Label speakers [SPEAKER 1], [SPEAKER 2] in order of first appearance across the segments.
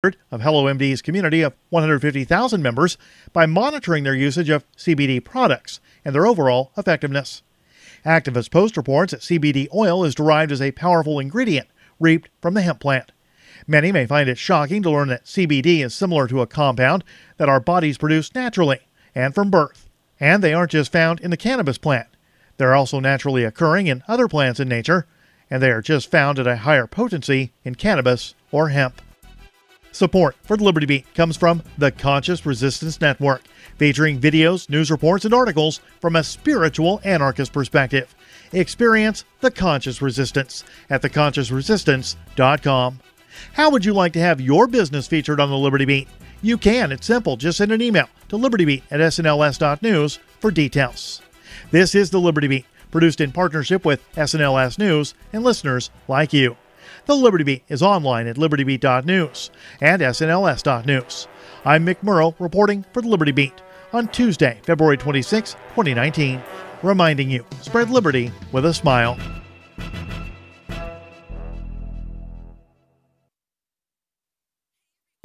[SPEAKER 1] of HelloMD's community of 150,000 members by monitoring their usage of CBD products and their overall effectiveness. Activists Post reports that CBD oil is derived as a powerful ingredient reaped from the hemp plant. Many may find it shocking to learn that CBD is similar to a compound that our bodies produce naturally and from birth. And they aren't just found in the cannabis plant. They're also naturally occurring in other plants in nature, and they are just found at a higher potency in cannabis or hemp. Support for the Liberty Beat comes from the Conscious Resistance Network, featuring videos, news reports, and articles from a spiritual anarchist perspective. Experience the Conscious Resistance at theconsciousresistance.com. How would you like to have your business featured on the Liberty Beat? You can. It's simple. Just send an email to libertybeat@snls.news for details. This is the Liberty Beat, produced in partnership with SNLS News and listeners like you. The Liberty Beat is online at libertybeat.news and snls.news. I'm Mick Murrow reporting for the Liberty Beat on Tuesday, February 26, 2019, reminding you, spread liberty with a smile.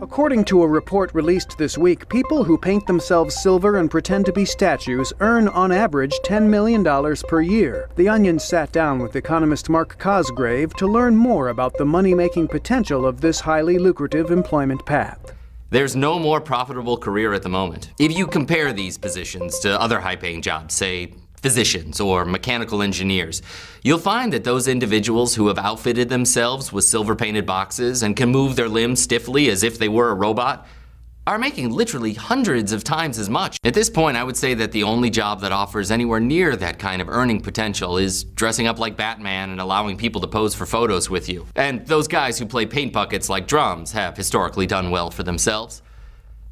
[SPEAKER 2] According to a report released this week, people who paint themselves silver and pretend to be statues earn, on average, $10 million per year. The Onion sat down with economist Mark Cosgrave to learn more about the money-making potential of this highly lucrative employment path.
[SPEAKER 3] There's no more profitable career at the moment. If you compare these positions to other high-paying jobs, say physicians or mechanical engineers, you'll find that those individuals who have outfitted themselves with silver-painted boxes and can move their limbs stiffly as if they were a robot are making literally hundreds of times as much. At this point, I would say that the only job that offers anywhere near that kind of earning potential is dressing up like Batman and allowing people to pose for photos with you. And those guys who play paint buckets like drums have historically done well for themselves.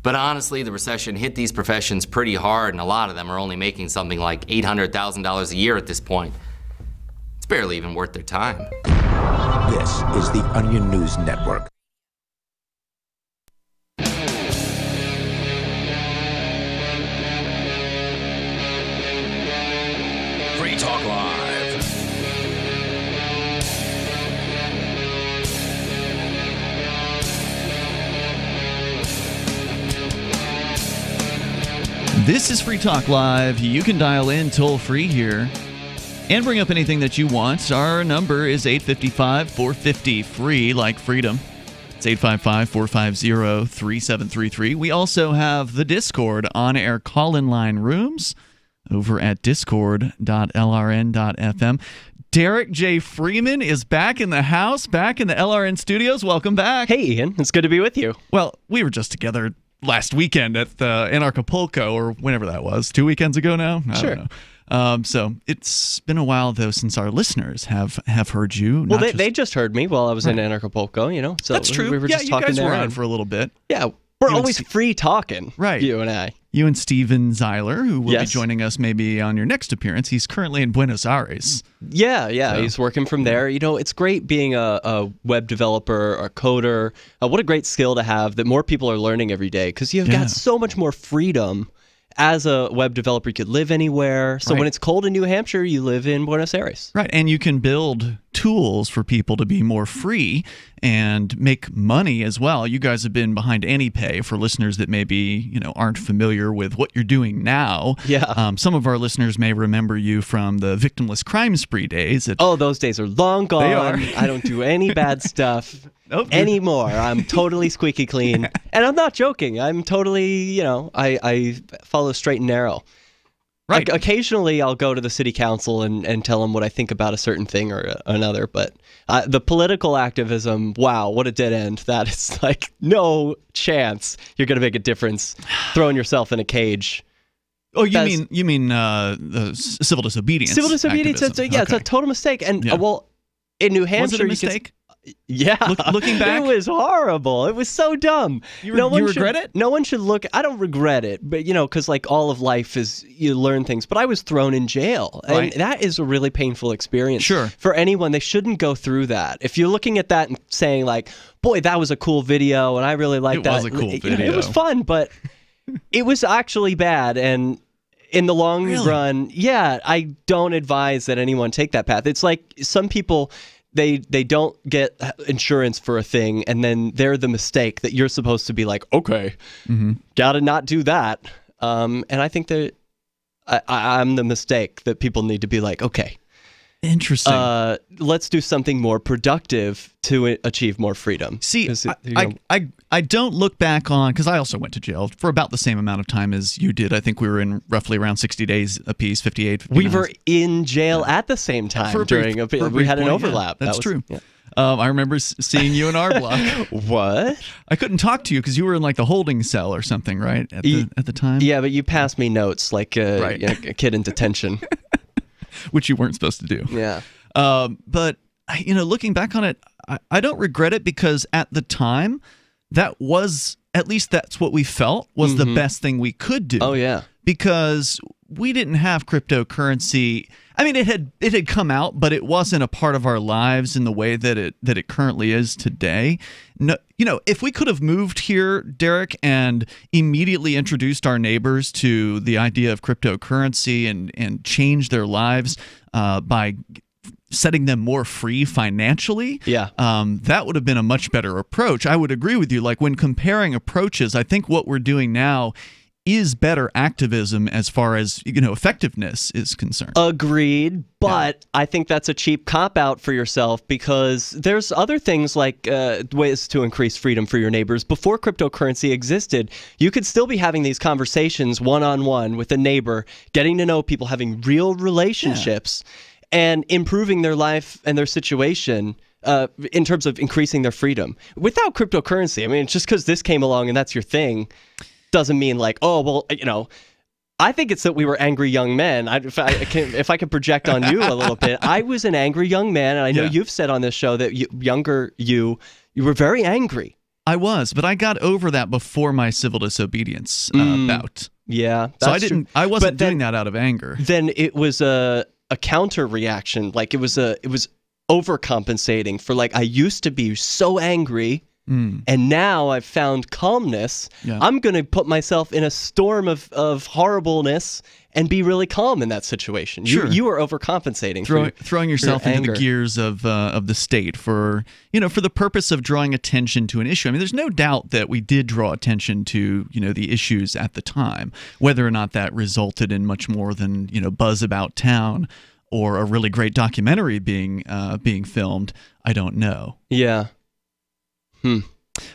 [SPEAKER 3] But honestly, the recession hit these professions pretty hard, and a lot of them are only making something like $800,000 a year at this point. It's barely even worth their time.
[SPEAKER 4] This is the Onion News Network.
[SPEAKER 5] Free Talk Live.
[SPEAKER 6] This is Free Talk Live. You can dial in toll-free here and bring up anything that you want. Our number is 855-450-FREE, like freedom. It's 855-450-3733. We also have the Discord on-air call-in line rooms over at discord.lrn.fm. Derrick J. Freeman is back in the house, back in the LRN studios. Welcome back.
[SPEAKER 7] Hey, Ian. It's good to be with you.
[SPEAKER 6] Well, we were just together last weekend at the Anarchapulco, or whenever that was, 2 weekends ago now? I don't know. So it's been a while, though, since our listeners have heard you.
[SPEAKER 7] Well, they just heard me while I was in Anarchapulco, you know. So
[SPEAKER 6] that's true.
[SPEAKER 7] We were just
[SPEAKER 6] you
[SPEAKER 7] talking
[SPEAKER 6] guys
[SPEAKER 7] there
[SPEAKER 6] were on for a little bit.
[SPEAKER 7] Yeah, we're always free talking,
[SPEAKER 6] right?
[SPEAKER 7] You and I.
[SPEAKER 6] You and Steven Zeiler, who will be joining us maybe on your next appearance. He's currently in Buenos Aires.
[SPEAKER 7] Yeah, so. He's working from there. You know, it's great being a web developer, a coder. What a great skill to have that more people are learning every day, because you've got so much more freedom. As a web developer, you could live anywhere. So when it's cold in New Hampshire, you live in Buenos Aires.
[SPEAKER 6] Right, and you can build tools for people to be more free and make money as well. You guys have been behind AnyPay for listeners that maybe aren't familiar with what you're doing now.
[SPEAKER 7] Yeah.
[SPEAKER 6] Some of our listeners may remember you from the Victimless crime spree days.
[SPEAKER 7] Those days are long gone.
[SPEAKER 6] They are.
[SPEAKER 7] I don't do any bad stuff. Anymore. I'm totally squeaky clean. And I'm not joking. I'm totally, I follow straight and narrow.
[SPEAKER 6] Right.
[SPEAKER 7] Occasionally, I'll go to the city council and tell them what I think about a certain thing or another. But the political activism, wow, what a dead end. That is like no chance you're going to make a difference throwing yourself in a cage.
[SPEAKER 6] Oh, you mean the civil disobedience?
[SPEAKER 7] Civil disobedience. It's a total mistake. And well, in New Hampshire,
[SPEAKER 6] was it a mistake?
[SPEAKER 7] Yeah.
[SPEAKER 6] Looking back?
[SPEAKER 7] It was horrible. It was so dumb.
[SPEAKER 6] You regret it?
[SPEAKER 7] No one should look. I don't regret it, but because like all of life is, you learn things. But I was thrown in jail.
[SPEAKER 6] Right.
[SPEAKER 7] And that is a really painful experience.
[SPEAKER 6] Sure.
[SPEAKER 7] For anyone, they shouldn't go through that. If you're looking at that and saying like, boy, that was a cool video and I really liked that.
[SPEAKER 6] It was a cool video.
[SPEAKER 7] It was fun, but it was actually bad. And in the long run, I don't advise that anyone take that path. It's like some people they don't get insurance for a thing, and then they're the mistake that you're supposed to be like, okay, gotta not do that. And I think that I'm the mistake that people need to be like, okay,
[SPEAKER 6] interesting.
[SPEAKER 7] Let's do something more productive to achieve more freedom.
[SPEAKER 6] See, I don't look back on, because I also went to jail for about the same amount of time as you did. I think we were in roughly around 60 days apiece, 58. 59.
[SPEAKER 7] We were in jail at the same time we had an overlap.
[SPEAKER 6] Yeah, that's true. Yeah. I remember seeing you in our block.
[SPEAKER 7] What?
[SPEAKER 6] I couldn't talk to you because you were in like the holding cell or something, right? At the time.
[SPEAKER 7] Yeah, but you passed me notes like a kid in detention,
[SPEAKER 6] which you weren't supposed to do.
[SPEAKER 7] Yeah.
[SPEAKER 6] But looking back on it, I don't regret it, because at the time, that was, at least that's what we felt was the best thing we could do.
[SPEAKER 7] Oh yeah.
[SPEAKER 6] Because we didn't have cryptocurrency. I mean, it had come out, but it wasn't a part of our lives in the way that it currently is today. No, if we could have moved here, Derrick, and immediately introduced our neighbors to the idea of cryptocurrency and changed their lives by setting them more free financially, that would have been a much better approach. I would agree with you. Like, when comparing approaches, I think what we're doing now is better activism as far as effectiveness is concerned.
[SPEAKER 7] Agreed, but I think that's a cheap cop-out for yourself, because there's other things like ways to increase freedom for your neighbors. Before cryptocurrency existed, you could still be having these conversations one-on-one with a neighbor, getting to know people, having real relationships, and improving their life and their situation in terms of increasing their freedom. Without cryptocurrency, I mean, just because this came along and that's your thing doesn't mean like, oh, well, I think it's that we were angry young men. If I can project on you a little bit, I was an angry young man, and I know you've said on this show that you were very angry.
[SPEAKER 6] I was, but I got over that before my civil disobedience bout.
[SPEAKER 7] Yeah,
[SPEAKER 6] that's so I wasn't doing that out of anger.
[SPEAKER 7] Then it was a counter reaction. Like it was overcompensating for, like, I used to be so angry. And now I've found calmness. Yeah. I'm going to put myself in a storm of horribleness and be really calm in that situation. Sure. You are overcompensating.
[SPEAKER 6] Throwing yourself into the gears of the state for the purpose of drawing attention to an issue. I mean, there's no doubt that we did draw attention to the issues at the time. Whether or not that resulted in much more than buzz about town or a really great documentary being filmed, I don't know.
[SPEAKER 7] Yeah.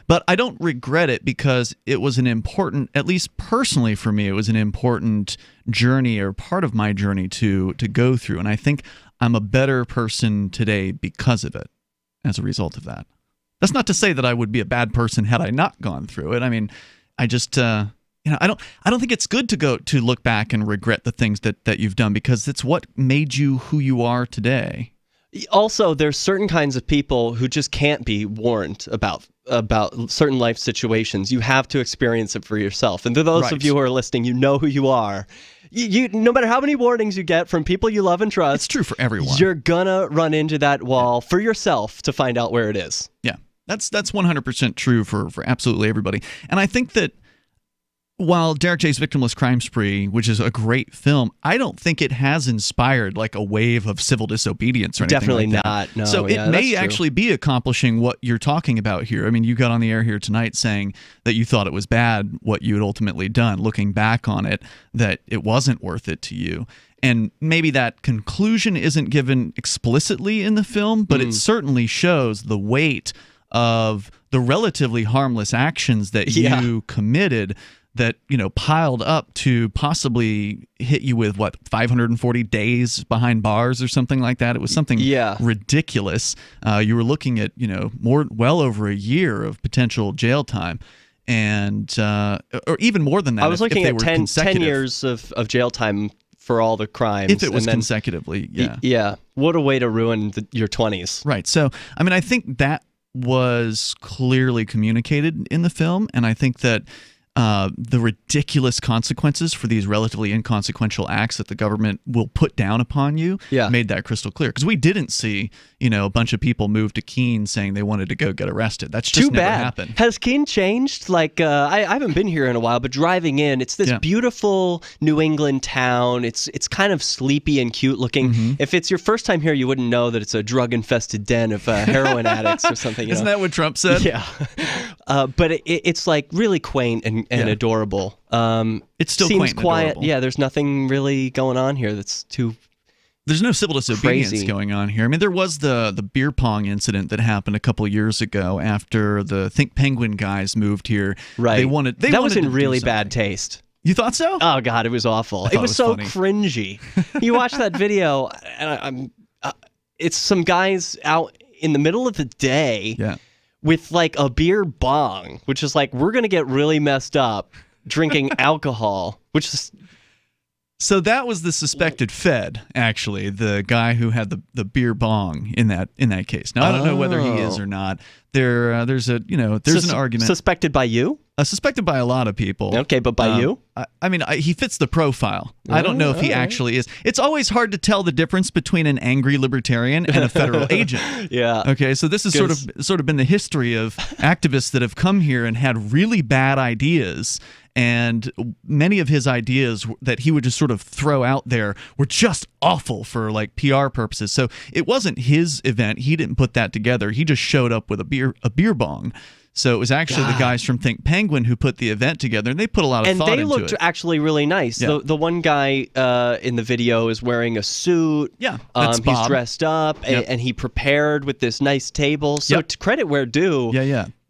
[SPEAKER 6] But I don't regret it, because it was an important, at least personally for me, it was an important journey, or part of my journey to go through. And I think I'm a better person today because of it, as a result of that. That's not to say that I would be a bad person had I not gone through it. I mean, I just, I don't think it's good to look back and regret the things that you've done, because it's what made you who you are today.
[SPEAKER 7] Also, there's certain kinds of people who just can't be warned about certain life situations. You have to experience it for yourself. And to those of you who are listening, you know who you are. You no matter how many warnings you get from people you love and trust,
[SPEAKER 6] it's true for everyone.
[SPEAKER 7] You're gonna run into that wall for yourself to find out where it is.
[SPEAKER 6] Yeah, that's 100% true for absolutely everybody. And I think that while Derrick J's Victimless Crime Spree, which is a great film, I don't think it has inspired like a wave of civil disobedience or anything.
[SPEAKER 7] Definitely
[SPEAKER 6] like
[SPEAKER 7] not. No,
[SPEAKER 6] so it may actually be accomplishing what you're talking about here. I mean, you got on the air here tonight saying that you thought it was bad what you had ultimately done. Looking back on it, that it wasn't worth it to you. And maybe that conclusion isn't given explicitly in the film, but it certainly shows the weight of the relatively harmless actions that you committed that piled up to possibly hit you with 540 days behind bars or something like that. It was something ridiculous. You were looking at well over a year of potential jail time, and or even more than that.
[SPEAKER 7] I was looking at 10 years of jail time for all the crimes.
[SPEAKER 6] If it was consecutively,
[SPEAKER 7] yeah. What a way to ruin your 20s.
[SPEAKER 6] Right. So I mean, I think that was clearly communicated in the film, and I think that the ridiculous consequences for these relatively inconsequential acts that the government will put down upon you made that crystal clear. Because we didn't see, a bunch of people move to Keene saying they wanted to go get arrested. That's just never happened.
[SPEAKER 7] Has Keene changed? Like, I haven't been here in a while, but driving in, it's this beautiful New England town. It's kind of sleepy and cute looking. Mm-hmm. If it's your first time here, you wouldn't know that it's a drug-infested den of heroin addicts or something.
[SPEAKER 6] Isn't that what Trump said?
[SPEAKER 7] Yeah. But it's like really quaint and adorable.
[SPEAKER 6] It's still
[SPEAKER 7] seems
[SPEAKER 6] quaint and
[SPEAKER 7] quiet.
[SPEAKER 6] adorable.
[SPEAKER 7] Yeah, there's nothing really going on here that's too
[SPEAKER 6] There's no civil disobedience
[SPEAKER 7] crazy
[SPEAKER 6] going on here. I mean, there was the beer pong incident that happened a couple years ago after the Think Penguin guys moved here.
[SPEAKER 7] Right. That was in really
[SPEAKER 6] bad
[SPEAKER 7] bad taste.
[SPEAKER 6] You thought so?
[SPEAKER 7] Oh, God, it was awful. It was so
[SPEAKER 6] funny.
[SPEAKER 7] cringy. You watch that video, and it's some guys out in the middle of the day with like a beer bong, which is like, we're going to get really messed up drinking alcohol, which is...
[SPEAKER 6] So that was the suspected Fed, actually, the guy who had the beer bong in that case. Now I don't know whether he is or not. There's an argument.
[SPEAKER 7] Suspected by you?
[SPEAKER 6] Suspected by a lot of people.
[SPEAKER 7] Okay, but by you?
[SPEAKER 6] I mean, he fits the profile. I don't know if he actually is. It's always hard to tell the difference between an angry libertarian and a federal agent.
[SPEAKER 7] Yeah.
[SPEAKER 6] Okay, so this is sort of been the history of activists that have come here and had really bad ideas. And many of his ideas that he would just sort of throw out there were just awful for like PR purposes. So it wasn't his event. He didn't put that together. He just showed up with a beer bong. So it was actually the guys from Think Penguin who put the event together, and they put a lot of thought into it.
[SPEAKER 7] And they looked actually really nice. Yeah. The one guy in the video is wearing a suit.
[SPEAKER 6] Yeah, that's Bob.
[SPEAKER 7] He's dressed up, and he prepared with this nice table. So to credit where due,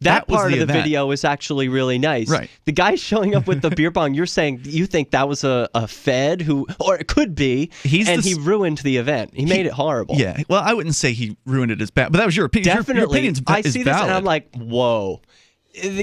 [SPEAKER 7] that part of the video is actually really nice.
[SPEAKER 6] Right.
[SPEAKER 7] The guy showing up with the beer bong, you're saying you think that was a Fed who, or it could be, he ruined the event. He made it horrible.
[SPEAKER 6] Yeah, well, I wouldn't say he ruined it as bad, but that was your opinion.
[SPEAKER 7] Definitely.
[SPEAKER 6] Your opinion's
[SPEAKER 7] I see this
[SPEAKER 6] valid.
[SPEAKER 7] and I'm like, whoa.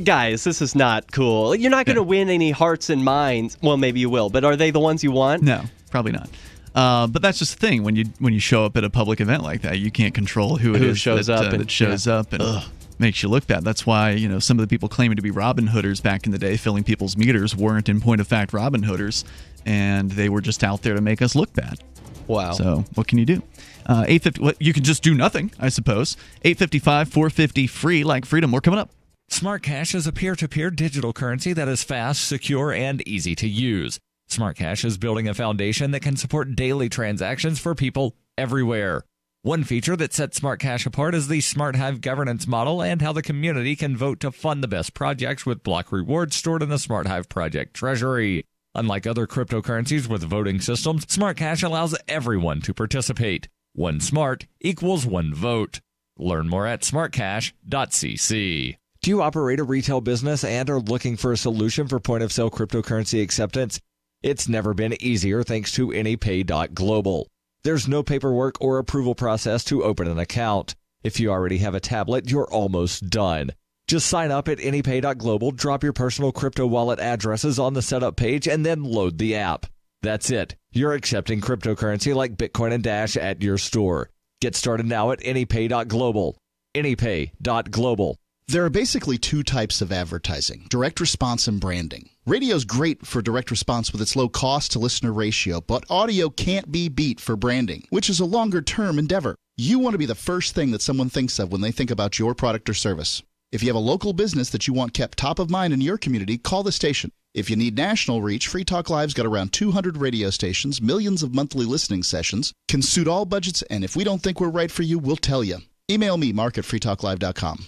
[SPEAKER 7] Guys, this is not cool. You're not going to win any hearts and minds. Well, maybe you will, but are they the ones you want?
[SPEAKER 6] No, probably not. But that's just the thing. When you show up at a public event like that, you can't control who shows up and makes you look bad. That's why some of the people claiming to be Robin Hooders back in the day, filling people's meters, weren't in point of fact Robin Hooders, and they were just out there to make us look bad.
[SPEAKER 7] Wow.
[SPEAKER 6] So what can you do? 850. Well, you can just do nothing, I suppose. 855-450 free, like freedom. More coming up.
[SPEAKER 8] Smart Cash is a peer-to-peer digital currency that is fast, secure, and easy to use. Smart Cash is building a foundation that can support daily transactions for people everywhere. One feature that sets Smart Cash apart is the Smart Hive governance model and how the community can vote to fund the best projects with block rewards stored in the Smart Hive project treasury. Unlike other cryptocurrencies with voting systems, Smart Cash allows everyone to participate. One smart equals one vote. Learn more at smartcash.cc. Do you operate a retail business and are looking for a solution for point-of-sale cryptocurrency acceptance? It's never been easier thanks to AnyPay.global. There's no paperwork or approval process to open an account. If you already have a tablet, you're almost done. Just sign up at AnyPay.global, drop your personal crypto wallet addresses on the setup page, and then load the app. That's it. You're accepting cryptocurrency like Bitcoin and Dash at your store. Get started now at AnyPay.global. AnyPay.global.
[SPEAKER 9] There are basically two types of advertising, direct response and branding. Radio's great for direct response with its low cost to listener ratio, but audio can't be beat for branding, which is a longer-term endeavor. You want to be the first thing that someone thinks of when they think about your product or service. If you have a local business that you want kept top of mind in your community, call the station. If you need national reach, Free Talk Live's got around 200 radio stations, millions of monthly listening sessions, can suit all budgets, and if we don't think we're right for you, we'll tell you. Email me, mark@freetalklive.com.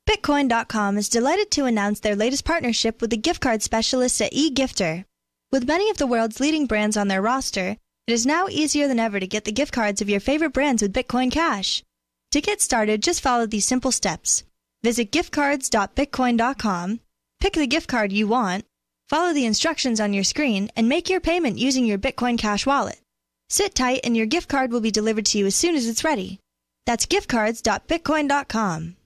[SPEAKER 10] Bitcoin.com is delighted to announce their latest partnership with the gift card specialists at eGifter. With many of the world's leading brands on their roster, it is now easier than ever to get the gift cards of your favorite brands with Bitcoin Cash. To get started, just follow these simple steps. Visit giftcards.bitcoin.com, pick the gift card you want, follow the instructions on your screen, and make your payment using your Bitcoin Cash wallet. Sit tight and your gift card will be delivered to you as soon as it's ready. That's giftcards.bitcoin.com.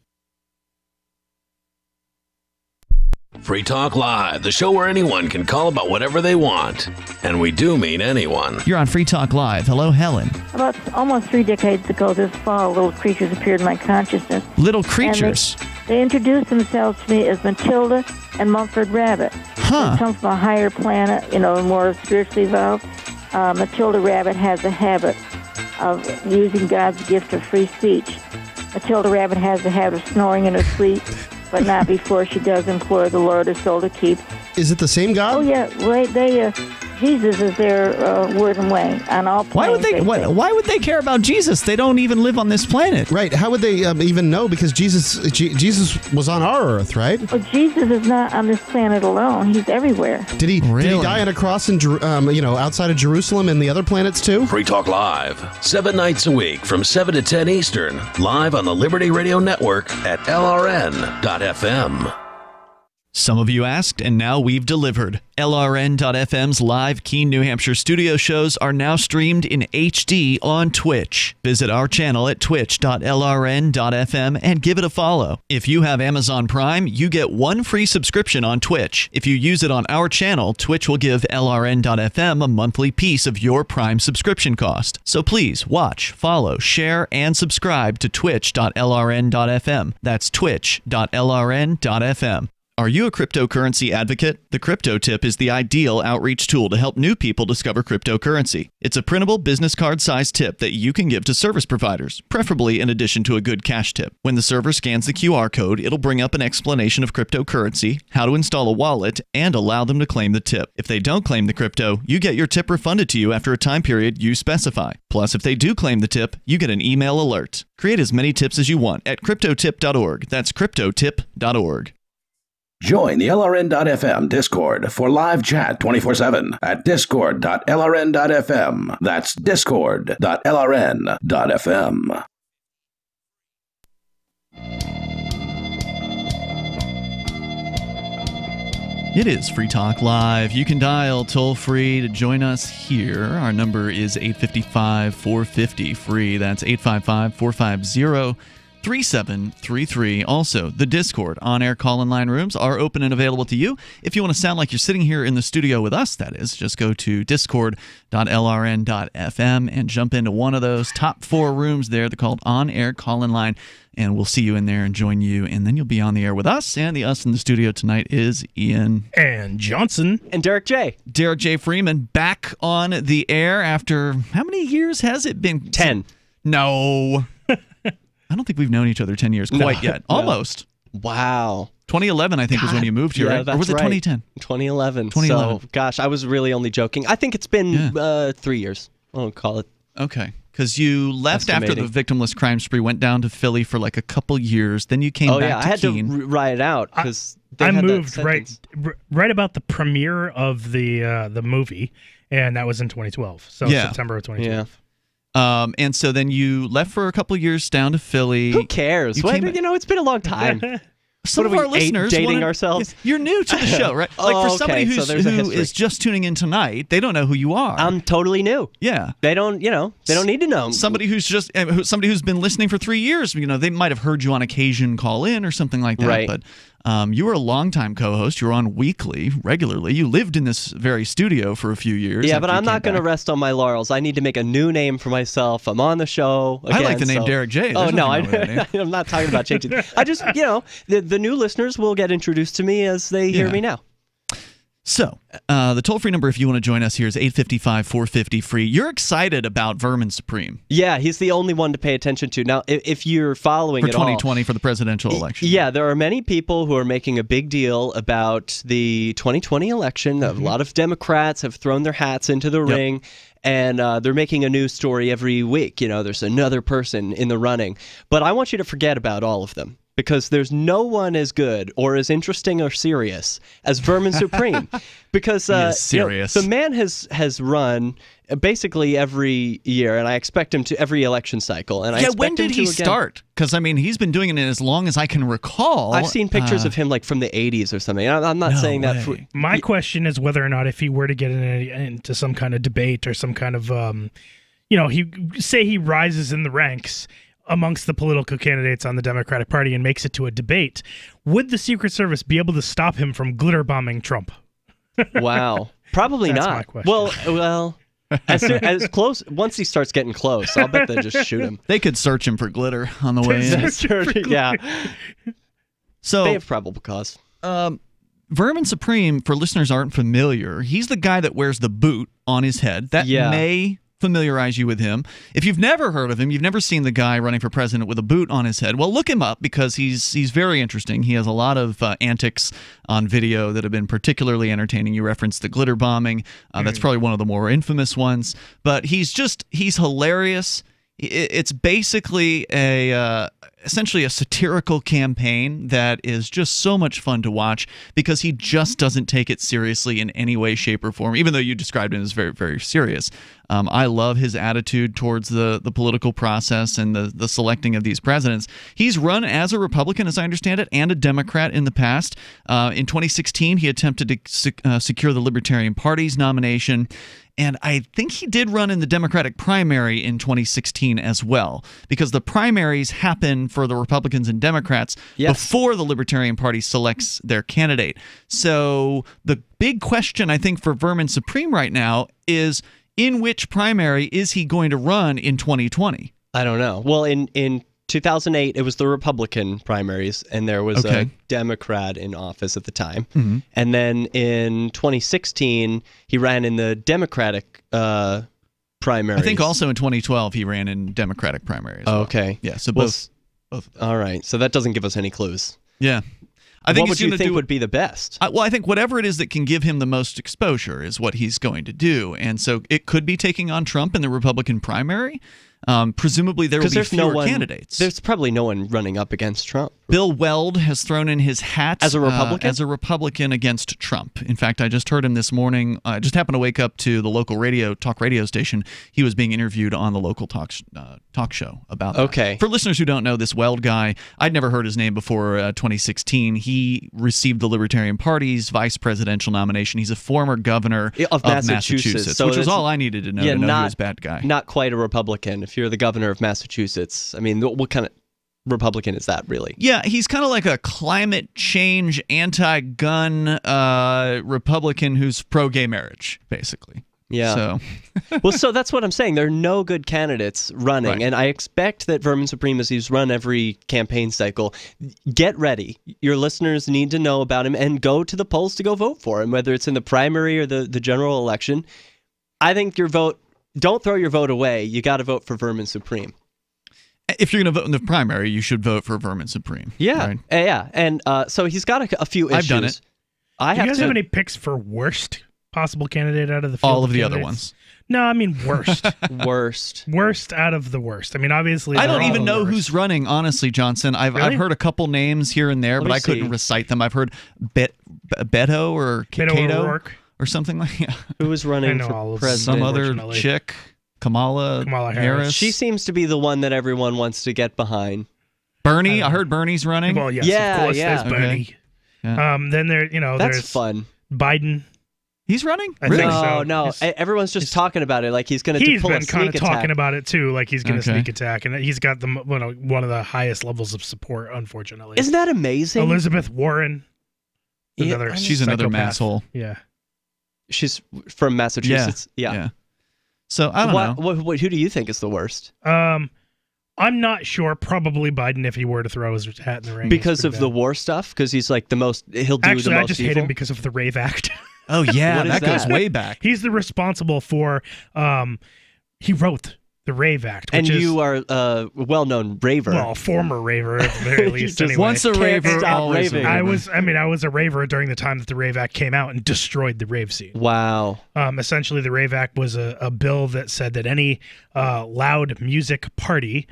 [SPEAKER 5] Free Talk Live, the show where anyone can call about whatever they want. And we do mean anyone.
[SPEAKER 6] You're on Free Talk Live. Hello, Helen.
[SPEAKER 11] About almost 3 decades ago this fall, little creatures appeared in my consciousness.
[SPEAKER 6] Little creatures?
[SPEAKER 11] They introduced themselves to me as Matilda and Mumford Rabbit. It comes from a higher planet, more spiritually evolved. Matilda Rabbit has a habit of using God's gift of free speech. Matilda Rabbit has the habit of snoring in her sleep, but not before she does implore the Lord her soul to keep.
[SPEAKER 12] Is it the same God?
[SPEAKER 11] Oh, yeah. Jesus is their word and way on all planes.
[SPEAKER 6] Why would they care about Jesus? They don't even live on this planet.
[SPEAKER 12] Right. How would they even know? Because Jesus was on our Earth, right?
[SPEAKER 11] Well, Jesus is not on this planet alone. He's everywhere.
[SPEAKER 12] Did he die on a cross in outside of Jerusalem and the other planets too?
[SPEAKER 5] Free Talk Live, 7 nights a week from 7 to 10 Eastern, live on the Liberty Radio Network at LRN.FM.
[SPEAKER 6] Some of you asked, and now we've delivered. LRN.FM's live Keene, New Hampshire studio shows are now streamed in HD on Twitch. Visit our channel at twitch.lrn.fm and give it a follow. If you have Amazon Prime, you get 1 free subscription on Twitch. If you use it on our channel, Twitch will give LRN.FM a monthly piece of your Prime subscription cost. So please watch, follow, share, and subscribe to twitch.lrn.fm. That's twitch.lrn.fm. Are you a cryptocurrency advocate? The Crypto Tip is the ideal outreach tool to help new people discover cryptocurrency. It's a printable business card-sized tip that you can give to service providers, preferably in addition to a good cash tip. When the server scans the QR code, it'll bring up an explanation of cryptocurrency, how to install a wallet, and allow them to claim the tip. If they don't claim the crypto, you get your tip refunded to you after a time period you specify. Plus, if they do claim the tip, you get an email alert. Create as many tips as you want at cryptotip.org. That's cryptotip.org.
[SPEAKER 13] Join the LRN.FM Discord for live chat 24/7 at discord.lrn.fm. That's discord.lrn.fm.
[SPEAKER 6] It is Free Talk Live. You can dial toll-free to join us here. Our number is 855-450-FREE. That's 855-450-3733. Also, the Discord on-air call-in line rooms are open and available to you. If you want to sound like you're sitting here in the studio with us, that is, just go to discord.lrn.fm and jump into one of those top 4 rooms there. They're called on-air call-in line, and we'll see you in there and join you, and then you'll be on the air with us. And the us in the studio tonight is Ian.
[SPEAKER 14] And Johnson.
[SPEAKER 7] And Derrick J.
[SPEAKER 6] Derrick J. Freeman back on the air after, how many years has it been?
[SPEAKER 7] 10.
[SPEAKER 6] No. I don't think we've known each other 10 years quite yet.
[SPEAKER 7] No.
[SPEAKER 6] Almost.
[SPEAKER 7] Wow.
[SPEAKER 6] 2011, I think, was when you moved here, right? Or was it 2010?
[SPEAKER 7] 2011.
[SPEAKER 6] 2011.
[SPEAKER 7] So, gosh, I was really only joking. I think it's been 3 years. I'll call it.
[SPEAKER 6] Okay. Because you left after the Victimless crime spree, went down to Philly for like a couple years. Then you came back to Keene.
[SPEAKER 7] I had to ride out because
[SPEAKER 14] I moved right about the premiere of the movie, and that was in 2012. So September of 2012.
[SPEAKER 7] Yeah.
[SPEAKER 6] And so then you left for a couple years down to Philly.
[SPEAKER 7] Who cares? It's been a long time.
[SPEAKER 6] Some of our listeners
[SPEAKER 7] dating ourselves.
[SPEAKER 6] You're new to the show, right? Like for somebody who is just tuning in tonight, they don't know who you are.
[SPEAKER 7] I'm totally new.
[SPEAKER 6] Yeah,
[SPEAKER 7] they don't need to know.
[SPEAKER 6] Somebody who's been listening for 3 years, they might have heard you on occasion call in or something like that.
[SPEAKER 7] Right.
[SPEAKER 6] But you were a longtime co-host. You were on weekly, regularly. You lived in this very studio for a few years.
[SPEAKER 7] Yeah, but I'm not going to rest on my laurels. I need to make a new name for myself. I'm on the show again.
[SPEAKER 6] I like the name Derrick J.
[SPEAKER 7] Oh, no, I'm not talking about changing. I just, the new listeners will get introduced to me as they hear me now.
[SPEAKER 6] So, the toll-free number if you want to join us here is 855-450-FREE. You're excited about Vermin Supreme.
[SPEAKER 7] Yeah, he's the only one to pay attention to. Now, if you're following
[SPEAKER 6] for 2020 for the presidential election.
[SPEAKER 7] Yeah, there are many people who are making a big deal about the 2020 election. A lot of Democrats have thrown their hats into the ring. And they're making a news story every week. There's another person in the running. But I want you to forget about all of them. Because there's no one as good or as interesting or serious as Vermin Supreme. Because
[SPEAKER 6] serious.
[SPEAKER 7] The man has run basically every year, and I expect him to every election cycle. And
[SPEAKER 6] when did he start? Because he's been doing it as long as I can recall.
[SPEAKER 7] I've seen pictures of him like from the 80s or something. I'm not saying that.
[SPEAKER 14] My question is whether or not if he were to get into some kind of debate or some kind of, he rises in the ranks amongst the political candidates on the Democratic Party and makes it to a debate, would the Secret Service be able to stop him from glitter bombing Trump?
[SPEAKER 7] Wow. Probably
[SPEAKER 14] That's
[SPEAKER 7] not.
[SPEAKER 14] my question.
[SPEAKER 7] Well, as close, once he starts getting close, I'll bet they'll just shoot him.
[SPEAKER 6] They could search him for glitter on the way in.
[SPEAKER 7] Yeah.
[SPEAKER 6] So
[SPEAKER 7] they have probable cause.
[SPEAKER 6] Vermin Supreme, for listeners aren't familiar, he's the guy that wears the boot on his head. That may familiarize you with him. If you've never heard of him, you've never seen the guy running for president with a boot on his head, well, look him up because he's very interesting. He has a lot of antics on video that have been particularly entertaining. You referenced the glitter bombing. That's probably one of the more infamous ones. But he's hilarious. It's basically essentially a satirical campaign that is just so much fun to watch because he just doesn't take it seriously in any way, shape, or form, even though you described him as very, very serious. I love his attitude towards the political process and the selecting of these presidents. He's run as a Republican, as I understand it, and a Democrat in the past. In 2016, he attempted to secure the Libertarian Party's nomination. And I think he did run in the Democratic primary in 2016 as well, because the primaries happen for the Republicans and Democrats before the Libertarian Party selects their candidate. So the big question, I think, for Vermin Supreme right now is, in which primary is he going to run in 2020?
[SPEAKER 7] I don't know. Well, in 2008, it was the Republican primaries, and there was a Democrat in office at the time.
[SPEAKER 6] Mm-hmm.
[SPEAKER 7] And then in 2016, he ran in the Democratic primaries.
[SPEAKER 6] I think also in 2012 he ran in Democratic primaries.
[SPEAKER 7] Okay.
[SPEAKER 6] Yeah, so both.
[SPEAKER 7] All right. So that doesn't give us any clues.
[SPEAKER 6] Yeah.
[SPEAKER 7] What would you think would be the best?
[SPEAKER 6] Well, I think whatever it is that can give him the most exposure is what he's going to do. And so it could be taking on Trump in the Republican primary. Presumably there will be fewer candidates.
[SPEAKER 7] There's probably no one running up against Trump.
[SPEAKER 6] Bill Weld has thrown in his hat
[SPEAKER 7] as a Republican?
[SPEAKER 6] As a Republican against Trump. In fact, I just heard him this morning. I just happened to wake up to the local talk radio station. He was being interviewed on the local talk show about that.
[SPEAKER 7] Okay.
[SPEAKER 6] For listeners who don't know, this Weld guy, I'd never heard his name before 2016. He received the Libertarian Party's vice presidential nomination. He's a former governor of Massachusetts,
[SPEAKER 7] so
[SPEAKER 6] which was all I needed to know to know he was a bad guy.
[SPEAKER 7] Not quite a Republican. If you're the governor of Massachusetts, I mean, what kind of Republican is that really?
[SPEAKER 6] Yeah, he's kind of like a climate change, anti-gun Republican who's pro-gay marriage, basically.
[SPEAKER 7] Yeah. So. So that's what I'm saying. There are no good candidates running, right. And I expect that Vermin Supreme, as he's run every campaign cycle, get ready. Your listeners need to know about him and go to the polls to go vote for him, whether it's in the primary or the general election. I think don't throw your vote away. You got to vote for Vermin Supreme.
[SPEAKER 6] If you're going to vote in the primary, you should vote for Vermin Supreme.
[SPEAKER 7] Yeah,
[SPEAKER 6] right?
[SPEAKER 7] Yeah. And so he's got a few issues.
[SPEAKER 6] I've done it.
[SPEAKER 14] Do you guys have any picks for worst possible candidate out of the field?
[SPEAKER 6] All of the other ones.
[SPEAKER 14] No, I mean worst.
[SPEAKER 7] Worst
[SPEAKER 14] out of the worst. I mean, obviously,
[SPEAKER 6] I don't even know who's running, honestly, Johnson. I've heard a couple names here and there, but I couldn't recite them. I've heard Beto or Cato or something like that.
[SPEAKER 7] Who was running for president?
[SPEAKER 6] Some other chick. Kamala Harris.
[SPEAKER 7] She seems to be the one that everyone wants to get behind.
[SPEAKER 6] Bernie, I heard Bernie's running.
[SPEAKER 14] Well, yes, of course, there's Bernie.
[SPEAKER 6] Okay. Yeah.
[SPEAKER 14] Then there's
[SPEAKER 7] that's fun.
[SPEAKER 14] Biden.
[SPEAKER 6] He's running?
[SPEAKER 14] I think so.
[SPEAKER 7] No. Everyone's just talking about it like he's going to pull a sneak attack.
[SPEAKER 14] He's been kind of talking about it too, like he's going to sneak attack, and he's got one of the highest levels of support. Unfortunately,
[SPEAKER 7] isn't that amazing?
[SPEAKER 14] Elizabeth Warren.
[SPEAKER 6] She's another masshole.
[SPEAKER 14] Yeah,
[SPEAKER 7] she's from Massachusetts. Yeah.
[SPEAKER 6] So I don't know.
[SPEAKER 7] Who do you think is the worst?
[SPEAKER 14] I'm not sure. Probably Biden if he were to throw his hat in the ring.
[SPEAKER 7] Because of the war stuff? Because he's like the most. He'll do the most.
[SPEAKER 14] Actually, I just
[SPEAKER 7] evil?
[SPEAKER 14] hate him because of the Rave Act.
[SPEAKER 6] Oh yeah, that goes way back.
[SPEAKER 14] He's the responsible for. He wrote the Rave Act,
[SPEAKER 7] and you are a well-known raver.
[SPEAKER 14] Well, former raver at the very least. Anyway,
[SPEAKER 6] once a raver, always
[SPEAKER 7] raving.
[SPEAKER 6] a raver.
[SPEAKER 14] I was a raver during the time that the Rave Act came out and destroyed the rave scene.
[SPEAKER 7] Wow.
[SPEAKER 14] Essentially, the Rave Act was a bill that said that any loud music party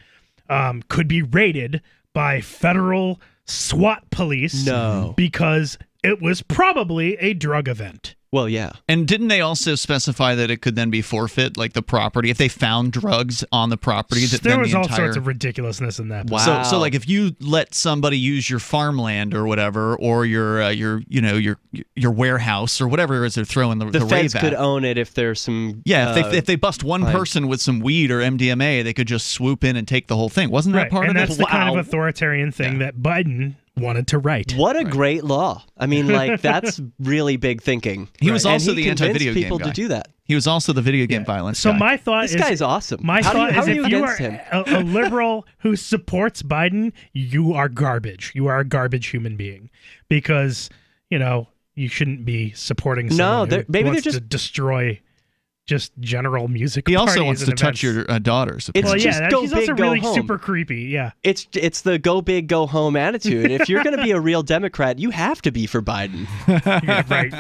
[SPEAKER 14] could be raided by federal SWAT police.
[SPEAKER 7] No.
[SPEAKER 14] Because it was probably a drug event.
[SPEAKER 7] Well, yeah.
[SPEAKER 6] And didn't they also specify that it could then be forfeit, like the property, if they found drugs on the property?
[SPEAKER 14] There was all sorts of ridiculousness in that.
[SPEAKER 7] Wow.
[SPEAKER 6] So like if you let somebody use your farmland or whatever, or your warehouse or whatever it is they're throwing the
[SPEAKER 7] feds
[SPEAKER 6] Rave
[SPEAKER 7] could
[SPEAKER 6] at.
[SPEAKER 7] own it if there's some.
[SPEAKER 6] Yeah, if they bust one person with some weed or MDMA, they could just swoop in and take the whole thing. Wasn't that part of it?
[SPEAKER 14] And that's the kind of authoritarian thing that Biden wanted to write.
[SPEAKER 7] What a great law. I mean, like, that's really big thinking.
[SPEAKER 6] He was also the anti-video game
[SPEAKER 7] people
[SPEAKER 6] guy.
[SPEAKER 7] To do that.
[SPEAKER 6] He was also the video game violence
[SPEAKER 14] So
[SPEAKER 6] guy.
[SPEAKER 14] My thought
[SPEAKER 7] this
[SPEAKER 14] is...
[SPEAKER 7] This guy's awesome.
[SPEAKER 14] My thought is if you are
[SPEAKER 7] him?
[SPEAKER 14] a liberal who supports Biden, you are garbage. You are a garbage human being. Because, you shouldn't be supporting someone who wants to destroy just general music.
[SPEAKER 6] He also
[SPEAKER 14] parties
[SPEAKER 6] wants
[SPEAKER 14] and
[SPEAKER 6] to touch
[SPEAKER 14] events.
[SPEAKER 6] your daughters.
[SPEAKER 7] It's
[SPEAKER 14] Well,
[SPEAKER 7] just
[SPEAKER 14] yeah,
[SPEAKER 7] go
[SPEAKER 14] he's
[SPEAKER 7] big,
[SPEAKER 14] also
[SPEAKER 7] go
[SPEAKER 14] really
[SPEAKER 7] home.
[SPEAKER 14] super creepy. Yeah,
[SPEAKER 7] It's the go big, go home attitude. If you're going to be a real Democrat, you have to be for Biden.
[SPEAKER 14] yeah, right.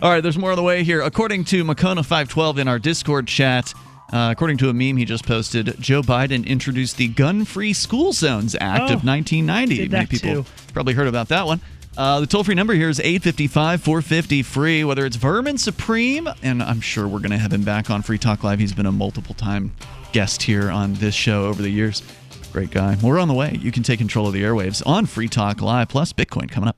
[SPEAKER 6] All right, there's more on the way here. According to Makona512 in our Discord chat, according to a meme he just posted, Joe Biden introduced the Gun-Free School Zones Act of 1990.
[SPEAKER 14] did
[SPEAKER 6] Many
[SPEAKER 14] that
[SPEAKER 6] people
[SPEAKER 14] too.
[SPEAKER 6] probably heard about that one. The toll-free number here is 855-450-FREE, whether it's Vermin Supreme, and I'm sure we're going to have him back on Free Talk Live. He's been a multiple-time guest here on this show over the years. Great guy. We're on the way. You can take control of the airwaves on Free Talk Live, plus Bitcoin coming up.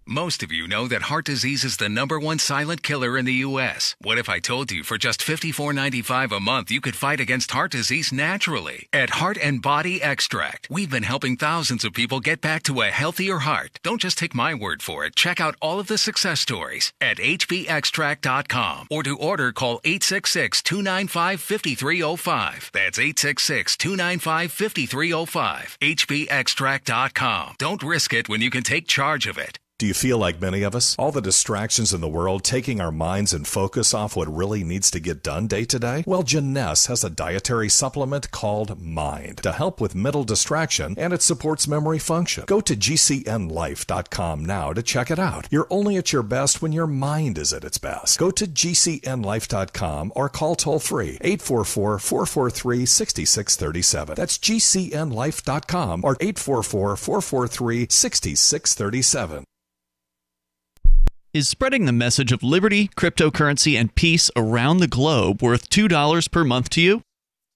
[SPEAKER 15] Most of you know that heart disease is the #1 silent killer in the U.S. What if I told you for just $54.95 a month you could fight against heart disease naturally? At Heart and Body Extract, we've been helping thousands of people get back to a healthier heart. Don't just take my word for it. Check out all of the success stories at hbextract.com, or to order, call 866-295-5305. That's 866-295-5305. hbextract.com. Don't risk it when you can take charge of it.
[SPEAKER 16] Do you feel like many of us? All the distractions in the world taking our minds and focus off what really needs to get done day to day? Well, Jeunesse has a dietary supplement called Mind to help with mental distraction, and it supports memory function. Go to gcnlife.com now to check it out. You're only at your best when your mind is at its best. Go to gcnlife.com or call toll-free 844-443-6637. That's gcnlife.com or 844-443-6637.
[SPEAKER 6] Is spreading the message of liberty, cryptocurrency, and peace around the globe worth $2 per month to you?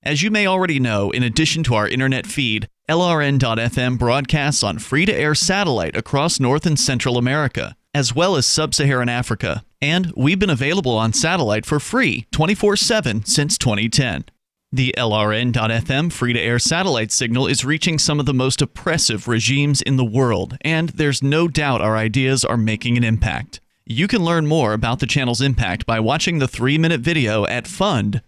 [SPEAKER 6] As you may already know, in addition to our internet feed, LRN.FM broadcasts on free-to-air satellite across North and Central America, as well as Sub-Saharan Africa. And we've been available on satellite for free 24/7 since 2010. The LRN.FM free-to-air satellite signal is reaching some of the most oppressive regimes in the world, and there's no doubt our ideas are making an impact. You can learn more about the channel's impact by watching the 3-minute video at fund.lrn.fm.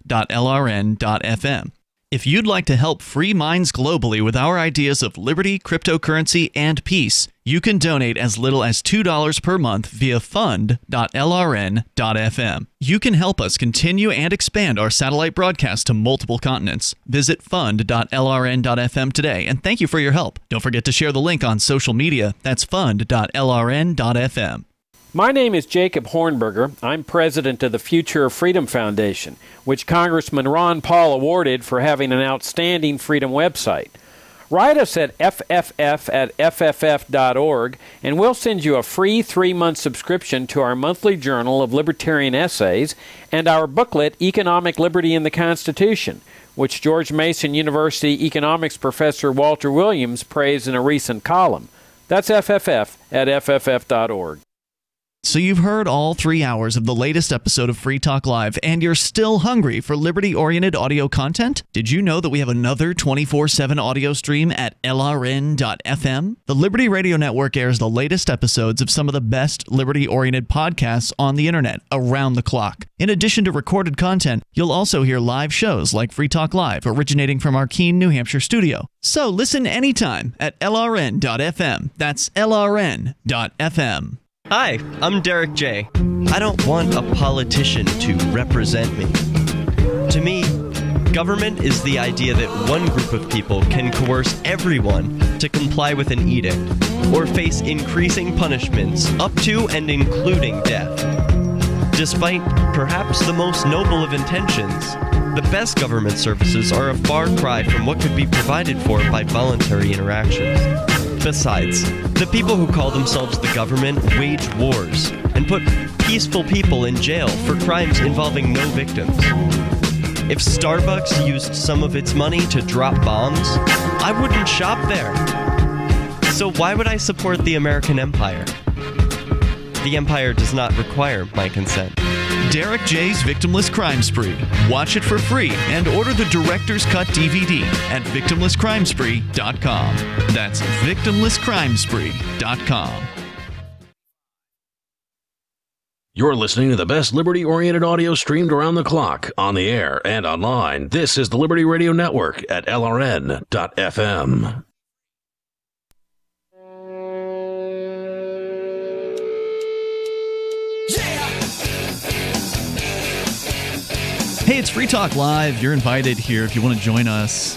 [SPEAKER 6] If you'd like to help free minds globally with our ideas of liberty, cryptocurrency, and peace, you can donate as little as $2 per month via fund.lrn.fm. You can help us continue and expand our satellite broadcast to multiple continents. Visit fund.lrn.fm today, and thank you for your help. Don't forget to share the link on social media. That's fund.lrn.fm.
[SPEAKER 17] My name is Jacob Hornberger. I'm president of the Future of Freedom Foundation, which Congressman Ron Paul awarded for having an outstanding freedom website. Write us at fff@fff.org, and we'll send you a free 3-month subscription to our monthly journal of libertarian essays and our booklet, Economic Liberty in the Constitution, which George Mason University economics professor Walter Williams praised in a recent column. That's fff@fff.org.
[SPEAKER 6] So you've heard all 3 hours of the latest episode of Free Talk Live, and you're still hungry for liberty-oriented audio content? Did you know that we have another 24/7 audio stream at LRN.FM? The Liberty Radio Network airs the latest episodes of some of the best liberty-oriented podcasts on the internet around the clock. In addition to recorded content, you'll also hear live shows like Free Talk Live, originating from our Keene, New Hampshire studio. So listen anytime at LRN.FM. That's LRN.FM.
[SPEAKER 7] Hi, I'm Derrick J. I don't want a politician to represent me. To me, government is the idea that one group of people can coerce everyone to comply with an edict, or face increasing punishments up to and including death. Despite perhaps the most noble of intentions, the best government services are a far cry from what could be provided for by voluntary interactions. Besides, the people who call themselves the government wage wars and put peaceful people in jail for crimes involving no victims. If Starbucks used some of its money to drop bombs, I wouldn't shop there. So why would I support the American empire? The empire does not require my consent.
[SPEAKER 6] Derrick J's Victimless Crime Spree. Watch it for free and order the Director's Cut DVD at victimlesscrimespree.com. That's victimlesscrimespree.com.
[SPEAKER 5] You're listening to the best liberty-oriented audio streamed around the clock, on the air and online. This is the Liberty Radio Network at LRN.FM.
[SPEAKER 6] Hey, it's Free Talk Live. You're invited here if you want to join us.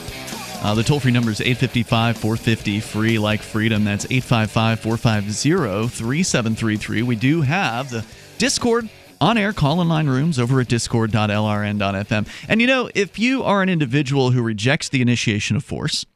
[SPEAKER 6] The toll-free number is 855-450-FREE, like freedom. That's 855-450-3733. We do have the Discord on-air call-in line rooms over at discord.lrn.fm. And, if you are an individual who rejects the initiation of force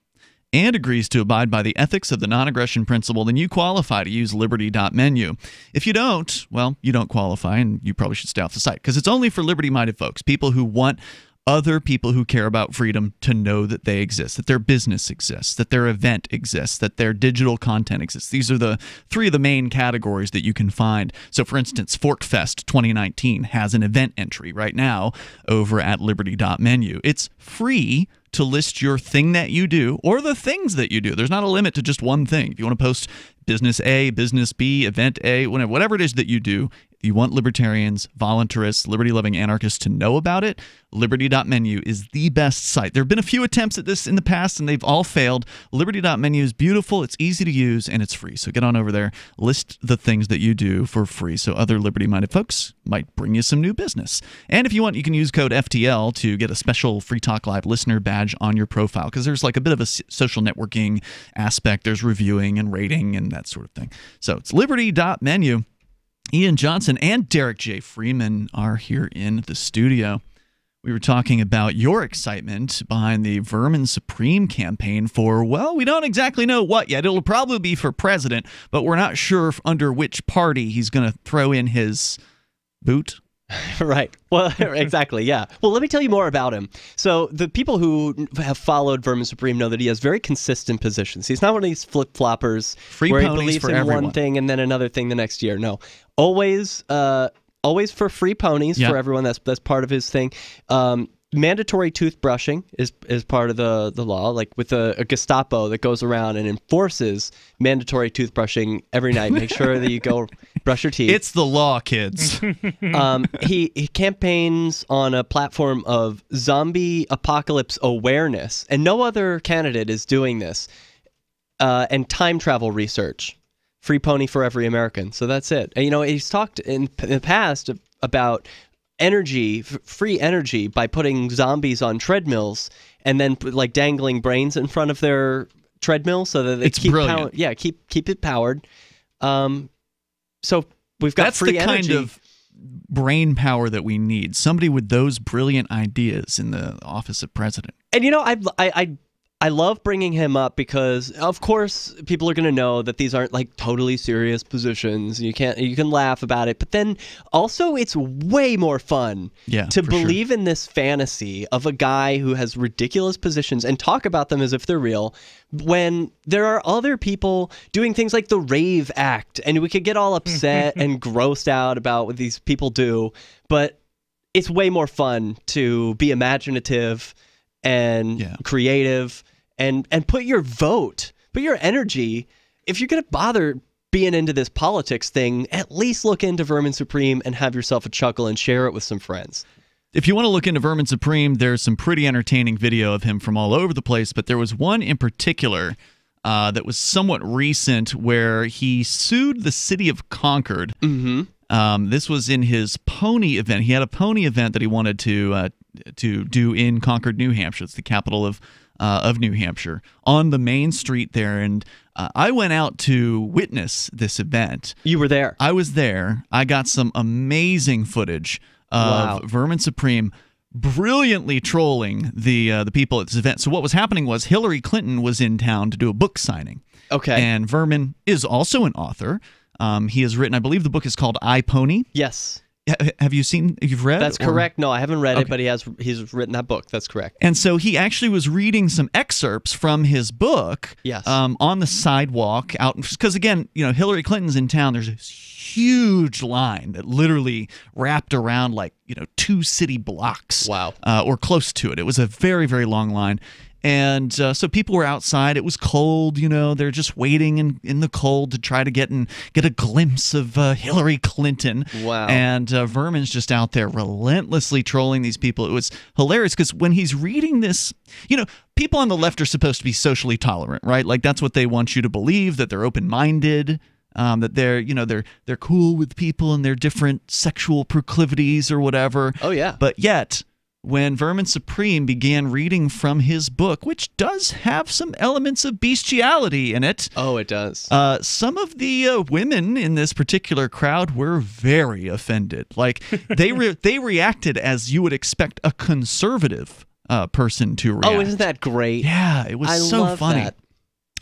[SPEAKER 6] and agrees to abide by the ethics of the non-aggression principle, then you qualify to use liberty.menu. If you don't, well, you don't qualify, and you probably should stay off the site, because it's only for liberty-minded folks, people who want other people who care about freedom to know that they exist, that their business exists, that their event exists, that their digital content exists. These are the three of the main categories that you can find. So, for instance, Forkfest 2019 has an event entry right now over at liberty.menu. It's free to list your thing that you do or the things that you do. There's not a limit to just one thing. If you want to post business A, business B, event A, whatever it is that you do, you want libertarians, voluntarists, liberty-loving anarchists to know about it, liberty.menu is the best site. There have been a few attempts at this in the past, and they've all failed. Liberty.menu is beautiful, it's easy to use, and it's free. So get on over there, list the things that you do for free, so other liberty-minded folks might bring you some new business. And if you want, you can use code FTL to get a special Free Talk Live listener badge on your profile, because there's like a bit of a social networking aspect. There's reviewing and rating and that sort of thing. So it's liberty.menu. Ian Johnson and Derrick J. Freeman are here in the studio. We were talking about your excitement behind the Vermin Supreme campaign for, well, we don't exactly know what yet. It'll probably be for president, but we're not sure under which party he's going to throw in his boot.
[SPEAKER 7] Right. Well, exactly. Yeah. Well, let me tell you more about him. So the people who have followed Vermin Supreme know that he has very consistent positions. He's not one of these flip-floppers where he believes in one thing and then another thing the next year. No. Always for free ponies for everyone. That's part of his thing. Mandatory toothbrushing is part of the law, like with a Gestapo that goes around and enforces mandatory toothbrushing every night. Make sure that you go brush your teeth.
[SPEAKER 6] It's the law, kids.
[SPEAKER 7] He campaigns on a platform of zombie apocalypse awareness, and no other candidate is doing this, and time travel research. Free pony for every American. So that's it. And, he's talked in the past about free energy by putting zombies on treadmills and then like dangling brains in front of their treadmill so that they keep it powered. So we've got free energy. That's the kind of
[SPEAKER 6] brain power that we need. Somebody with those brilliant ideas in the office of president.
[SPEAKER 7] And I love bringing him up because, of course, people are going to know that these aren't like totally serious positions. You can laugh about it, but then also it's way more fun to believe in this fantasy of a guy who has ridiculous positions and talk about them as if they're real, when there are other people doing things like the Rave Act, and we could get all upset and grossed out about what these people do, but it's way more fun to be imaginative and creative and put your vote, put your energy. If you're going to bother being into this politics thing, at least look into Vermin Supreme and have yourself a chuckle and share it with some friends.
[SPEAKER 6] If you want to look into Vermin Supreme, there's some pretty entertaining video of him from all over the place, but there was one in particular that was somewhat recent where he sued the city of Concord. This was in his pony event. He had a pony event that he wanted to do in Concord, New Hampshire. It's the capital of New Hampshire, on the main street there. And I went out to witness this event.
[SPEAKER 7] You were there?
[SPEAKER 6] I was there. I got some amazing footage of Vermin Supreme brilliantly trolling the people at this event. So what was happening was Hillary Clinton was in town to do a book signing.
[SPEAKER 7] Okay.
[SPEAKER 6] And Vermin is also an author. He has written, I believe the book is called I, Pony.
[SPEAKER 7] Yes.
[SPEAKER 6] Have you seen? You've read?
[SPEAKER 7] That's correct. No, I haven't read it, but he's written that book. That's correct.
[SPEAKER 6] And so he actually was reading some excerpts from his book.
[SPEAKER 7] Yes.
[SPEAKER 6] On the sidewalk out, because again, Hillary Clinton's in town. There's this huge line that literally wrapped around 2 city blocks.
[SPEAKER 7] Wow.
[SPEAKER 6] Or close to it. It was a very, very long line. And so people were outside. It was cold, they're just waiting in the cold to try to get a glimpse of Hillary Clinton.
[SPEAKER 7] Wow.
[SPEAKER 6] And Vermin's just out there relentlessly trolling these people. It was hilarious because when he's reading this, people on the left are supposed to be socially tolerant, right? Like that's what they want you to believe, that they're open-minded. That they're cool with people and their different sexual proclivities or whatever.
[SPEAKER 7] Oh yeah.
[SPEAKER 6] But yet when Vermin Supreme began reading from his book, which does have some elements of bestiality in it.
[SPEAKER 7] Oh, it does.
[SPEAKER 6] Some of the women in this particular crowd were very offended. Like, they reacted as you would expect a conservative person to react.
[SPEAKER 7] Oh, isn't that great?
[SPEAKER 6] Yeah, it was so funny.
[SPEAKER 7] That.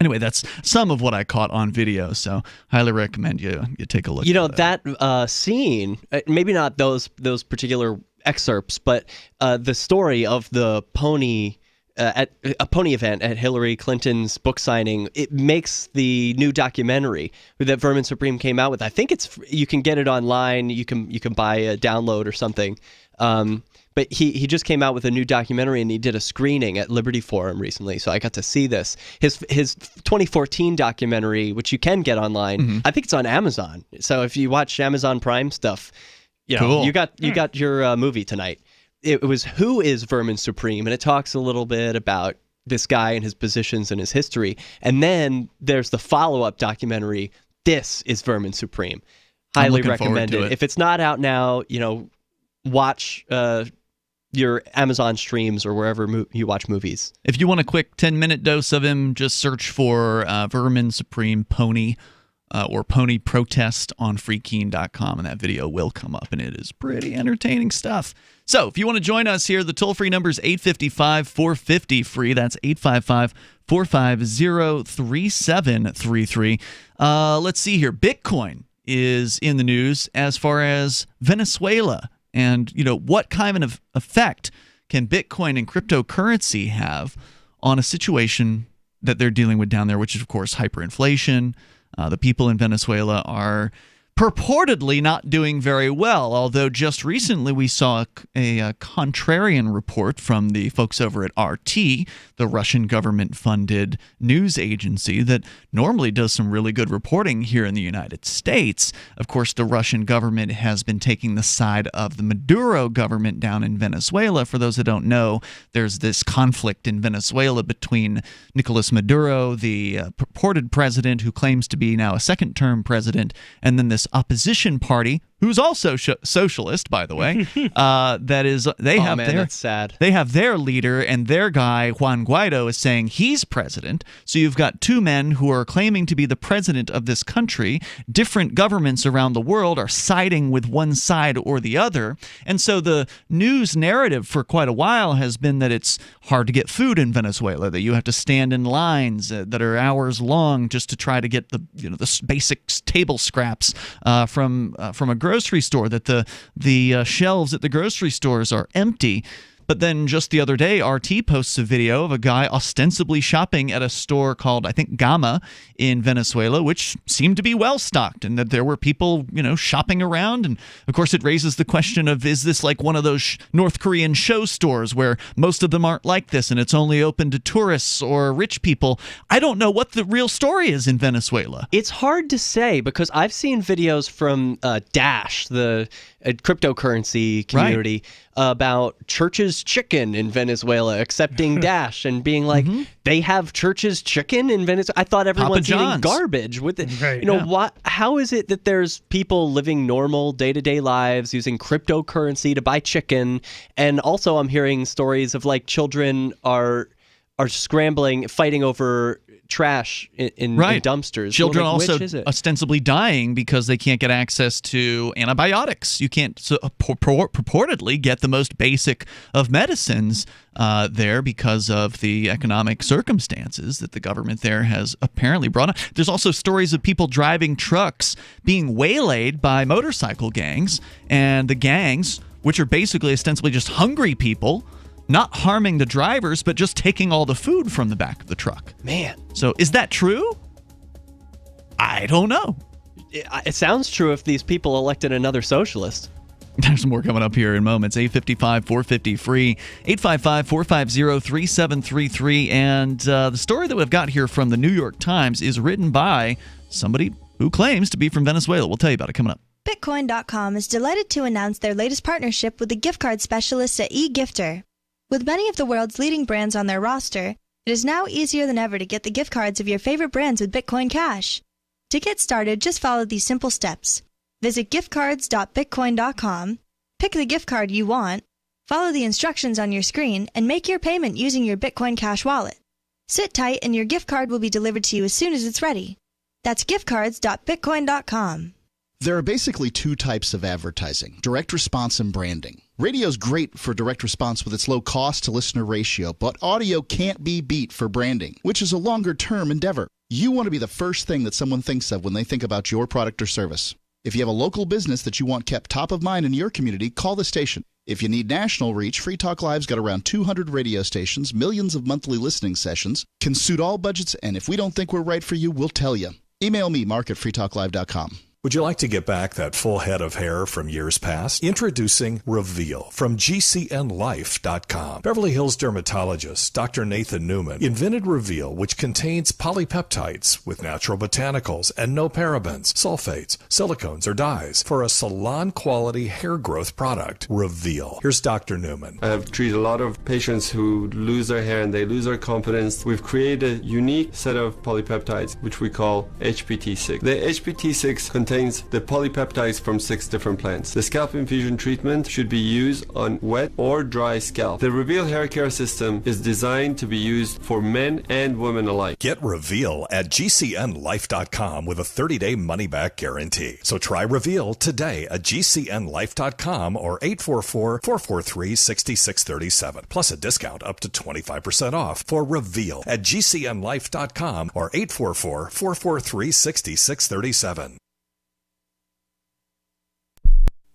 [SPEAKER 6] Anyway, that's some of what I caught on video, so highly recommend you take a look.
[SPEAKER 7] You know, that scene, maybe not those particular excerpts, but the story of the pony at a pony event at Hillary Clinton's book signing, it makes the new documentary that Vermin Supreme came out with. I think you can get it online. You can buy a download or something. But he just came out with a new documentary, and he did a screening at Liberty Forum recently, so I got to see this. His 2014 documentary, which you can get online, I think it's on Amazon. So if you watch Amazon Prime stuff,
[SPEAKER 6] cool.
[SPEAKER 7] you got your movie tonight. It was Who is Vermin Supreme, and it talks a little bit about this guy and his positions and his history. And then there's the follow-up documentary, This is Vermin Supreme. Highly recommend it. If it's not out now, watch your Amazon streams or wherever you watch movies.
[SPEAKER 6] If you want a quick 10-minute dose of him, just search for Vermin Supreme Pony or Pony Protest on freekeen.com, and that video will come up, and it is pretty entertaining stuff. So if you want to join us here, the toll-free number is 855-450-FREE. That's 855-450-3733. Let's see here. Bitcoin is in the news as far as Venezuela. And, what kind of effect can Bitcoin and cryptocurrency have on a situation that they're dealing with down there, which is, of course, hyperinflation. The people in Venezuela are purportedly not doing very well, although just recently we saw a contrarian report from the folks over at RT, the Russian government-funded news agency that normally does some really good reporting here in the United States. Of course, the Russian government has been taking the side of the Maduro government down in Venezuela. For those that don't know, there's this conflict in Venezuela between Nicolas Maduro, the purported president who claims to be now a second-term president, and then this opposition party, who's also socialist, by the way.
[SPEAKER 7] That's sad.
[SPEAKER 6] They have their leader, and their guy Juan Guaido is saying he's president. So you've got two men who are claiming to be the president of this country. Different governments around the world are siding with one side or the other, and so the news narrative for quite a while has been that it's hard to get food in Venezuela, that you have to stand in lines that are hours long just to try to get the basic table scraps from a grocery store, that the shelves at the grocery stores are empty. But then just the other day, RT posts a video of a guy ostensibly shopping at a store called, I think, Gama in Venezuela, which seemed to be well-stocked, and that there were people, shopping around. And, of course, it raises the question of, is this like one of those North Korean show stores where most of them aren't like this and it's only open to tourists or rich people? I don't know what the real story is in Venezuela.
[SPEAKER 7] It's hard to say because I've seen videos from Dash, the cryptocurrency community, about Church's Chicken in Venezuela accepting Dash and being like, they have Church's Chicken in Venezuela? I thought everyone's eating garbage with it. Right, how is it that there's people living normal day-to-day lives using cryptocurrency to buy chicken? And also I'm hearing stories of like children are scrambling, fighting over trash in dumpsters.
[SPEAKER 6] Children also ostensibly dying because they can't get access to antibiotics. You can't purportedly get the most basic of medicines there because of the economic circumstances that the government there has apparently brought on. There's also stories of people driving trucks being waylaid by motorcycle gangs, and the gangs, which are basically ostensibly just hungry people, not harming the drivers, but just taking all the food from the back of the truck.
[SPEAKER 7] Man.
[SPEAKER 6] So is that true? I don't know.
[SPEAKER 7] It sounds true if these people elected another socialist.
[SPEAKER 6] There's more coming up here in moments. 855-450-FREE, 855-450-3733. And the story that we've got here from the New York Times is written by somebody who claims to be from Venezuela. We'll tell you about it coming up.
[SPEAKER 10] Bitcoin.com is delighted to announce their latest partnership with the gift card specialists at eGifter. With many of the world's leading brands on their roster, it is now easier than ever to get the gift cards of your favorite brands with Bitcoin Cash. To get started, just follow these simple steps. Visit giftcards.bitcoin.com, pick the gift card you want, Follow the instructions on your screen and make your payment using your Bitcoin Cash wallet. Sit tight and your gift card will be delivered to you as soon as it's ready. That's giftcards.bitcoin.com.
[SPEAKER 9] There are basically two types of advertising, direct response and branding. Radio's great for direct response with its low cost to listener ratio, but audio can't be beat for branding, which is a longer term endeavor. You want to be the first thing that someone thinks of when they think about your product or service. If you have a local business that you want kept top of mind in your community, call the station. If you need national reach, Free Talk Live's got around 200 radio stations, millions of monthly listening sessions, can suit all budgets, and if we don't think we're right for you, we'll tell you. Email me, mark@freetalklive.com.
[SPEAKER 16] Would you like to get back that full head of hair from years past? Introducing Reveal from GCNlife.com. Beverly Hills dermatologist Dr. Nathan Newman invented Reveal, which contains polypeptides with natural botanicals and no parabens, sulfates, silicones, or dyes for a salon-quality hair growth product. Reveal. Here's Dr. Newman.
[SPEAKER 18] I have treated a lot of patients who lose their hair and they lose their confidence. We've created a unique set of polypeptides, which we call HPT6. The HPT6 contains the polypeptides from 6 different plants. The scalp infusion treatment should be used on wet or dry scalp. The Reveal hair care system is designed to be used for men and women alike.
[SPEAKER 16] Get Reveal at GCNlife.com with a 30-day money-back guarantee. So try Reveal today at GCNlife.com or 844-443-6637. Plus a discount up to 25% off for Reveal at GCNlife.com or 844-443-6637.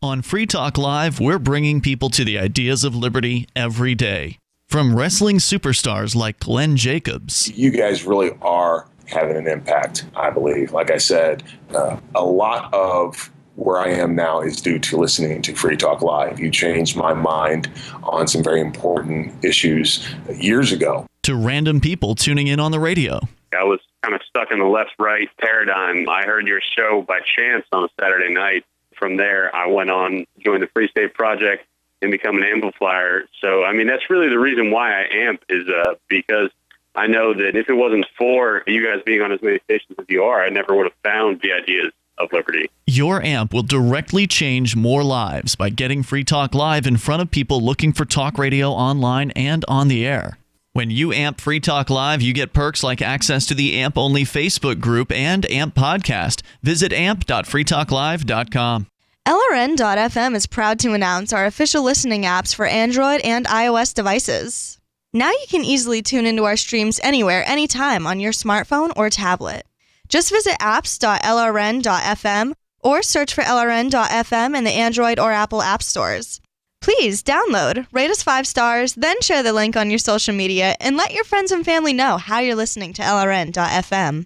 [SPEAKER 6] On Free Talk Live, we're bringing people to the ideas of liberty every day. From wrestling superstars like Glenn Jacobs.
[SPEAKER 19] You guys really are having an impact, I believe. Like I said, a lot of where I am now is due to listening to Free Talk Live. You changed my mind on some very important issues years ago.
[SPEAKER 6] To random people tuning in on the radio.
[SPEAKER 20] I was kind of stuck in the left-right paradigm. I heard your show by chance on a Saturday night. From there, I went on, joined the Free State Project, and become an amplifier. So, I mean, that's really the reason why I amp is because I know that if it wasn't for you guys being on as many stations as you are, I never would have found the ideas of liberty.
[SPEAKER 6] Your amp will directly change more lives by getting Free Talk Live in front of people looking for talk radio online and on the air. When you amp Free Talk Live, you get perks like access to the AMP-only Facebook group and AMP podcast. Visit amp.freetalklive.com.
[SPEAKER 10] LRN.FM is proud to announce our official listening apps for Android and iOS devices. Now you can easily tune into our streams anywhere, anytime on your smartphone or tablet. Just visit apps.lrn.fm or search for LRN.FM in the Android or Apple app stores. Please download, rate us 5 stars, then share the link on your social media and let your friends and family know how you're listening to LRN.FM.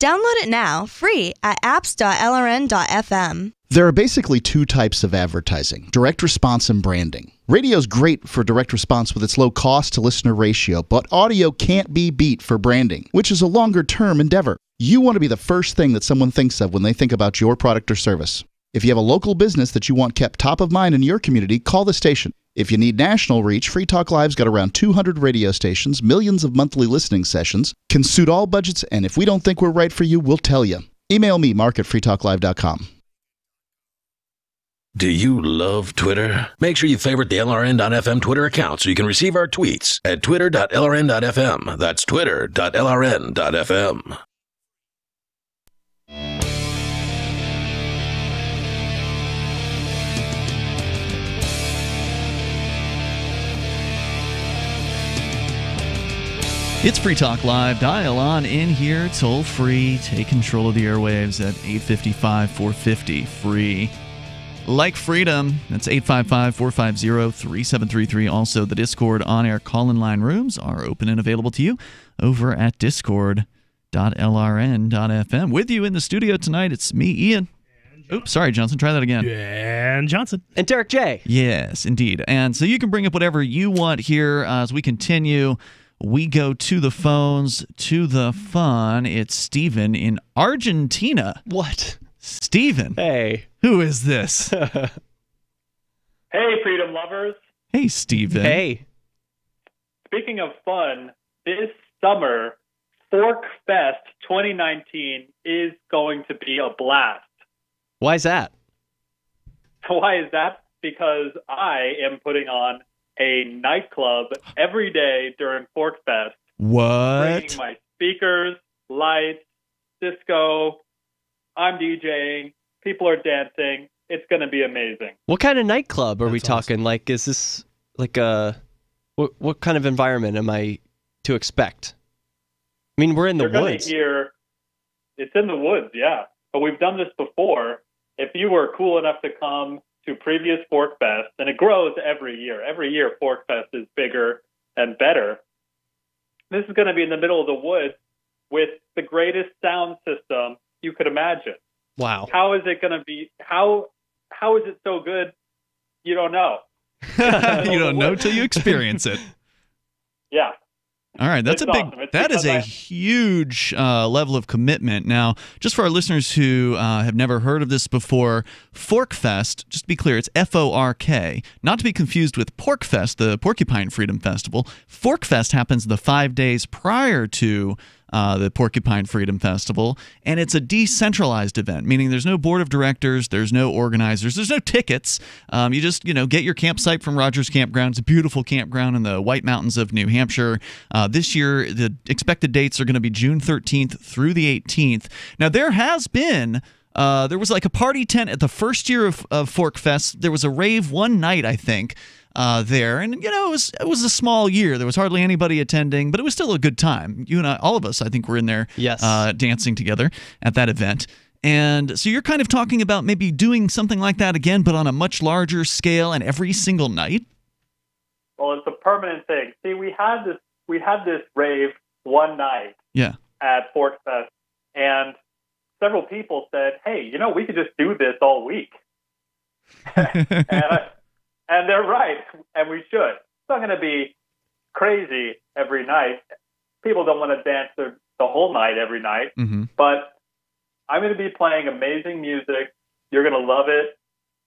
[SPEAKER 10] Download it now, free at apps.lrn.fm.
[SPEAKER 9] There are basically two types of advertising, direct response and branding. Radio's great for direct response with its low cost to listener ratio, but audio can't be beat for branding, which is a longer term endeavor. You want to be the first thing that someone thinks of when they think about your product or service. If you have a local business that you want kept top of mind in your community, call the station. If you need national reach, Free Talk Live's got around 200 radio stations, millions of monthly listening sessions, can suit all budgets, and if we don't think we're right for you, we'll tell you. Email me, mark@freetalklive.com.
[SPEAKER 5] Do you love Twitter? Make sure you favorite the LRN.FM Twitter account so you can receive our tweets at twitter.lrn.fm. That's twitter.lrn.fm.
[SPEAKER 6] It's Free Talk Live. Dial on in here, toll free. Take control of the airwaves at 855-450-FREE. Like freedom, that's 855-450-3733. Also, the Discord on-air call-in line rooms are open and available to you over at discord.lrn.fm. With you in the studio tonight, it's me, Ian. Oops, sorry, Johnson. Try that again.
[SPEAKER 14] And Johnson.
[SPEAKER 7] And Derrick J.
[SPEAKER 6] Yes, indeed. And so you can bring up whatever you want here as we continue. We go to the phones, to the fun. It's Steven in Argentina.
[SPEAKER 7] What?
[SPEAKER 6] Steven.
[SPEAKER 7] Hey.
[SPEAKER 6] Who is this?
[SPEAKER 21] Hey, freedom lovers.
[SPEAKER 6] Hey, Steven.
[SPEAKER 7] Hey.
[SPEAKER 21] Speaking of fun, this summer, Forkfest 2019 is going to be a blast.
[SPEAKER 7] Why is that?
[SPEAKER 21] Why is that? Because I am putting on a nightclub every day during Forkfest.
[SPEAKER 6] What?
[SPEAKER 21] Bringing my speakers, lights, disco. I'm DJing. People are dancing. It's going to be amazing.
[SPEAKER 7] What kind of nightclub are we talking? Like, is this like what kind of environment am I to expect? I mean, we're in the woods.
[SPEAKER 21] It's in the woods, yeah. But we've done this before. If you were cool enough to come to previous Forkfest, and it grows every year. Every year, Forkfest is bigger and better. This is going to be in the middle of the woods with the greatest sound system you could imagine.
[SPEAKER 7] Wow.
[SPEAKER 21] How is it going to be? How is it so good? You don't know.
[SPEAKER 6] You don't know till you experience it.
[SPEAKER 21] Yeah.
[SPEAKER 6] All right, that's
[SPEAKER 21] awesome.
[SPEAKER 6] That is a huge level of commitment. Now, just for our listeners who have never heard of this before, Forkfest, just to be clear, it's F-O-R-K, not to be confused with Porkfest, the Porcupine Freedom Festival. Forkfest happens the 5 days prior to the Porcupine Freedom Festival, and it's a decentralized event, meaning there's no board of directors, there's no organizers, there's no tickets. You just get your campsite from Rogers Campground. It's a beautiful campground in the White Mountains of New Hampshire. This year, the expected dates are going to be June 13th through the 18th. Now, there has been there was like a party tent at the first year of Forkfest. There was a rave one night, I think. There, and it was a small year. There was hardly anybody attending, but it was still a good time. You and I, all of us, I think, were in there,
[SPEAKER 7] yes,
[SPEAKER 6] dancing together at that event. And so you're kind of talking about maybe doing something like that again, but on a much larger scale and every single night.
[SPEAKER 21] Well, it's a permanent thing. See, we had this rave one night, at Forkfest, and several people said, "Hey, we could just do this all week." And they're right, and we should. It's not going to be crazy every night. People don't want to dance the whole night every night, but I'm going to be playing amazing music. You're going to love it,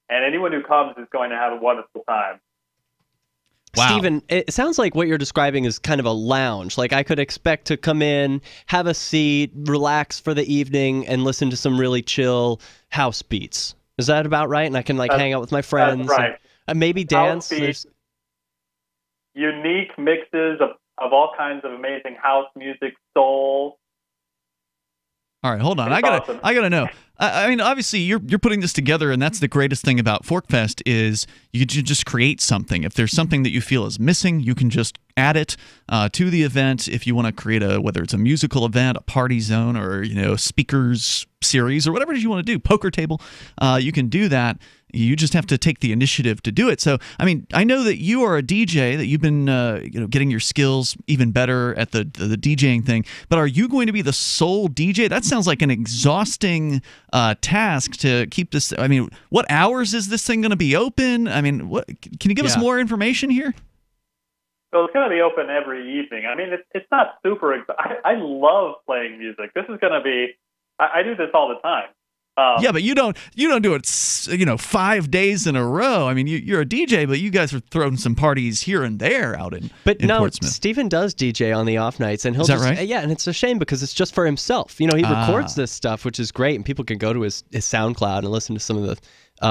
[SPEAKER 21] and anyone who comes is going to have a wonderful time.
[SPEAKER 7] Wow. Stephen, it sounds like what you're describing is kind of a lounge. Like I could expect to come in, have a seat, relax for the evening, and listen to some really chill house beats. Is that about right? And I can hang out with my friends.
[SPEAKER 21] That's right.
[SPEAKER 7] And maybe dance.
[SPEAKER 21] Unique mixes of all kinds of amazing house music, soul.
[SPEAKER 6] All right, hold on. I gotta know. I mean, obviously, you're putting this together, and that's the greatest thing about Forkfest is you can just create something. If there's something that you feel is missing, you can just add it to the event. If you want to create whether it's a musical event, a party zone, or speakers series, or whatever it is you want to do, poker table, you can do that. You just have to take the initiative to do it. So, I mean, I know that you are a DJ, that you've been, getting your skills even better at the DJing thing. But are you going to be the sole DJ? That sounds like an exhausting task to keep this. I mean, what hours is this thing going to be open? I mean, can you give us more information here?
[SPEAKER 21] So it's going to be open every evening. I mean, it's not super. I love playing music. This is going to be. I do this all the time.
[SPEAKER 6] Yeah, but you don't do it 5 days in a row. I mean, you're a DJ, but you guys are throwing some parties here and there out in Portsmouth.
[SPEAKER 7] Stephen does DJ on the off nights, and
[SPEAKER 6] is that right?
[SPEAKER 7] Yeah, and it's a shame because it's just for himself. He records this stuff, which is great, and people can go to his SoundCloud and listen to some of the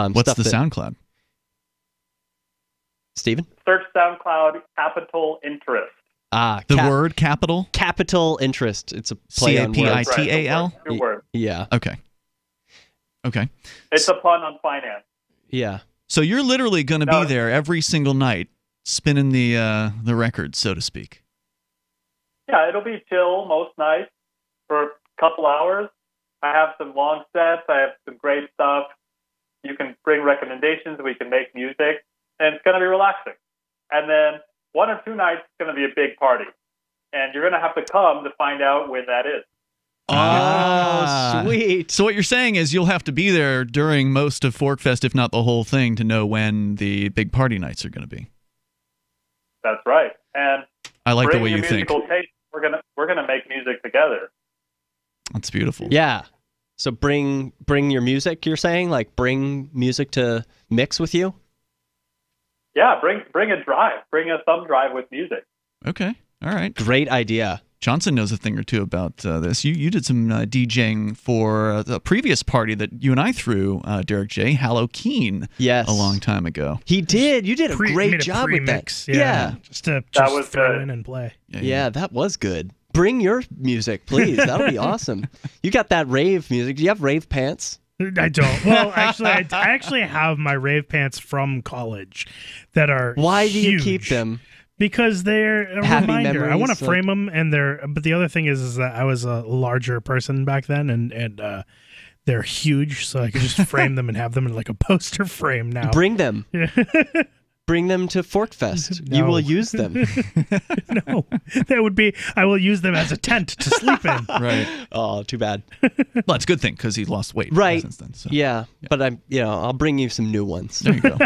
[SPEAKER 6] What's
[SPEAKER 7] stuff.
[SPEAKER 6] the SoundCloud?
[SPEAKER 7] Stephen?
[SPEAKER 21] Search SoundCloud Capital Interest.
[SPEAKER 6] The word capital?
[SPEAKER 7] Capital Interest. It's a play on words.
[SPEAKER 6] CAPITAL?
[SPEAKER 21] Two words.
[SPEAKER 7] Yeah.
[SPEAKER 6] Okay.
[SPEAKER 21] It's a pun on finance.
[SPEAKER 7] Yeah.
[SPEAKER 6] So you're literally going to be there every single night, spinning the record, so to speak.
[SPEAKER 21] Yeah, it'll be chill most nights for a couple hours. I have some long sets. I have some great stuff. You can bring recommendations. We can make music, and it's going to be relaxing. And then 1 or 2 nights is going to be a big party, and you're going to have to come to find out when that is.
[SPEAKER 7] Oh, sweet.
[SPEAKER 6] So what you're saying is you'll have to be there during most of Forkfest, if not the whole thing, to know when the big party nights are going to be.
[SPEAKER 21] That's right. And
[SPEAKER 6] I like the way you think.
[SPEAKER 21] Taste, we're gonna make music together.
[SPEAKER 6] That's beautiful.
[SPEAKER 7] Yeah. So bring your music, you're saying? Like bring music to mix with you?
[SPEAKER 21] Yeah, bring a drive. Bring a thumb drive with music.
[SPEAKER 6] Okay. All right.
[SPEAKER 7] Great idea.
[SPEAKER 6] Johnson knows a thing or two about this. You did some DJing for the previous party that you and I threw, Derrick J. Halloween.
[SPEAKER 7] Yes.
[SPEAKER 6] A long time ago.
[SPEAKER 7] He did. You did a great job with that. Yeah.
[SPEAKER 14] Just to throw in and play.
[SPEAKER 7] Yeah, that was good. Bring your music, please. That'll be awesome. You got that rave music. Do you have rave pants?
[SPEAKER 14] I don't. Well, actually, I actually have my rave pants from college that are
[SPEAKER 7] Why do you
[SPEAKER 14] huge.
[SPEAKER 7] keep them?
[SPEAKER 14] Because they're a
[SPEAKER 7] Happy
[SPEAKER 14] reminder. I
[SPEAKER 7] memories,
[SPEAKER 14] want to frame them, and they're. But the other thing is that I was a larger person back then, and they're huge, so I could just frame them and have them in like a poster frame now.
[SPEAKER 7] Bring them. Bring them to Forkfest.
[SPEAKER 14] No.
[SPEAKER 7] You will use them.
[SPEAKER 14] No, that would be. I will use them as a tent to sleep in.
[SPEAKER 6] Right.
[SPEAKER 7] Oh, too bad.
[SPEAKER 6] Well, it's a good thing because he's lost weight
[SPEAKER 7] Right.
[SPEAKER 6] since then. So.
[SPEAKER 7] Yeah, but I'll bring you some new ones.
[SPEAKER 6] There you go.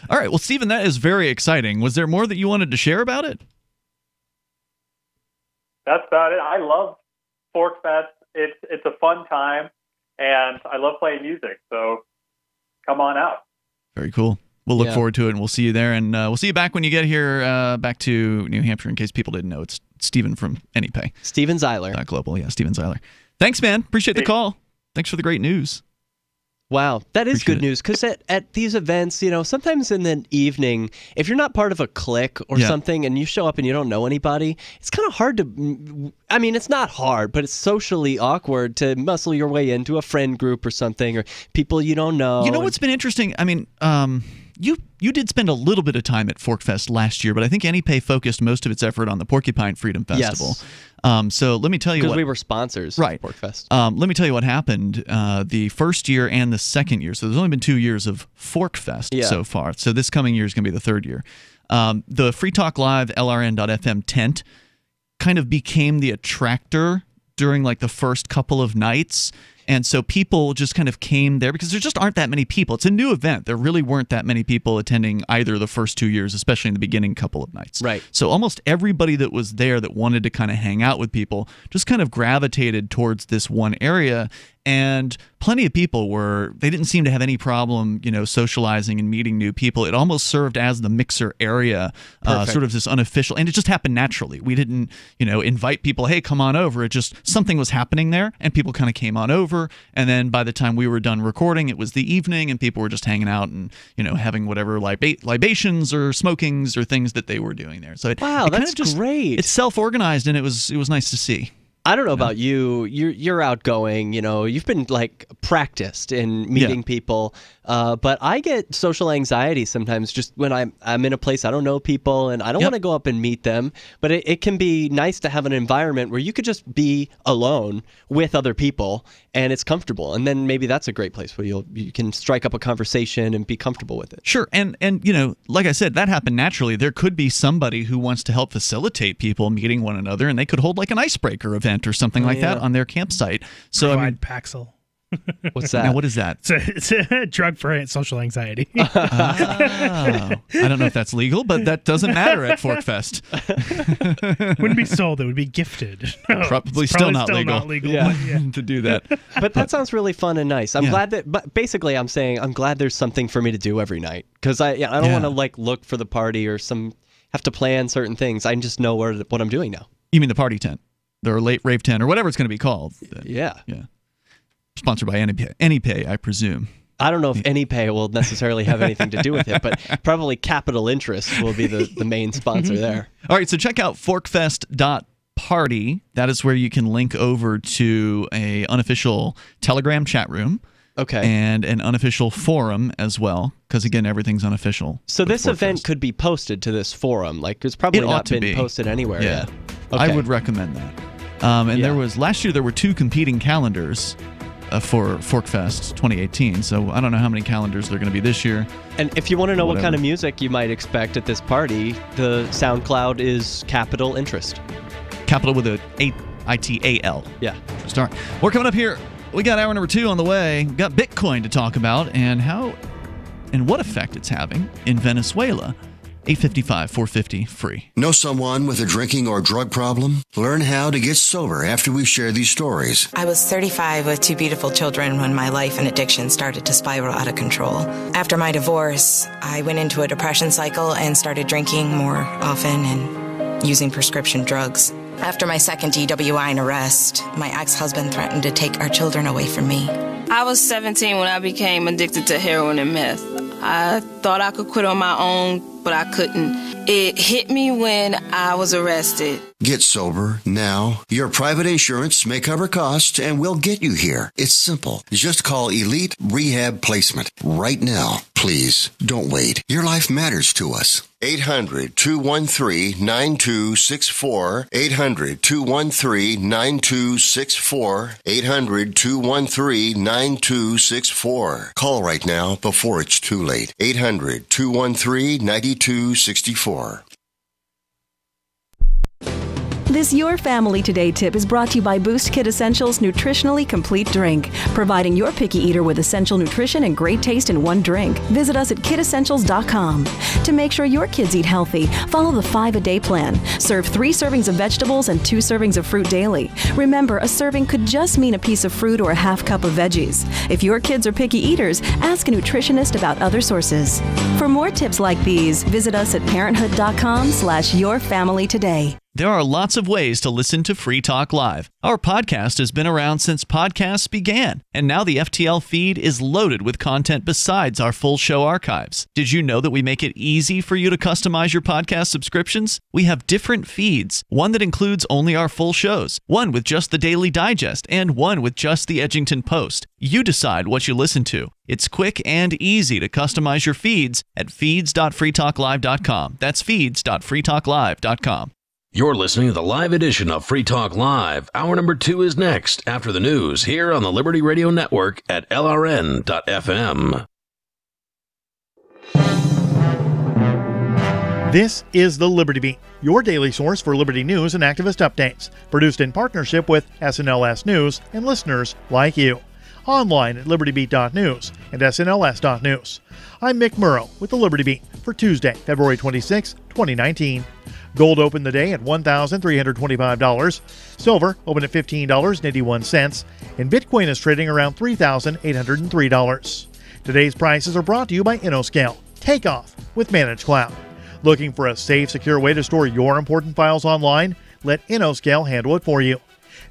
[SPEAKER 6] All right. Well, Stephen, that is very exciting. Was there more that you wanted to share about it?
[SPEAKER 21] That's about it. I love Forkfest. It's a fun time, and I love playing music. So come on out.
[SPEAKER 6] Very cool. We'll look forward to it, and we'll see you there. And we'll see you back when you get here back to New Hampshire, in case people didn't know. It's Stephen from AnyPay.
[SPEAKER 7] Steven Zeiler.
[SPEAKER 6] Global, yeah, Steven Zeiler. Thanks, man. Appreciate the call. Thanks for the great news.
[SPEAKER 7] Wow, that is good news, because at these events, sometimes in the evening, if you're not part of a clique or something and you show up and you don't know anybody, it's kind of hard to, I mean, it's not hard, but it's socially awkward to muscle your way into a friend group or something, or people you don't know.
[SPEAKER 6] You know what's been interesting? I mean, you did spend a little bit of time at Forkfest last year, but I think AnyPay focused most of its effort on the Porcupine Freedom Festival.
[SPEAKER 7] Yes.
[SPEAKER 6] So let me tell you
[SPEAKER 7] because
[SPEAKER 6] what...
[SPEAKER 7] we were sponsors
[SPEAKER 6] right.
[SPEAKER 7] of Forkfest.
[SPEAKER 6] Let me tell you what happened the first year and the second year. So there's only been 2 years of Forkfest so far. So this coming year is going to be the third year. The Free Talk Live LRN.FM tent kind of became the attractor during like the first couple of nights. And so people just kind of came there because there just aren't that many people. It's a new event. There really weren't that many people attending either of the first 2 years, especially in the beginning couple of nights.
[SPEAKER 7] Right.
[SPEAKER 6] So almost everybody that was there that wanted to kind of hang out with people just kind of gravitated towards this one area. And plenty of people they didn't seem to have any problem, socializing and meeting new people. It almost served as the mixer area, sort of this unofficial, and it just happened naturally. We didn't, invite people, hey, come on over. It just, something was happening there, and people kind of came on over. And then by the time we were done recording, it was the evening, and people were just hanging out and, having whatever libations or smokings or things that they were doing there. So
[SPEAKER 7] wow, that's great.
[SPEAKER 6] It's self-organized, and it was nice to see.
[SPEAKER 7] I don't know about you. You're outgoing. You've been like practiced in meeting people. But I get social anxiety sometimes just when I'm in a place I don't know people and I don't want to go up and meet them. But it can be nice to have an environment where you could just be alone with other people and it's comfortable. And then maybe that's a great place where you can strike up a conversation and be comfortable with it.
[SPEAKER 6] Sure. And like I said, that happened naturally. There could be somebody who wants to help facilitate people meeting one another, and they could hold like an icebreaker event or something like that on their campsite. So
[SPEAKER 14] Provide Paxil.
[SPEAKER 7] What's that?
[SPEAKER 6] Now, what is that?
[SPEAKER 14] It's a drug for social anxiety.
[SPEAKER 6] I don't know if that's legal, but that doesn't matter at Forkfest.
[SPEAKER 14] Wouldn't be sold; it would be gifted. No,
[SPEAKER 6] probably still not legal.
[SPEAKER 14] To
[SPEAKER 6] do that.
[SPEAKER 7] But that sounds really fun and nice. I'm glad that. But basically, I'm saying I'm glad there's something for me to do every night because I don't want to like look for the party or have to plan certain things. I just know what I'm doing now.
[SPEAKER 6] You mean the party tent, or late rave tent, or whatever it's going to be called?
[SPEAKER 7] Yeah.
[SPEAKER 6] Sponsored by AnyPay, I presume.
[SPEAKER 7] I don't know if AnyPay will necessarily have anything to do with it, but probably Capital Interest will be the main sponsor there.
[SPEAKER 6] All right, so check out forkfest.party. That is where you can link over to an unofficial Telegram chat room.
[SPEAKER 7] Okay.
[SPEAKER 6] And an unofficial forum as well, because again, everything's unofficial.
[SPEAKER 7] So this event could be posted to this forum. Like it's probably not been posted anywhere yet. Okay.
[SPEAKER 6] I would recommend that. And last year there were 2 competing calendars for Forkfest 2018. So I don't know how many calendars there are going to be this year.
[SPEAKER 7] And if you want to know what kind of music you might expect at this party, the SoundCloud is Capital Interest.
[SPEAKER 6] Capital with a ITAL.
[SPEAKER 7] Yeah.
[SPEAKER 6] All right. We're coming up here. We got hour number 2 on the way. We've got Bitcoin to talk about and how and what effect it's having in Venezuela. 855-450 free.
[SPEAKER 1] Know someone with a drinking or drug problem? Learn how to get sober after we share these stories.
[SPEAKER 22] I was 35 with 2 beautiful children when my life and addiction started to spiral out of control. After my divorce, I went into a depression cycle and started drinking more often and using prescription drugs. After my second DWI and arrest, my ex-husband threatened to take our children away from me.
[SPEAKER 2] I was 17 when I became addicted to heroin and meth. I thought I could quit on my own, but I couldn't. It hit me when I was arrested.
[SPEAKER 1] Get sober now. Your private insurance may cover costs and we'll get you here. It's simple. Just call Elite Rehab Placement right now. Please don't wait. Your life matters to us. 800-213-9264. 800-213-9264. 800-213-9264. Call right now before it's too late. 800-213-9264.
[SPEAKER 3] This Your Family Today tip is brought to you by Boost Kid Essentials Nutritionally Complete Drink, providing your picky eater with essential nutrition and great taste in one drink. Visit us at kidessentials.com. To make sure your kids eat healthy, follow the 5-a-day plan. Serve 3 servings of vegetables and 2 servings of fruit daily. Remember, a serving could just mean a piece of fruit or a half cup of veggies. If your kids are picky eaters, ask a nutritionist about other sources. For more tips like these, visit us at parenthood.com/yourfamilytoday.
[SPEAKER 6] There are lots of ways to listen to Free Talk Live. Our podcast has been around since podcasts began, and now the FTL feed is loaded with content besides our full show archives. Did you know that we make it easy for you to customize your podcast subscriptions? We have different feeds, one that includes only our full shows, one with just the Daily Digest, and one with just the Edgington Post. You decide what you listen to. It's quick and easy to customize your feeds at feeds.freetalklive.com. That's feeds.freetalklive.com.
[SPEAKER 5] You're listening to the live edition of Free Talk Live. Hour number 2 is next after the news here on the Liberty Radio Network at LRN.FM.
[SPEAKER 23] This is the Liberty Beat, your daily source for Liberty news and activist updates, produced in partnership with SNLS News and listeners like you. Online at libertybeat.news and snls.news. I'm Mick Murrow with the Liberty Beat for Tuesday, February 26, 2019. Gold opened the day at $1,325. Silver opened at $15.81. And Bitcoin is trading around $3,803. Today's prices are brought to you by InnoScale. Take off with Managed Cloud. Looking for a safe, secure way to store your important files online? Let InnoScale handle it for you.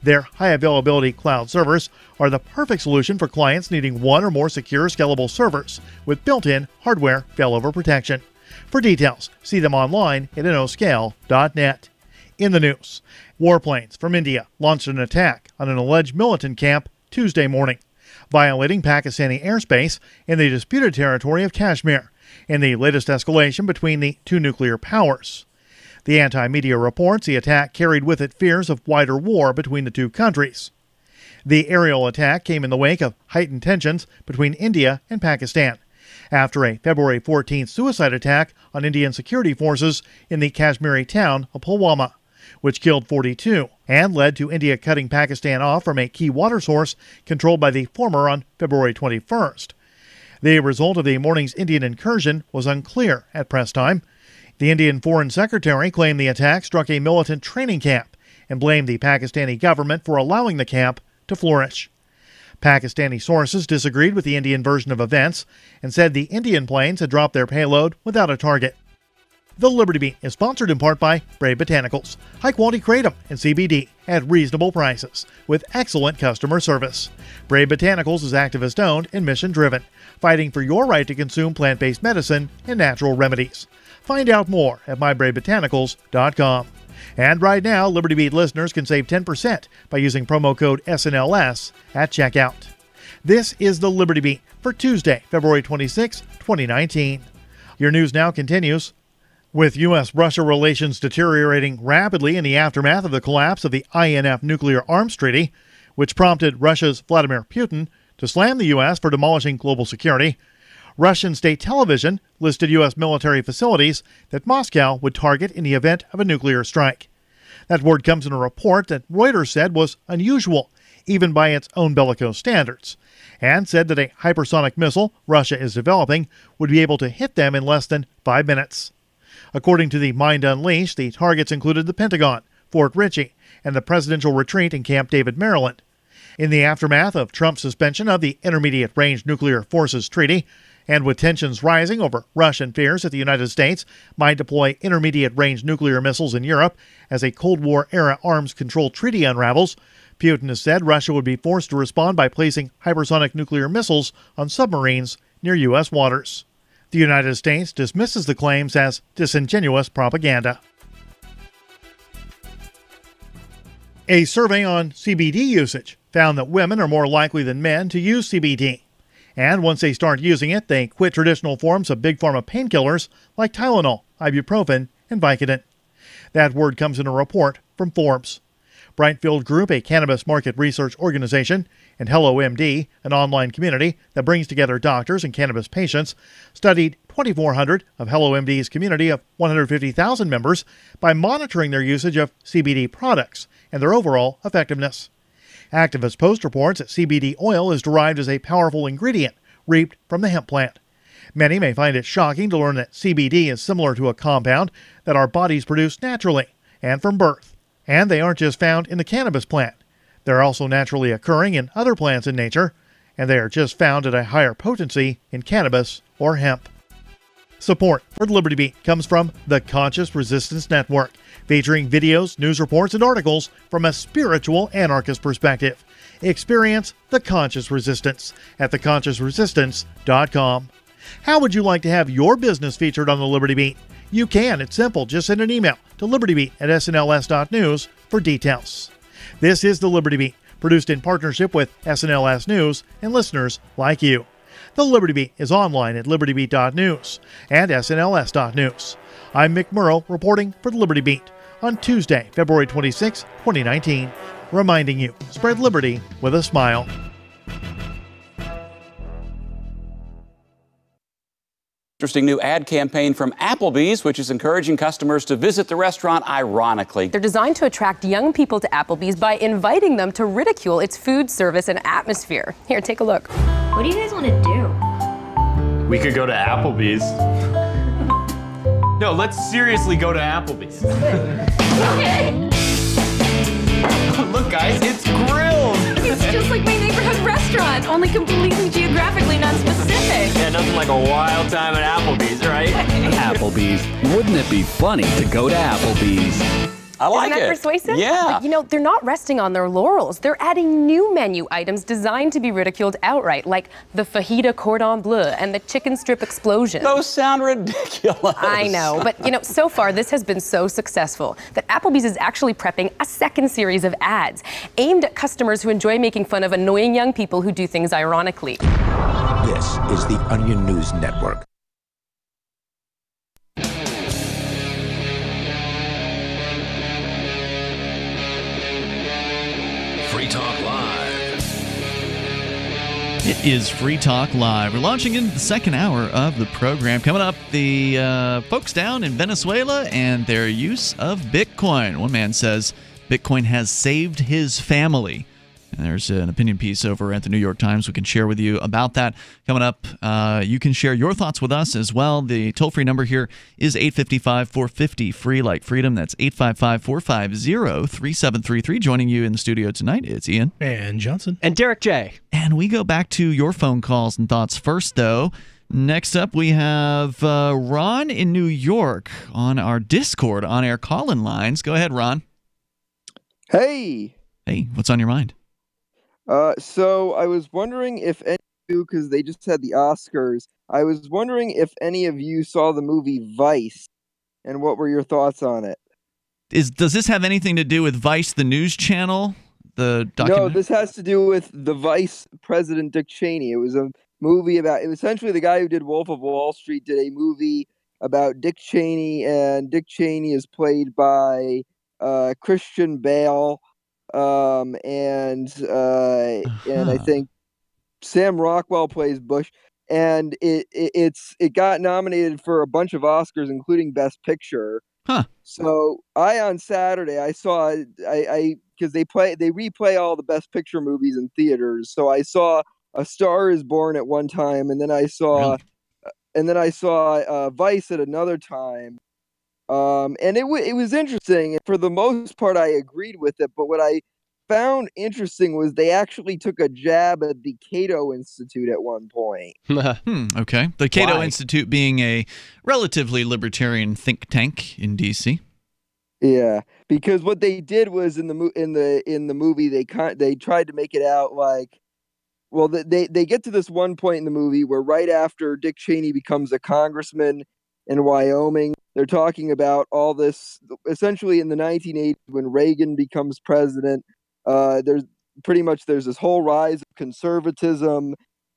[SPEAKER 23] Their high-availability cloud servers are the perfect solution for clients needing one or more secure, scalable servers with built-in hardware failover protection. For details, see them online at innoscale.net. In the news, warplanes from India launched an attack on an alleged militant camp Tuesday morning, violating Pakistani airspace in the disputed territory of Kashmir, in the latest escalation between the two nuclear powers. The anti-media reports the attack carried with it fears of wider war between the two countries. The aerial attack came in the wake of heightened tensions between India and Pakistan, after a February 14th suicide attack on Indian security forces in the Kashmiri town of Pulwama, which killed 42 and led to India cutting Pakistan off from a key water source controlled by the former on February 21st. The result of the morning's Indian incursion was unclear at press time. The Indian Foreign Secretary claimed the attack struck a militant training camp and blamed the Pakistani government for allowing the camp to flourish. Pakistani sources disagreed with the Indian version of events and said the Indian planes had dropped their payload without a target. The Liberty Beat is sponsored in part by Brave Botanicals, high-quality kratom and CBD at reasonable prices with excellent customer service. Brave Botanicals is activist-owned and mission-driven, fighting for your right to consume plant-based medicine and natural remedies. Find out more at mybravebotanicals.com. And right now, Liberty Beat listeners can save 10% by using promo code SNLS at checkout. This is the Liberty Beat for Tuesday, February 26, 2019. Your news now continues. With U.S.-Russia relations deteriorating rapidly in the aftermath of the collapse of the INF nuclear arms treaty, which prompted Russia's Vladimir Putin to slam the U.S. for demolishing global security, Russian state television listed U.S. military facilities that Moscow would target in the event of a nuclear strike. That word comes in a report that Reuters said was unusual, even by its own bellicose standards, and said that a hypersonic missile Russia is developing would be able to hit them in less than 5 minutes. According to the Mind Unleashed, the targets included the Pentagon, Fort Ritchie, and the presidential retreat in Camp David, Maryland. In the aftermath of Trump's suspension of the Intermediate Range Nuclear Forces Treaty, And with tensions rising over Russian fears that the United States might deploy intermediate-range nuclear missiles in Europe as a Cold War-era arms control treaty unravels, Putin has said Russia would be forced to respond by placing hypersonic nuclear missiles on submarines near U.S. waters. The United States dismisses the claims as disingenuous propaganda. A survey on CBD usage found that women are more likely than men to use CBD. And once they start using it, they quit traditional forms of big pharma painkillers like Tylenol, ibuprofen, and Vicodin. That word comes in a report from Forbes. Brightfield Group, a cannabis market research organization, and HelloMD, an online community that brings together doctors and cannabis patients, studied 2,400 of HelloMD's community of 150,000 members by monitoring their usage of CBD products and their overall effectiveness. Activist Post reports that CBD oil is derived as a powerful ingredient reaped from the hemp plant. Many may find it shocking to learn that CBD is similar to a compound that our bodies produce naturally and from birth. And they aren't just found in the cannabis plant. They're also naturally occurring in other plants in nature, and they are just found at a higher potency in cannabis or hemp. Support for the Liberty Beat comes from the Conscious Resistance Network, featuring videos, news reports, and articles from a spiritual anarchist perspective. Experience the Conscious Resistance at theconsciousresistance.com. How would you like to have your business featured on the Liberty Beat? You can. It's simple. Just send an email to libertybeat@snls.news for details. This is the Liberty Beat, produced in partnership with SNLS News and listeners like you. The Liberty Beat is online at libertybeat.news and snls.news. I'm Mick Murrow reporting for the Liberty Beat on Tuesday, February 26, 2019, reminding you, spread liberty with a smile.
[SPEAKER 4] Interesting new ad campaign from Applebee's, which is encouraging customers to visit the restaurant ironically.
[SPEAKER 8] They're designed to attract young people to Applebee's by inviting them to ridicule its food service and atmosphere. Here, take a look.
[SPEAKER 11] What do you guys want to do? We could go to Applebee's. No, let's seriously go to Applebee's.
[SPEAKER 8] Okay.
[SPEAKER 11] Look, guys, it's grilled.
[SPEAKER 8] It's just like my neighborhood restaurant, only completely geographically non-specific.
[SPEAKER 11] Yeah, nothing like a wild time at Applebee's, right?
[SPEAKER 24] Applebee's. Wouldn't it be funny to go to Applebee's?
[SPEAKER 4] I like
[SPEAKER 8] Isn't that
[SPEAKER 4] it.
[SPEAKER 8] persuasive?
[SPEAKER 4] Yeah.
[SPEAKER 8] But, they're not resting on their laurels. They're adding new menu items designed to be ridiculed outright, like the fajita cordon bleu and the chicken strip explosion.
[SPEAKER 4] Those sound ridiculous.
[SPEAKER 8] I know, but, so far this has been so successful that Applebee's is actually prepping a second series of ads aimed at customers who enjoy making fun of annoying young people who do things ironically.
[SPEAKER 25] This is the Onion News Network.
[SPEAKER 5] Free Talk Live.
[SPEAKER 6] It is Free Talk Live. We're launching into the second hour of the program. Coming up, the folks down in Venezuela and their use of Bitcoin. One man says Bitcoin has saved his family. And there's an opinion piece over at the New York Times we can share with you about that. Coming up, you can share your thoughts with us as well. The toll-free number here is 855-450-FREE like freedom. That's 855-450-3733. Joining you in the studio tonight, it's Ian.
[SPEAKER 14] And Johnson.
[SPEAKER 7] And Derrick J.
[SPEAKER 6] And we go back to your phone calls and thoughts first, though. Next up, we have Ron in New York on our Discord on-air call-in lines. Go ahead, Ron.
[SPEAKER 26] Hey.
[SPEAKER 6] Hey, what's on your mind?
[SPEAKER 26] So I was wondering if any of you, because they just had the Oscars, I was wondering if any of you saw the movie Vice, and what were your thoughts on it?
[SPEAKER 6] Does this have anything to do with Vice, the news channel? The documentary?
[SPEAKER 26] No, this has to do with the Vice president, Dick Cheney. It was a movie about, it was essentially the guy who did Wolf of Wall Street did a movie about Dick Cheney, and Dick Cheney is played by Christian Bale. And I think Sam Rockwell plays Bush, and it got nominated for a bunch of Oscars, including Best Picture.
[SPEAKER 6] Huh.
[SPEAKER 26] So on Saturday I saw because they replay all the Best Picture movies in theaters. So I saw A Star Is Born at one time, and then I saw Vice at another time. And it was interesting. For the most part, I agreed with it. But what I found interesting was they actually took a jab at the Cato Institute at one point.
[SPEAKER 6] Okay. The Cato
[SPEAKER 26] Why?
[SPEAKER 6] Institute being a relatively libertarian think tank in D.C.
[SPEAKER 26] Yeah, because what they did was in the movie they tried to make it out like, well, they get to this one point in the movie where right after Dick Cheney becomes a congressman in Wyoming, they're talking about all this essentially in the 1980s when Reagan becomes president. There's this whole rise of conservatism,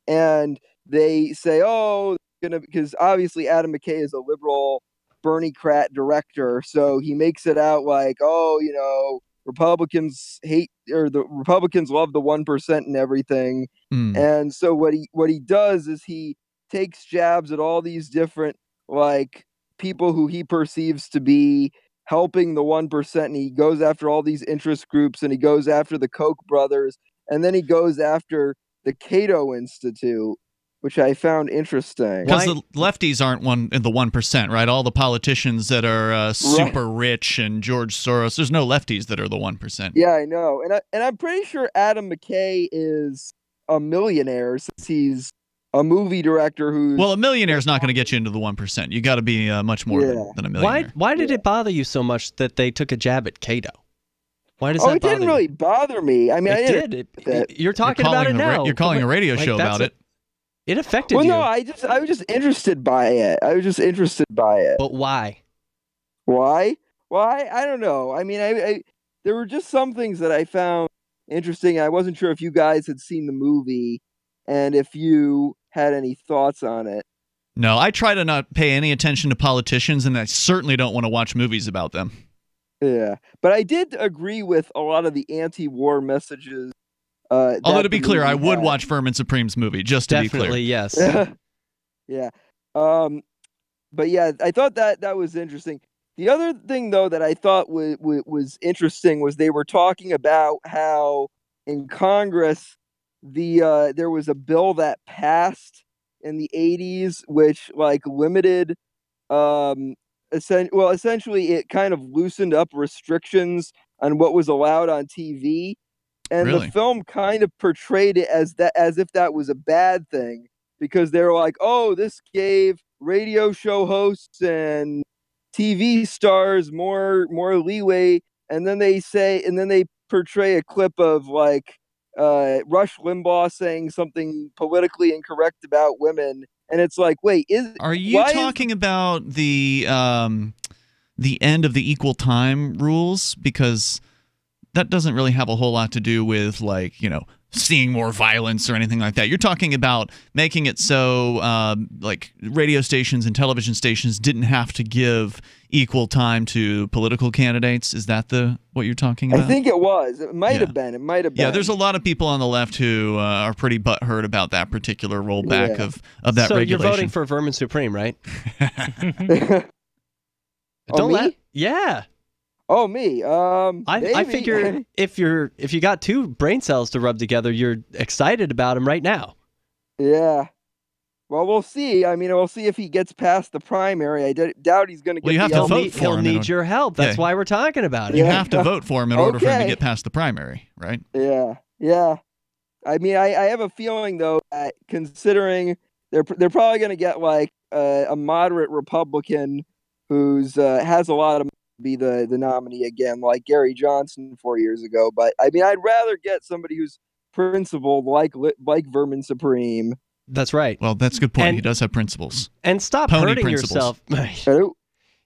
[SPEAKER 26] and they say, oh, because obviously Adam McKay is a liberal Bernie Crat director, so he makes it out like, oh, Republicans hate, or the Republicans love the 1% and everything. And so what he does is he takes jabs at all these different like people who he perceives to be helping the 1%, and he goes after all these interest groups, and he goes after the Koch brothers, and then he goes after the Cato Institute, which I found interesting.
[SPEAKER 6] Because the lefties aren't in the 1%, right? All the politicians that are super rich and George Soros, there's no lefties that are the 1%.
[SPEAKER 26] Yeah, I know. And I'm pretty sure Adam McKay is a millionaire since he's a movie director who's...
[SPEAKER 6] Well, a millionaire is not going to get you into the 1%. You got to be much more than a millionaire.
[SPEAKER 7] Why did it bother you so much that they took a jab at Cato? Why does that
[SPEAKER 26] it
[SPEAKER 7] bother
[SPEAKER 26] didn't really bother me. I mean,
[SPEAKER 7] You're talking about it now.
[SPEAKER 6] You're calling a radio show about it.
[SPEAKER 7] It affected you.
[SPEAKER 26] Well, no, I was just interested by it.
[SPEAKER 7] But why?
[SPEAKER 26] Why? I don't know. I mean, I there were just some things that I found interesting. I wasn't sure if you guys had seen the movie and if you had any thoughts on it.
[SPEAKER 6] No, I try to not pay any attention to politicians, and I certainly don't want to watch movies about them.
[SPEAKER 26] Yeah, but I did agree with a lot of the anti-war messages.
[SPEAKER 6] Although, to be clear, I would watch Vermin Supreme's movie, just to be clear.
[SPEAKER 7] Definitely, yes.
[SPEAKER 26] Yeah. But yeah, I thought that was interesting. The other thing, though, that I thought was interesting was they were talking about how in Congress there was a bill that passed in the 80s which like limited essentially it kind of loosened up restrictions on what was allowed on TV. And
[SPEAKER 6] Really?
[SPEAKER 26] The film kind of portrayed it as if that was a bad thing, because they were like, oh, this gave radio show hosts and TV stars more leeway. And then they portray a clip of like Rush Limbaugh saying something politically incorrect about women. And it's like, wait,
[SPEAKER 6] are you talking about the end of the equal time rules? Because that doesn't really have a whole lot to do with, like, seeing more violence or anything like that. You're talking about making it so like radio stations and television stations didn't have to give equal time to political candidates. Is that what you're talking about?
[SPEAKER 26] I think it was. It might have been.
[SPEAKER 6] Yeah, there's a lot of people on the left who are pretty butthurt about that particular rollback of that
[SPEAKER 7] so
[SPEAKER 6] regulation.
[SPEAKER 7] You're voting for Vermin Supreme, right? Yeah.
[SPEAKER 26] Oh, me.
[SPEAKER 7] I figure if you got two brain cells to rub together, you're excited about him right now.
[SPEAKER 26] Yeah. Well, we'll see. I mean, we'll see if he gets past the primary. I doubt he's going to get.
[SPEAKER 6] Well, you have to vote for him.
[SPEAKER 7] He'll need your help. That's why we're talking about it.
[SPEAKER 6] You have to vote for him in order for him to get past the primary, right?
[SPEAKER 26] Yeah. Yeah. I mean, I have a feeling though that considering they're probably going to get like a moderate Republican who's has a lot of be the nominee again, like Gary Johnson 4 years ago. But I mean, I'd rather get somebody who's principled like Vermin Supreme.
[SPEAKER 7] That's right.
[SPEAKER 6] Well, that's a good point. He does have principles.
[SPEAKER 7] And stop
[SPEAKER 6] Pony
[SPEAKER 7] hurting
[SPEAKER 6] principles.
[SPEAKER 7] yourself.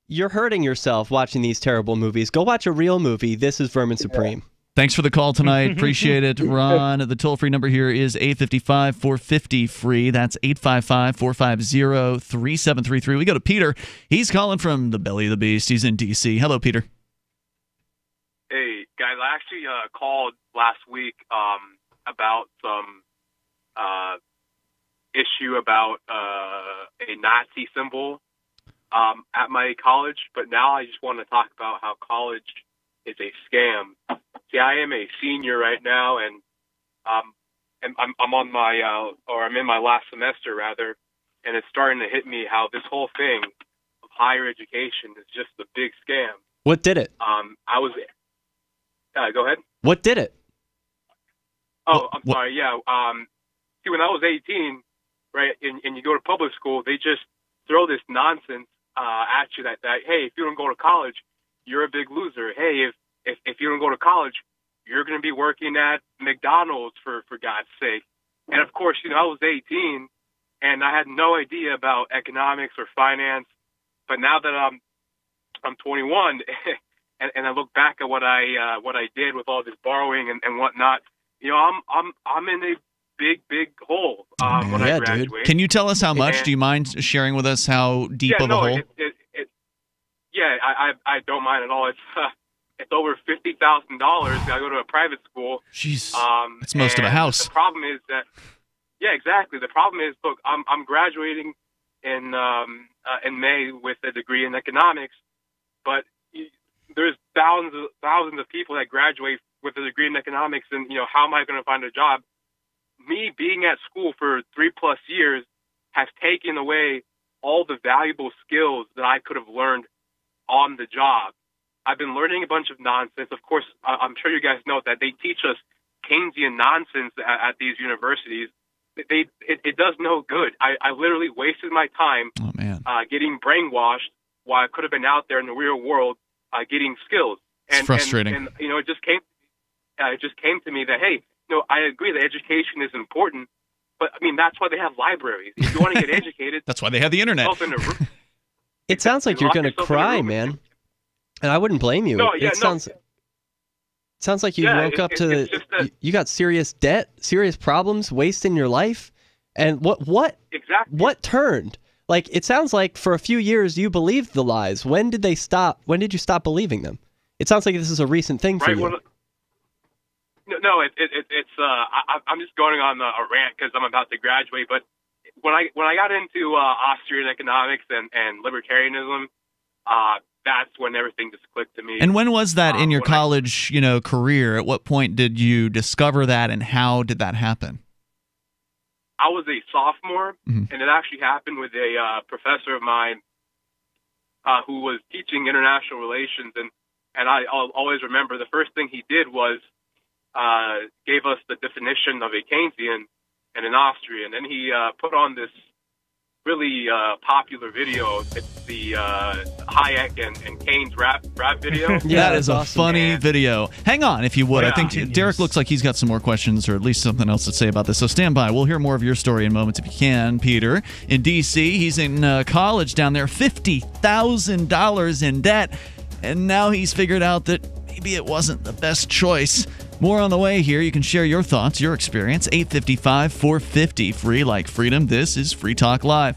[SPEAKER 7] You're hurting yourself watching these terrible movies. Go watch a real movie. This is Vermin Supreme.
[SPEAKER 6] Thanks for the call tonight. Appreciate it, Ron. The toll-free number here is 855-450-FREE. That's 855-450-3733. We go to Peter. He's calling from the belly of the beast. He's in D.C. Hello, Peter.
[SPEAKER 12] Hey, guys. I actually called last week about some issue about a Nazi symbol at my college, but now I just want to talk about how college is a scam. See, I am a senior right now, and I'm on my I'm in my last semester rather, and it's starting to hit me how this whole thing of higher education is just a big scam.
[SPEAKER 7] What did it?
[SPEAKER 12] Go ahead.
[SPEAKER 7] What did it?
[SPEAKER 12] Oh, I'm sorry. Yeah. See, when I was 18, right, and you go to public school, they just throw this nonsense at you that hey, if you don't go to college, you're a big loser. Hey, if you don't go to college, you're going to be working at McDonald's for God's sake. And of course, I was 18 and I had no idea about economics or finance. But now that I'm 21 and I look back at what I did with all this borrowing and whatnot, I'm in a big hole when I graduate.
[SPEAKER 6] Dude. Can you tell us how much? Do you mind sharing with us how deep of a hole?
[SPEAKER 12] I don't mind at all. It's over $50,000. I go to a private school.
[SPEAKER 6] Jeez, that's most of a house.
[SPEAKER 12] The problem is that, exactly. The problem is, look, I'm graduating in May with a degree in economics, but there's thousands of people that graduate with a degree in economics, and how am I going to find a job? Me being at school for 3+ years has taken away all the valuable skills that I could have learned on the job. I've been learning a bunch of nonsense. Of course, I'm sure you guys know that they teach us Keynesian nonsense at these universities. It does no good. I literally wasted my time getting brainwashed while I could have been out there in the real world getting skills. And,
[SPEAKER 6] it's frustrating.
[SPEAKER 12] And it just came to me that, hey, I agree that education is important, but I mean, that's why they have libraries. If you want to get educated,
[SPEAKER 6] that's why they have the internet.
[SPEAKER 7] It sounds like you're going to cry, man. And I wouldn't blame you. Sounds like you woke up to you got serious debt, serious problems, wasting your life. And what turned? Like, it sounds like for a few years you believed the lies. When did they stop? When did you stop believing them? It sounds like this is a recent thing for you.
[SPEAKER 12] Well, I'm just going on a rant because I'm about to graduate. But when I got into Austrian economics and libertarianism, that's when everything just clicked to me.
[SPEAKER 6] And when was that in your college, career? At what point did you discover that, and how did that happen?
[SPEAKER 12] I was a sophomore, and it actually happened with a professor of mine who was teaching international relations, and I'll always remember the first thing he did was gave us the definition of a Keynesian and an Austrian, and he put on this really popular video. It's the Hayek and Keynes rap video.
[SPEAKER 6] That is a funny video. Hang on, if you would. I think Derrick looks like he's got some more questions or at least something else to say about this. So stand by. We'll hear more of your story in moments if you can, Peter. In D.C., he's in college down there, $50,000 in debt, and now he's figured out that maybe it wasn't the best choice. More on the way here. You can share your thoughts, your experience. 855-450, free like freedom. This is Free Talk Live.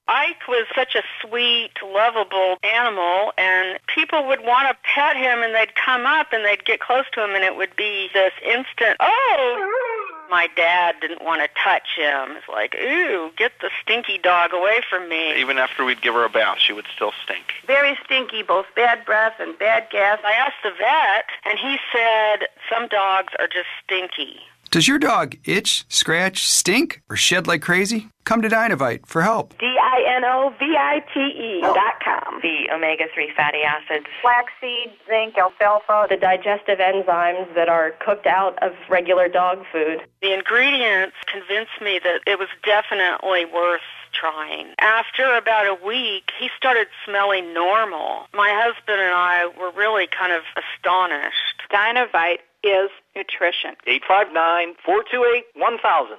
[SPEAKER 13] Ike was such a sweet, lovable animal, and people would want to pet him, and they'd come up, and they'd get close to him, and it would be this instant, oh! My dad didn't want to touch him. It's like, ooh, get the stinky dog away from me.
[SPEAKER 15] Even after we'd give her a bath, she would still stink.
[SPEAKER 13] Very stinky, both bad breath and bad gas. I asked the vet, and he said some dogs are just stinky.
[SPEAKER 16] Does your dog itch, scratch, stink, or shed like crazy? Come to Dinovite for help.
[SPEAKER 13] DINOVITE.com.
[SPEAKER 17] The omega-3 fatty acids. Flaxseed, zinc, alfalfa. The digestive enzymes that are cooked out of regular dog food.
[SPEAKER 13] The ingredients convinced me that it was definitely worth trying. After about a week, he started smelling normal. My husband and I were really kind of astonished.
[SPEAKER 17] Dinovite is nutrition.
[SPEAKER 15] 859-428-1000.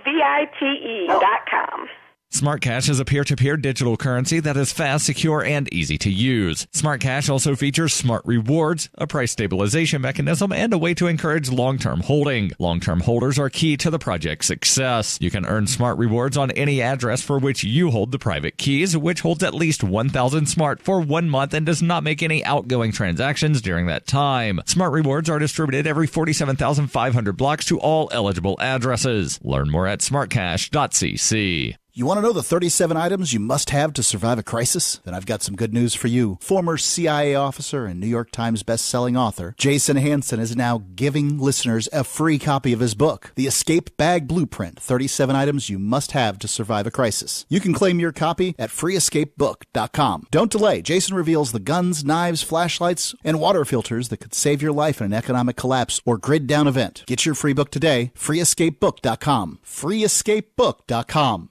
[SPEAKER 17] DINOVITE.com.
[SPEAKER 18] Smart Cash is a peer-to-peer digital currency that is fast, secure, and easy to use. Smart Cash also features smart rewards, a price stabilization mechanism, and a way to encourage long-term holding. Long-term holders are key to the project's success. You can earn smart rewards on any address for which you hold the private keys, which holds at least 1,000 smart for 1 month and does not make any outgoing transactions during that time. Smart rewards are distributed every 47,500 blocks to all eligible addresses. Learn more at smartcash.cc.
[SPEAKER 9] You want to know the 37 items you must have to survive a crisis? Then I've got some good news for you. Former CIA officer and New York Times best-selling author Jason Hansen is now giving listeners a free copy of his book, The Escape Bag Blueprint, 37 Items You Must Have to Survive a Crisis. You can claim your copy at freeescapebook.com. Don't delay. Jason reveals the guns, knives, flashlights, and water filters that could save your life in an economic collapse or grid-down event. Get your free book today, freeescapebook.com. freeescapebook.com.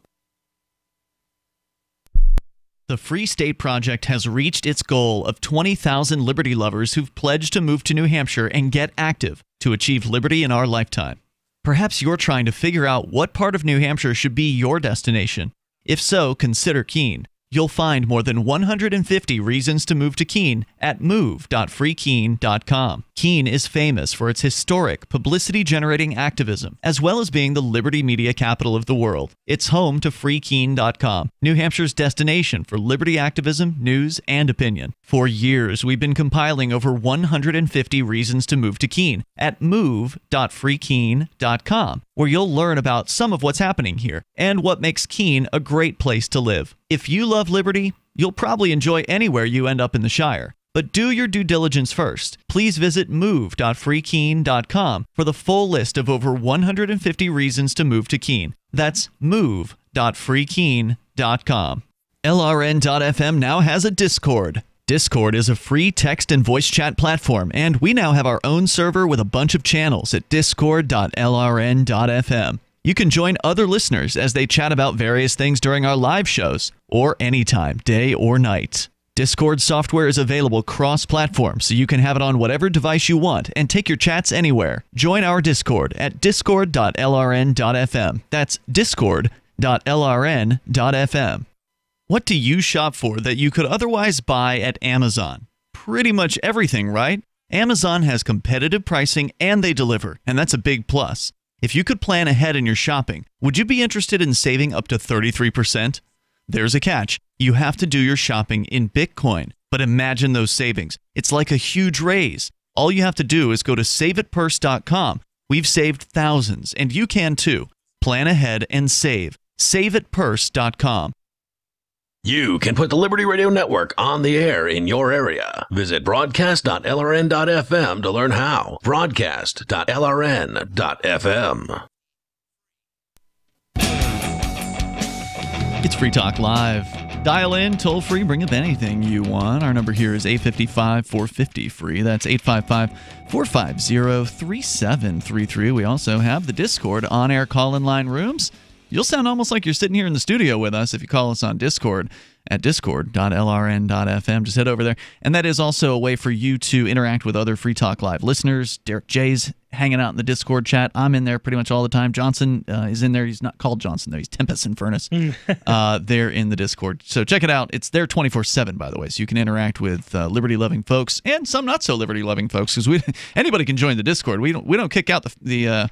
[SPEAKER 6] The Free State Project has reached its goal of 20,000 liberty lovers who've pledged to move to New Hampshire and get active to achieve liberty in our lifetime. Perhaps you're trying to figure out what part of New Hampshire should be your destination. If so, consider Keene. You'll find more than 150 reasons to move to Keene at move.freekeene.com. Keene is famous for its historic, publicity-generating activism, as well as being the liberty media capital of the world. It's home to freekeene.com, New Hampshire's destination for liberty activism, news, and opinion. For years, we've been compiling over 150 reasons to move to Keene at move.freekeene.com, where you'll learn about some of what's happening here and what makes Keene a great place to live. If you love liberty, you'll probably enjoy anywhere you end up in the Shire. But do your due diligence first. Please visit move.freekeene.com for the full list of over 150 reasons to move to Keene. That's move.freekeene.com. LRN.FM now has a Discord. Discord is a free text and voice chat platform, and we now have our own server with a bunch of channels at discord.lrn.fm. You can join other listeners as they chat about various things during our live shows, or anytime, day or night. Discord software is available cross-platform, so you can have it on whatever device you want and take your chats anywhere. Join our Discord at discord.lrn.fm. That's discord.lrn.fm. What do you shop for that you could otherwise buy at Amazon? Pretty much everything, right? Amazon has competitive pricing and they deliver, and that's a big plus. If you could plan ahead in your shopping, would you be interested in saving up to 33%? There's a catch. You have to do your shopping in Bitcoin. But imagine those savings. It's like a huge raise. All you have to do is go to saveitpurse.com. We've saved thousands, and you can too. Plan ahead and save. Saveitpurse.com.
[SPEAKER 5] You can put the Liberty Radio Network on the air in your area. Visit broadcast.lrn.fm to learn how. Broadcast.lrn.fm.
[SPEAKER 6] It's Free Talk Live. Dial in, toll free, bring up anything you want. Our number here is 855-450-FREE. That's 855-450-3733. We also have the Discord on-air call-in line rooms. You'll sound almost like you're sitting here in the studio with us if you call us on Discord at discord.lrn.fm. Just head over there. And that is also a way for you to interact with other Free Talk Live listeners. Derrick J's hanging out in the Discord chat. I'm in there pretty much all the time. Johnson is in there. He's not called Johnson, though. He's Tempest and Furnace. They're in the Discord. So check it out. It's there 24/7, by the way. So you can interact with liberty-loving folks and some not so liberty-loving folks, because anybody can join the Discord. We don't kick out the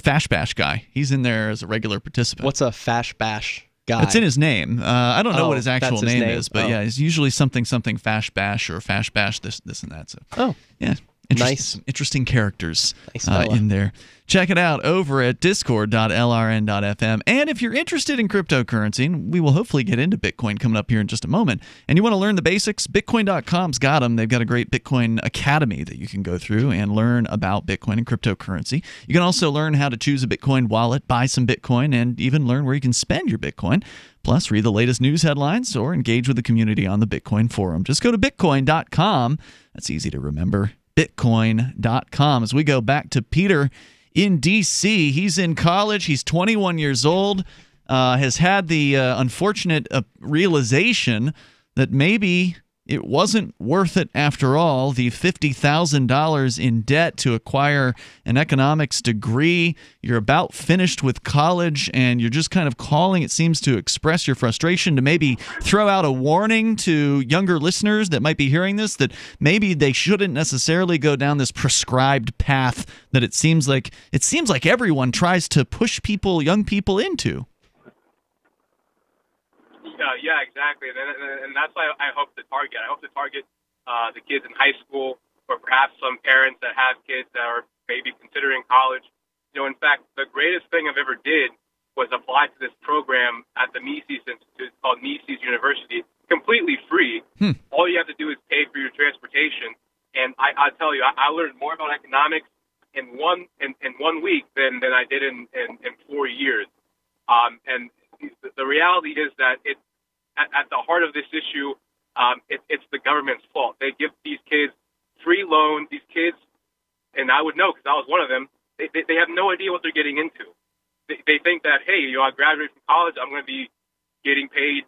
[SPEAKER 6] Fash Bash guy. He's in there as a regular participant.
[SPEAKER 7] What's a Fash Bash guy?
[SPEAKER 6] It's in his name. I don't know what his actual name is, but yeah, it's usually something Fash Bash or Fash Bash this and that. So yeah, interesting characters in there. Check it out over at discord.lrn.fm. And if you're interested in cryptocurrency, and we will hopefully get into Bitcoin coming up here in just a moment, and you want to learn the basics, Bitcoin.com's got them. They've got a great Bitcoin Academy that you can go through and learn about Bitcoin and cryptocurrency. You can also learn how to choose a Bitcoin wallet, buy some Bitcoin, and even learn where you can spend your Bitcoin. Plus, read the latest news headlines or engage with the community on the Bitcoin forum. Just go to bitcoin.com. That's easy to remember. Bitcoin.com. As we go back to Peter in D.C., he's in college. He's 21 years old, has had the unfortunate realization that maybe it wasn't worth it after all, the $50,000 in debt to acquire an economics degree. You're about finished with college, and you're just kind of calling, it seems, to express your frustration, to maybe throw out a warning to younger listeners that might be hearing this, that maybe they shouldn't necessarily go down this prescribed path that it seems like everyone tries to push young people into.
[SPEAKER 12] Yeah, exactly, and that's why I hope to target. I hope to target the kids in high school, or perhaps some parents that have kids that are maybe considering college. In fact, the greatest thing I've ever did was apply to this program at the Mises Institute called Mises University, completely free. All you have to do is pay for your transportation. And I tell you, I learned more about economics in 1 week than I did in 4 years. And the reality is that at the heart of this issue, it's the government's fault. They give these kids free loans. These kids, and I would know because I was one of them, they have no idea what they're getting into. They think that, hey, I graduate from college, I'm going to be getting paid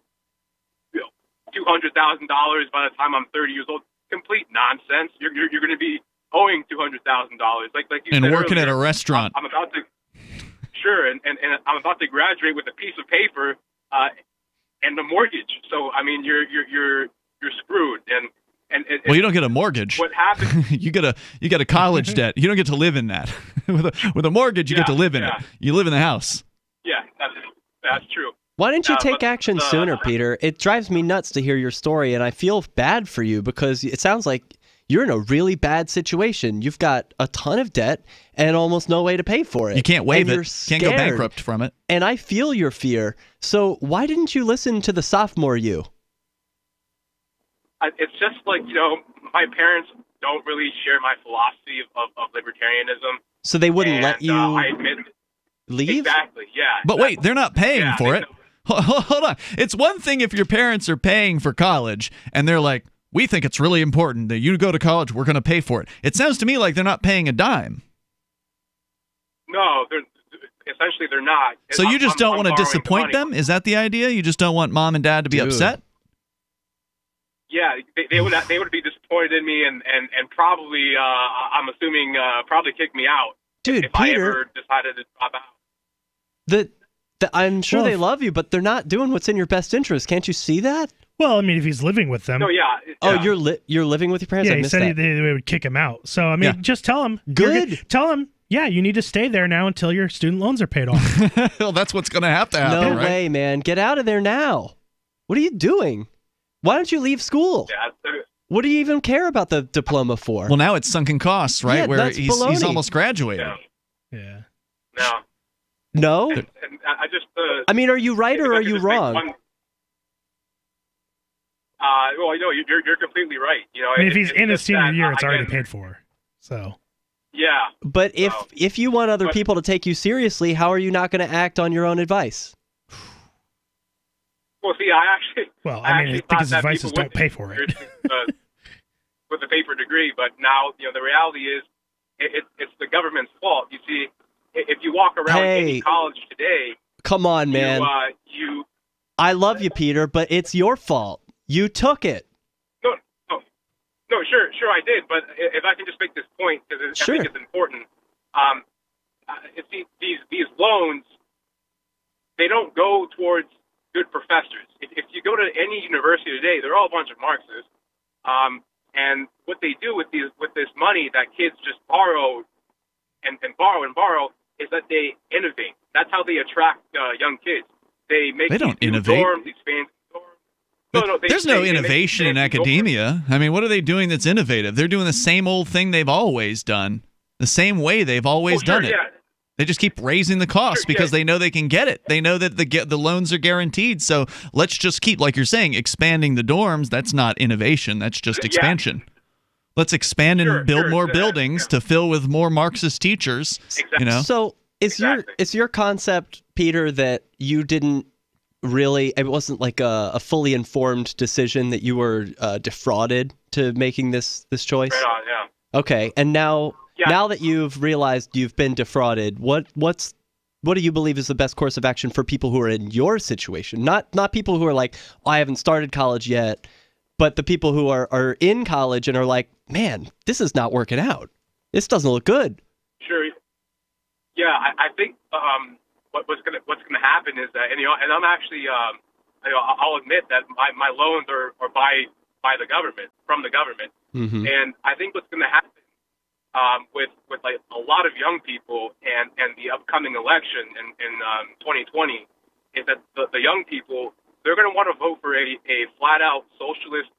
[SPEAKER 12] $200,000 by the time I'm 30 years old. Complete nonsense. You're going to be owing $200,000. Like you
[SPEAKER 6] and
[SPEAKER 12] said
[SPEAKER 6] working
[SPEAKER 12] earlier,
[SPEAKER 6] at a restaurant.
[SPEAKER 12] I'm about to and I'm about to graduate with a piece of paper and a mortgage. So I mean, you're screwed. And
[SPEAKER 6] well, you don't get a mortgage.
[SPEAKER 12] What happens?
[SPEAKER 6] you get a college debt. You don't get to live in that. with a mortgage, you get to live in it. You live in the house.
[SPEAKER 12] Yeah, that's true.
[SPEAKER 7] Why didn't you take action sooner, Peter? It drives me nuts to hear your story, and I feel bad for you because it sounds like you're in a really bad situation. You've got a ton of debt and almost no way to pay for it.
[SPEAKER 6] You can't waive
[SPEAKER 7] it.
[SPEAKER 6] Can't go bankrupt from it.
[SPEAKER 7] And I feel your fear. So why didn't you listen to the sophomore you?
[SPEAKER 12] It's just like, my parents don't really share my philosophy of libertarianism.
[SPEAKER 7] So they wouldn't let you
[SPEAKER 12] I admit
[SPEAKER 7] leave?
[SPEAKER 12] Exactly, yeah.
[SPEAKER 6] But wait, they're not paying for it. Hold on. It's one thing if your parents are paying for college and they're like, we think it's really important that you go to college, we're going to pay for it. It sounds to me like they're not paying a dime.
[SPEAKER 12] No, essentially they're not.
[SPEAKER 6] So you just don't want to disappoint them? Is that the idea? You just don't want mom and dad to be upset?
[SPEAKER 12] Yeah, they would be disappointed in me and probably, I'm assuming, probably kick me out.
[SPEAKER 7] Dude,
[SPEAKER 12] if
[SPEAKER 7] Peter,
[SPEAKER 12] I ever decided to drop out.
[SPEAKER 7] I'm sure they love you, but they're not doing what's in your best interest. Can't you see that?
[SPEAKER 14] Well, I mean, if he's living with them.
[SPEAKER 12] No, yeah.
[SPEAKER 7] Oh, you're living with your parents?
[SPEAKER 14] Yeah,
[SPEAKER 7] I
[SPEAKER 14] he
[SPEAKER 7] missed
[SPEAKER 14] said
[SPEAKER 7] that.
[SPEAKER 14] they would kick him out. So, I mean, just tell him.
[SPEAKER 7] Good.
[SPEAKER 14] Tell him, yeah, you need to stay there now until your student loans are paid off.
[SPEAKER 6] Well, that's what's going to happen,
[SPEAKER 7] No
[SPEAKER 6] right?
[SPEAKER 7] way, man. Get out of there now. What are you doing? Why don't you leave school?
[SPEAKER 12] Yeah,
[SPEAKER 7] what do you even care about the diploma for?
[SPEAKER 6] Well, now it's sunken costs, right?
[SPEAKER 7] Yeah,
[SPEAKER 6] Where
[SPEAKER 7] that's
[SPEAKER 6] he's
[SPEAKER 7] baloney.
[SPEAKER 6] almost graduated.
[SPEAKER 14] Yeah.
[SPEAKER 7] No?
[SPEAKER 12] And I just...
[SPEAKER 7] I mean, are you right or are you wrong?
[SPEAKER 12] Well, you're completely right.
[SPEAKER 14] I mean, if he's in his senior year, it's already paid for. So...
[SPEAKER 12] Yeah.
[SPEAKER 7] But if you want other people to take you seriously, how are you not going to act on your own advice?
[SPEAKER 12] Well, see, I
[SPEAKER 14] think his advice is don't pay for it.
[SPEAKER 12] With a paper degree, but now, the reality is it's the government's fault. You see, if you walk around any college today...
[SPEAKER 7] Come on, man. I love you, Peter, but it's your fault. You took it.
[SPEAKER 12] No, sure I did, but if I can just make this point, because I think it's important. These loans, they don't go towards good professors. If you go to any university today, they're all a bunch of Marxists. And what they do with this money that kids just borrow and borrow is that they innovate. That's how they attract young kids. They don't
[SPEAKER 6] innovate.
[SPEAKER 12] Dorms, expand dorms.
[SPEAKER 6] There's no innovation in academia. I mean, what are they doing that's innovative? They're doing the same old thing they've always done, the same way they've always done it.
[SPEAKER 12] Yeah.
[SPEAKER 6] They just keep raising the costs because they know they can get it. They know that the loans are guaranteed. So let's just keep, like you're saying, expanding the dorms. That's not innovation. That's just expansion. Let's expand and build more buildings to fill with more Marxist teachers.
[SPEAKER 12] Exactly.
[SPEAKER 7] So is your concept, Peter, that you didn't really, it wasn't like a fully informed decision, that you were defrauded to making this choice?
[SPEAKER 12] Right on, yeah.
[SPEAKER 7] Okay, and now that you've realized you've been defrauded, what do you believe is the best course of action for people who are in your situation? Not people who are like, I haven't started college yet, but the people who are in college and are like, man, this is not working out. This doesn't look good.
[SPEAKER 12] Sure. Yeah, I think what's gonna happen is that, and I'm actually, I'll admit that my loans are by the government, from the government, and I think what's gonna happen with like a lot of young people and the upcoming election in 2020 is that the young people, they're going to want to vote for a flat out socialist,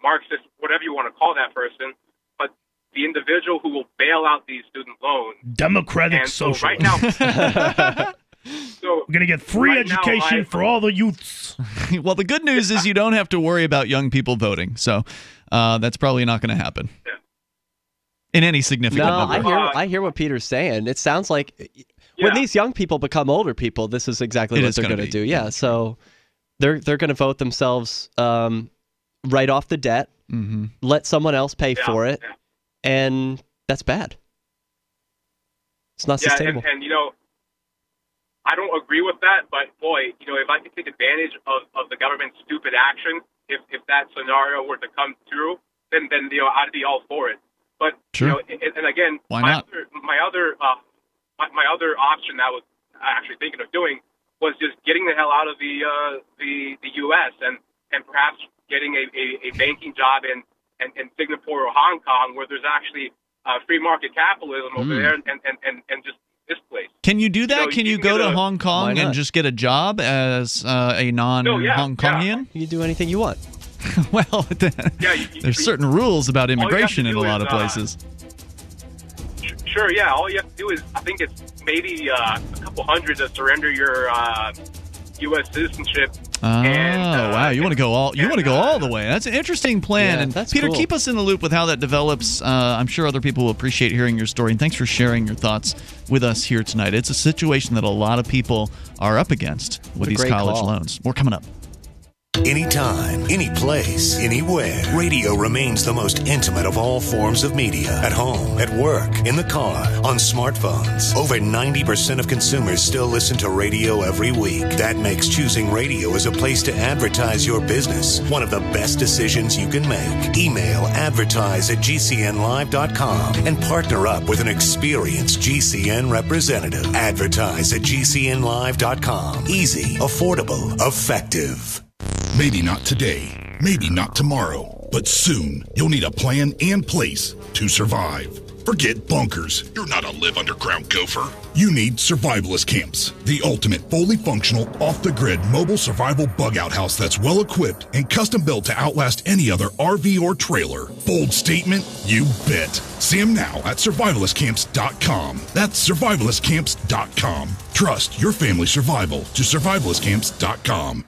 [SPEAKER 12] Marxist, whatever you want to call that person, but the individual who will bail out these student loans.
[SPEAKER 14] Democratic socialist.
[SPEAKER 12] So right now, so So
[SPEAKER 14] we're going to get free education for all the youths.
[SPEAKER 6] Well, the good news is you don't have to worry about young people voting, so that's probably not going to happen in any significant number.
[SPEAKER 7] I hear what Peter's saying. It sounds like when these young people become older people, this is exactly what they're going to do. Yeah, so they're going to vote themselves right off the debt, let someone else pay for it, and that's bad. It's not sustainable.
[SPEAKER 12] And I don't agree with that, but boy, if I could take advantage of the government's stupid action, if that scenario were to come through, then I'd be all for it. But and again, my other option that I was actually thinking of doing was just getting the hell out of the U.S. and perhaps getting a banking job in Singapore or Hong Kong, where there's actually free market capitalism over there, and just this place.
[SPEAKER 6] Can you do that? Can you go to Hong Kong and just get a job as a non-Hong Kongian?
[SPEAKER 7] You can do anything you want.
[SPEAKER 6] Well, there's certain rules about immigration in a lot of places.
[SPEAKER 12] Sure, yeah. All you have to do is, I think it's maybe a couple hundred to surrender your U.S. citizenship.
[SPEAKER 6] Wow! You want to go all the way. That's an interesting plan.
[SPEAKER 7] Yeah,
[SPEAKER 6] and
[SPEAKER 7] that's
[SPEAKER 6] Peter,
[SPEAKER 7] cool.
[SPEAKER 6] keep us in the loop with how that develops. I'm sure other people will appreciate hearing your story. And thanks for sharing your thoughts with us here tonight. It's a situation that a lot of people are up against with these college loans. More coming up.
[SPEAKER 2] Anytime, any place, anywhere. Radio remains the most intimate of all forms of media. At home, at work, in the car, on smartphones. Over 90% of consumers still listen to radio every week. That makes choosing radio as a place to advertise your business one of the best decisions you can make. Email advertise@gcnlive.com and partner up with an experienced GCN representative. Advertise@gcnlive.com. Easy, affordable, effective.
[SPEAKER 10] Maybe not today, maybe not tomorrow, but soon you'll need a plan and place to survive. Forget bunkers. You're not a live underground gopher. You need survivalist camps, the ultimate fully functional, off-the-grid mobile survival bug-out house that's well-equipped and custom-built to outlast any other RV or trailer. Bold statement? You bet. See them now at survivalistcamps.com. That's survivalistcamps.com. Trust your family's survival to survivalistcamps.com.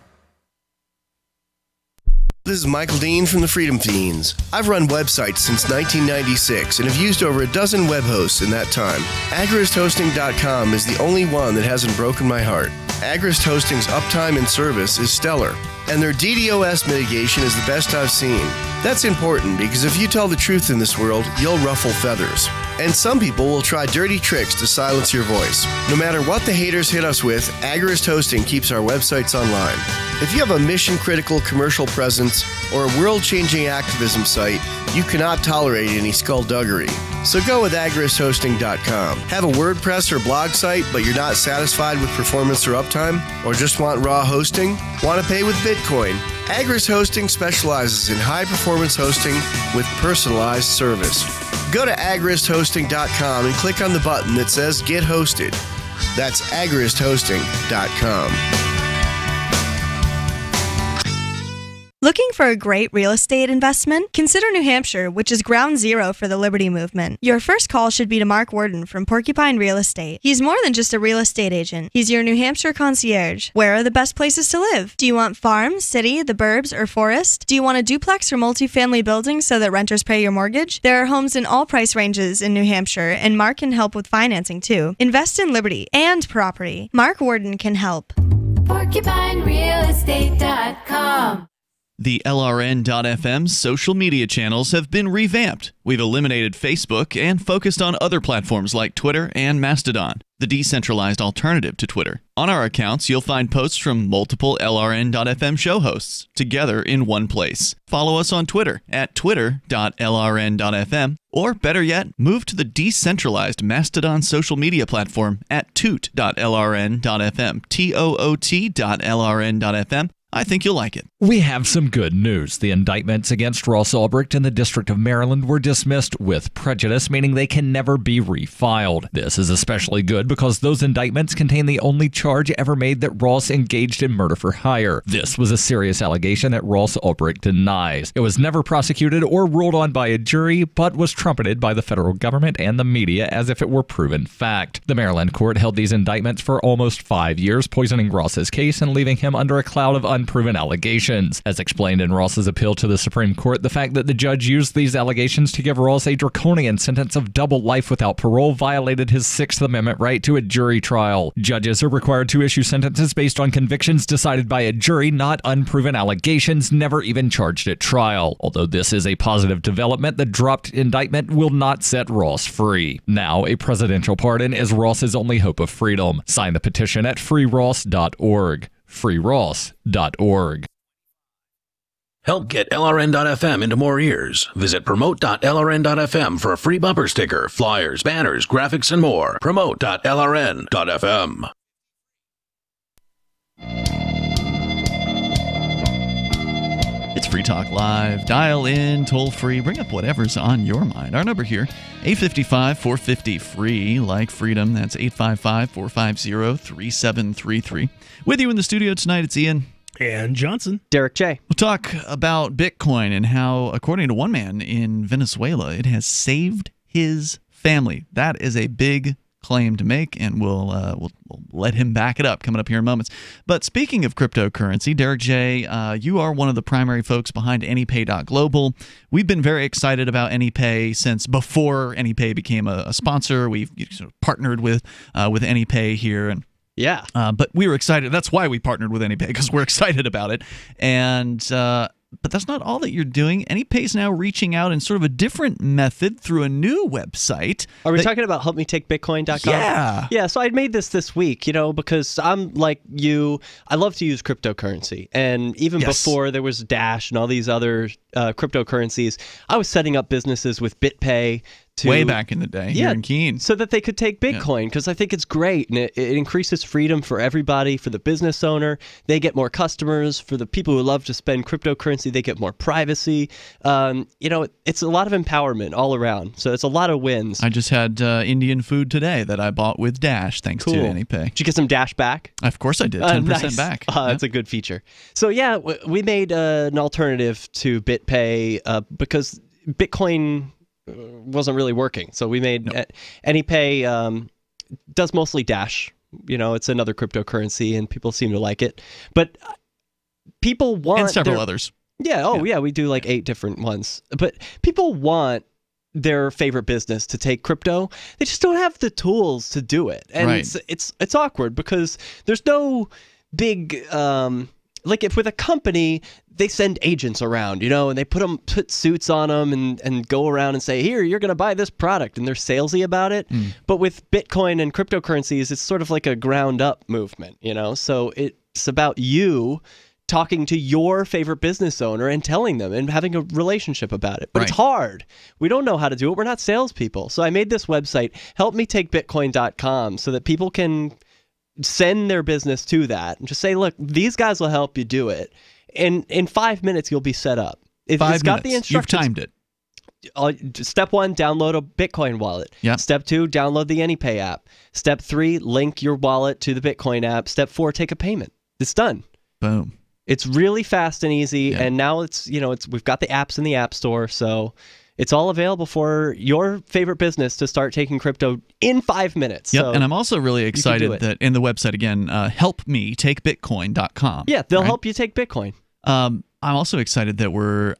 [SPEAKER 19] This is Michael Dean from the Freedom Fiends. I've run websites since 1996 and have used over a dozen web hosts in that time. AgristHosting.com is the only one that hasn't broken my heart. Agrist Hosting's uptime and service is stellar, and their DDoS mitigation is the best I've seen. That's important because if you tell the truth in this world, you'll ruffle feathers. And some people will try dirty tricks to silence your voice. No matter what the haters hit us with, Agrist Hosting keeps our websites online. If you have a mission-critical commercial presence or a world-changing activism site, you cannot tolerate any skullduggery. So go with agristhosting.com. Have a WordPress or blog site, but you're not satisfied with performance or uptime? Or just want raw hosting? Want to pay with Bitcoin? Agrist Hosting specializes in high-performance hosting with personalized service. Go to agristhosting.com and click on the button that says Get Hosted. That's agristhosting.com.
[SPEAKER 20] Looking for a great real estate investment? Consider New Hampshire, which is ground zero for the Liberty Movement. Your first call should be to Mark Worden from Porcupine Real Estate. He's more than just a real estate agent. He's your New Hampshire concierge. Where are the best places to live? Do you want farm, city, the burbs, or forest? Do you want a duplex or multifamily building so that renters pay your mortgage? There are homes in all price ranges in New Hampshire, and Mark can help with financing too. Invest in Liberty and property. Mark Worden can help.
[SPEAKER 21] PorcupineRealEstate.com.
[SPEAKER 6] The LRN.FM social media channels have been revamped. We've eliminated Facebook and focused on other platforms like Twitter and Mastodon, the decentralized alternative to Twitter. On our accounts, you'll find posts from multiple LRN.FM show hosts together in one place. Follow us on Twitter at twitter.lrn.fm, or better yet, move to the decentralized Mastodon social media platform at toot.lrn.fm, toot.lrn.fm. I think you'll like it.
[SPEAKER 18] We have some good news. The indictments against Ross Ulbricht in the District of Maryland were dismissed with prejudice, meaning they can never be refiled. This is especially good because those indictments contain the only charge ever made that Ross engaged in murder for hire. This was a serious allegation that Ross Ulbricht denies. It was never prosecuted or ruled on by a jury, but was trumpeted by the federal government and the media as if it were proven fact. The Maryland court held these indictments for almost 5 years, poisoning Ross's case and leaving him under a cloud of unproven allegations. As explained in Ross's appeal to the Supreme Court, the fact that the judge used these allegations to give Ross a draconian sentence of double life without parole violated his Sixth Amendment right to a jury trial. Judges are required to issue sentences based on convictions decided by a jury, not unproven allegations never even charged at trial. Although this is a positive development, the dropped indictment will not set Ross free. Now, a presidential pardon is Ross's only hope of freedom. Sign the petition at freeross.org. freeross.org.
[SPEAKER 5] Help get LRN.FM into more ears. Visit promote.lrn.fm for a free bumper sticker, flyers, banners, graphics, and more. Promote.lrn.fm.
[SPEAKER 6] It's Free Talk Live. Dial in, toll free, bring up whatever's on your mind. Our number here, 855-450-FREE, like freedom. That's 855-450-3733. With you in the studio tonight, it's Ian.
[SPEAKER 14] And Johnson.
[SPEAKER 7] Derrick J.
[SPEAKER 6] We'll talk about Bitcoin and how, according to one man in Venezuela, it has saved his family. That is a big claim to make, and we'll let him back it up coming up here in moments. But speaking of cryptocurrency, Derrick J., you are one of the primary folks behind AnyPay.global. We've been very excited about AnyPay since before AnyPay became a sponsor. We've sort of partnered with AnyPay here, and
[SPEAKER 7] yeah.
[SPEAKER 6] But we were excited. That's why we partnered with AnyPay, because we're excited about it. And but that's not all that you're doing. AnyPay is now reaching out in sort of a different method through a new website.
[SPEAKER 7] Are we talking about helpmetakebitcoin.com?
[SPEAKER 6] Yeah.
[SPEAKER 7] Yeah, so I made this week, because I'm like you. I love to use cryptocurrency. And even before there was Dash and all these other cryptocurrencies, I was setting up businesses with BitPay.
[SPEAKER 6] Way back in the day, here in Keene.
[SPEAKER 7] So that they could take Bitcoin, because I think it's great, and it increases freedom for everybody, for the business owner. They get more customers. For the people who love to spend cryptocurrency, they get more privacy. It's a lot of empowerment all around. So it's a lot of wins.
[SPEAKER 6] I just had Indian food today that I bought with Dash, thanks to AnyPay.
[SPEAKER 7] Did you get some Dash back?
[SPEAKER 6] Of course I did, 10%
[SPEAKER 7] nice.
[SPEAKER 6] back.
[SPEAKER 7] That's a good feature. So yeah, we made an alternative to BitPay because Bitcoin wasn't really working. So we made AnyPay does mostly Dash. It's another cryptocurrency, and people seem to like it. But people want...
[SPEAKER 6] And several others.
[SPEAKER 7] Yeah, we do like 8 different ones. But people want their favorite business to take crypto. They just don't have the tools to do it. And it's awkward because there's no big... like if with a company, they send agents around, and they put suits on them and go around and say, here, you're going to buy this product, and they're salesy about it. But with Bitcoin and cryptocurrencies, it's sort of like a ground up movement, so it's about you talking to your favorite business owner and telling them and having a relationship about it. But it's hard. We don't know how to do it. We're not salespeople. So I made this website, helpmetakebitcoin.com, so that people can send their business to that and just say, look, these guys will help you do it. And in 5 minutes, you'll be set up. It's got the instructions.
[SPEAKER 6] You've timed it.
[SPEAKER 7] Step 1, download a Bitcoin wallet.
[SPEAKER 6] Yep.
[SPEAKER 7] Step 2, download the AnyPay app. Step 3, link your wallet to the Bitcoin app. Step 4, take a payment. It's done.
[SPEAKER 6] Boom.
[SPEAKER 7] It's really fast and easy. And now we've got the apps in the App Store. So it's all available for your favorite business to start taking crypto in 5 minutes.
[SPEAKER 6] Yep,
[SPEAKER 7] so
[SPEAKER 6] and I'm also really excited that in the website, again, helpmetakebitcoin.com.
[SPEAKER 7] Yeah, they'll help you take Bitcoin.
[SPEAKER 6] I'm also excited that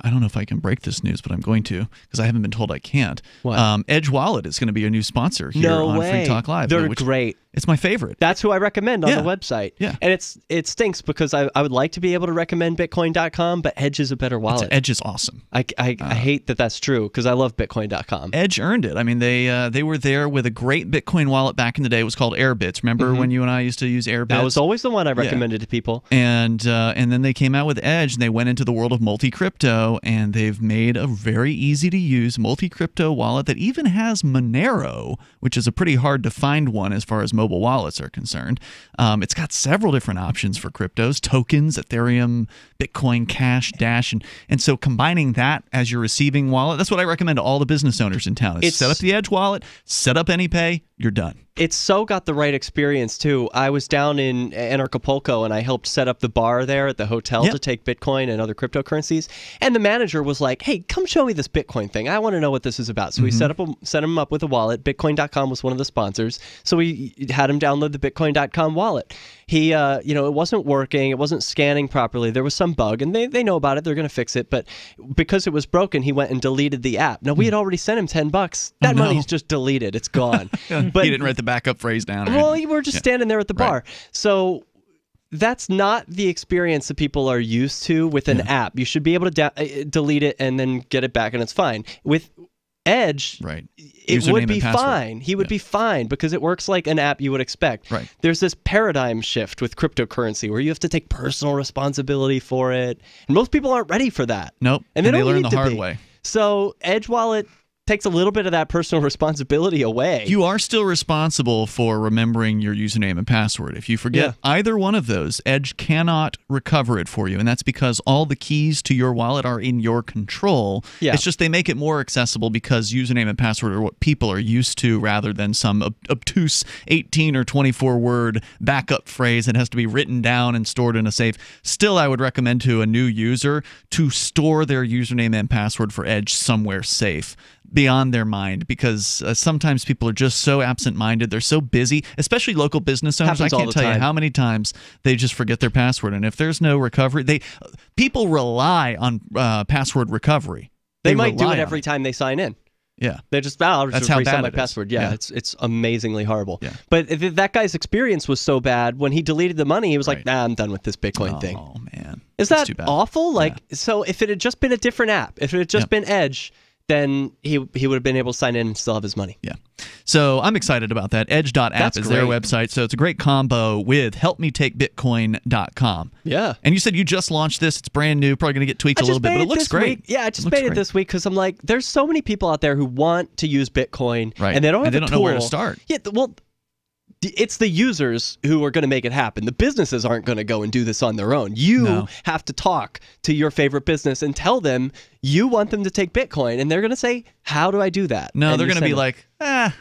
[SPEAKER 6] I don't know if I can break this news, but I'm going to, because I haven't been told I can't.
[SPEAKER 7] What?
[SPEAKER 6] Edge Wallet is going to be a new sponsor here on Free Talk Live.
[SPEAKER 7] They're great.
[SPEAKER 6] It's my favorite.
[SPEAKER 7] That's who I recommend on the website.
[SPEAKER 6] Yeah.
[SPEAKER 7] And it stinks because I would like to be able to recommend Bitcoin.com, but Edge is a better wallet.
[SPEAKER 6] Edge is awesome.
[SPEAKER 7] I hate that that's true because I love Bitcoin.com.
[SPEAKER 6] Edge earned it. I mean, they were there with a great Bitcoin wallet back in the day. It was called Airbits. Remember when you and I used to use Airbits?
[SPEAKER 7] That was always the one I recommended to people.
[SPEAKER 6] And then they came out with Edge, and they went into the world of multi-crypto, and they've made a very easy-to-use multi-crypto wallet that even has Monero, which is a pretty hard-to-find one as far as mobile wallets are concerned. It's got several different options for cryptos, tokens, Ethereum, Bitcoin, Cash, Dash. And so combining that as your receiving wallet, that's what I recommend to all the business owners in town. Is set up the Edge wallet, set up AnyPay, you're done.
[SPEAKER 7] It's so got the right experience, too. I was down in Acapulco, and I helped set up the bar there at the hotel to take Bitcoin and other cryptocurrencies. And the manager was like, hey, come show me this Bitcoin thing. I want to know what this is about. So we set him up with a wallet. Bitcoin.com was one of the sponsors. So we had him download the Bitcoin.com wallet. He, it wasn't working. It wasn't scanning properly. There was some bug, and they know about it. They're going to fix it. But because it was broken, he went and deleted the app. Now, we had already sent him $10. That money's just deleted. It's gone.
[SPEAKER 6] But he didn't write the backup phrase down.
[SPEAKER 7] Well, you were just standing there at the bar. So that's not the experience that people are used to with an app. You should be able to delete it and then get it back, and it's fine. With Edge, it would be fine. He would be fine because it works like an app you would expect. There's this paradigm shift with cryptocurrency where you have to take personal responsibility for it, and most people aren't ready for that.
[SPEAKER 6] Nope,
[SPEAKER 7] and they
[SPEAKER 6] learn the hard way.
[SPEAKER 7] So Edge Wallet takes a little bit of that personal responsibility away.
[SPEAKER 6] You are still responsible for remembering your username and password. If you forget either one of those, Edge cannot recover it for you, and that's because all the keys to your wallet are in your control. It's just they make it more accessible because username and password are what people are used to rather than some obtuse 18 or 24-word backup phrase that has to be written down and stored in a safe. Still, I would recommend to a new user to store their username and password for Edge somewhere safe, beyond their mind, because sometimes people are just so absent-minded. They're so busy, especially local business owners. I can't tell you how many times they just forget their password. And if there's no recovery, people rely on password recovery.
[SPEAKER 7] They might do it every time they sign in.
[SPEAKER 6] Yeah.
[SPEAKER 7] They just, I'll just reset my
[SPEAKER 6] it
[SPEAKER 7] password.
[SPEAKER 6] is.
[SPEAKER 7] Yeah, it's amazingly horrible. Yeah. But that guy's experience was so bad, when he deleted the money, he was like, nah, I'm done with this Bitcoin thing.
[SPEAKER 6] Oh, man.
[SPEAKER 7] Is that awful? So if it had just been a different app, if it had just been Edge, then he would have been able to sign in and still have his money.
[SPEAKER 6] Yeah. So I'm excited about that. Edge.app is their website. So it's a great combo with helpmetakebitcoin.com.
[SPEAKER 7] Yeah.
[SPEAKER 6] And you said you just launched this. It's brand new. Probably going to get tweaked a little bit, but it looks great.
[SPEAKER 7] Yeah, I just made it this week because I'm like, there's so many people out there who want to use Bitcoin and they don't have a tool.
[SPEAKER 6] Know where to start.
[SPEAKER 7] Yeah, well, it's the users who are going to make it happen. The businesses aren't going to go and do this on their own. You have to talk to your favorite business and tell them you want them to take Bitcoin, and they're going to say, how do I do that?
[SPEAKER 6] No, they're going to be like, I'll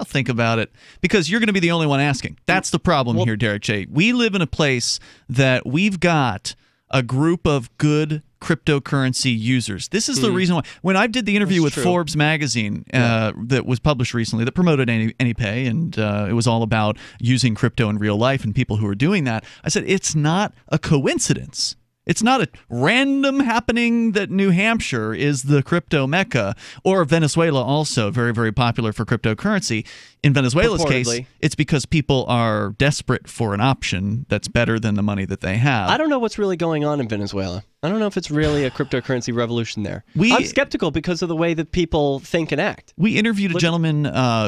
[SPEAKER 6] think about it, because you're going to be the only one asking. That's the problem here, Derrick J. We live in a place that we've got a group of good cryptocurrency users. This is the reason why. When I did the interview with Forbes magazine that was published recently that promoted AnyPay, and it was all about using crypto in real life and people who are doing that, I said it's not a coincidence. It's not a random happening that New Hampshire is the crypto mecca, or Venezuela also very, very popular for cryptocurrency. In Venezuela's case, it's because people are desperate for an option that's better than the money that they have.
[SPEAKER 7] I don't know what's really going on in Venezuela. I don't know if it's really a cryptocurrency revolution there. I'm skeptical because of the way that people think and act.
[SPEAKER 6] We interviewed a gentleman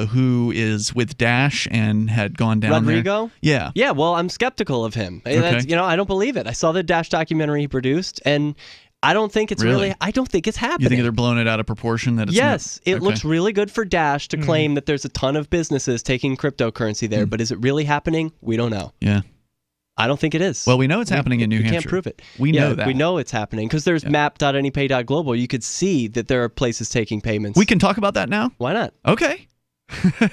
[SPEAKER 6] who is with Dash and had gone down
[SPEAKER 7] Rodrigo?
[SPEAKER 6] there. Yeah.
[SPEAKER 7] Yeah, well, I'm skeptical of him.
[SPEAKER 6] Okay.
[SPEAKER 7] I don't believe it. I saw the Dash documentary he produced, and I don't think it's I don't think it's happening.
[SPEAKER 6] You think they're blowing it out of proportion? That it's
[SPEAKER 7] it looks really good for Dash to claim that there's a ton of businesses taking cryptocurrency there, but is it really happening? We don't know.
[SPEAKER 6] Yeah.
[SPEAKER 7] I don't think it is.
[SPEAKER 6] Well, we know it's happening in New Hampshire.
[SPEAKER 7] We can't prove it.
[SPEAKER 6] We know that.
[SPEAKER 7] We know it's happening because there's map.anypay.global. You could see that there are places taking payments.
[SPEAKER 6] We can talk about that now?
[SPEAKER 7] Why not?
[SPEAKER 6] Okay.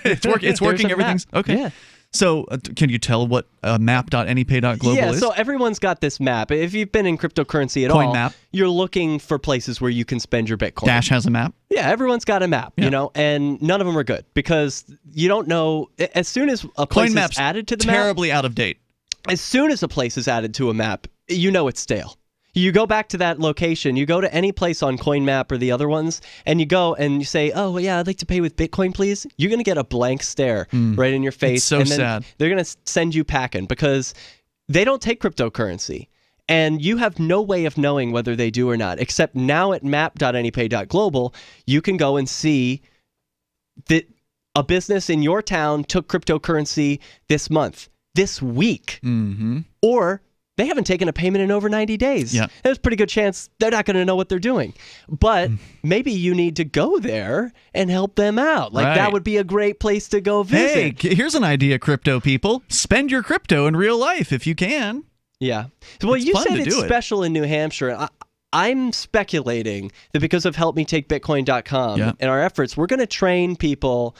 [SPEAKER 6] It's working. Everything's okay.
[SPEAKER 7] Yeah.
[SPEAKER 6] So can you tell what map.anypay.global is?
[SPEAKER 7] Yeah, so everyone's got this map. If you've been in cryptocurrency at all,
[SPEAKER 6] map.
[SPEAKER 7] You're looking for places where you can spend your Bitcoin.
[SPEAKER 6] Dash has a map?
[SPEAKER 7] Yeah, everyone's got a map, and none of them are good because you don't know. As soon as a place is added to the map,
[SPEAKER 6] terribly out of date.
[SPEAKER 7] As soon as a place is added to a map, you know it's stale. You go back to that location, you go to any place on CoinMap or the other ones, and you go and you say, oh, well, yeah, I'd like to pay with Bitcoin, please. You're going to get a blank stare right in your face.
[SPEAKER 6] It's so
[SPEAKER 7] and then
[SPEAKER 6] sad.
[SPEAKER 7] They're going to send you packing because they don't take cryptocurrency. And you have no way of knowing whether they do or not, except now at map.anypay.global, you can go and see that a business in your town took cryptocurrency this month, this week, or They haven't taken a payment in over 90 days.
[SPEAKER 6] Yeah.
[SPEAKER 7] There's a pretty good chance they're not going to know what they're doing. But maybe you need to go there and help them out. Like, that would be a great place to go visit.
[SPEAKER 6] Hey, here's an idea, crypto people. Spend your crypto in real life if you can.
[SPEAKER 7] Yeah. Well,
[SPEAKER 6] It's
[SPEAKER 7] you
[SPEAKER 6] fun
[SPEAKER 7] said
[SPEAKER 6] to
[SPEAKER 7] it's
[SPEAKER 6] do it.
[SPEAKER 7] special in New Hampshire. I'm speculating that because of helpmetakebitcoin.com and our efforts, we're going to train people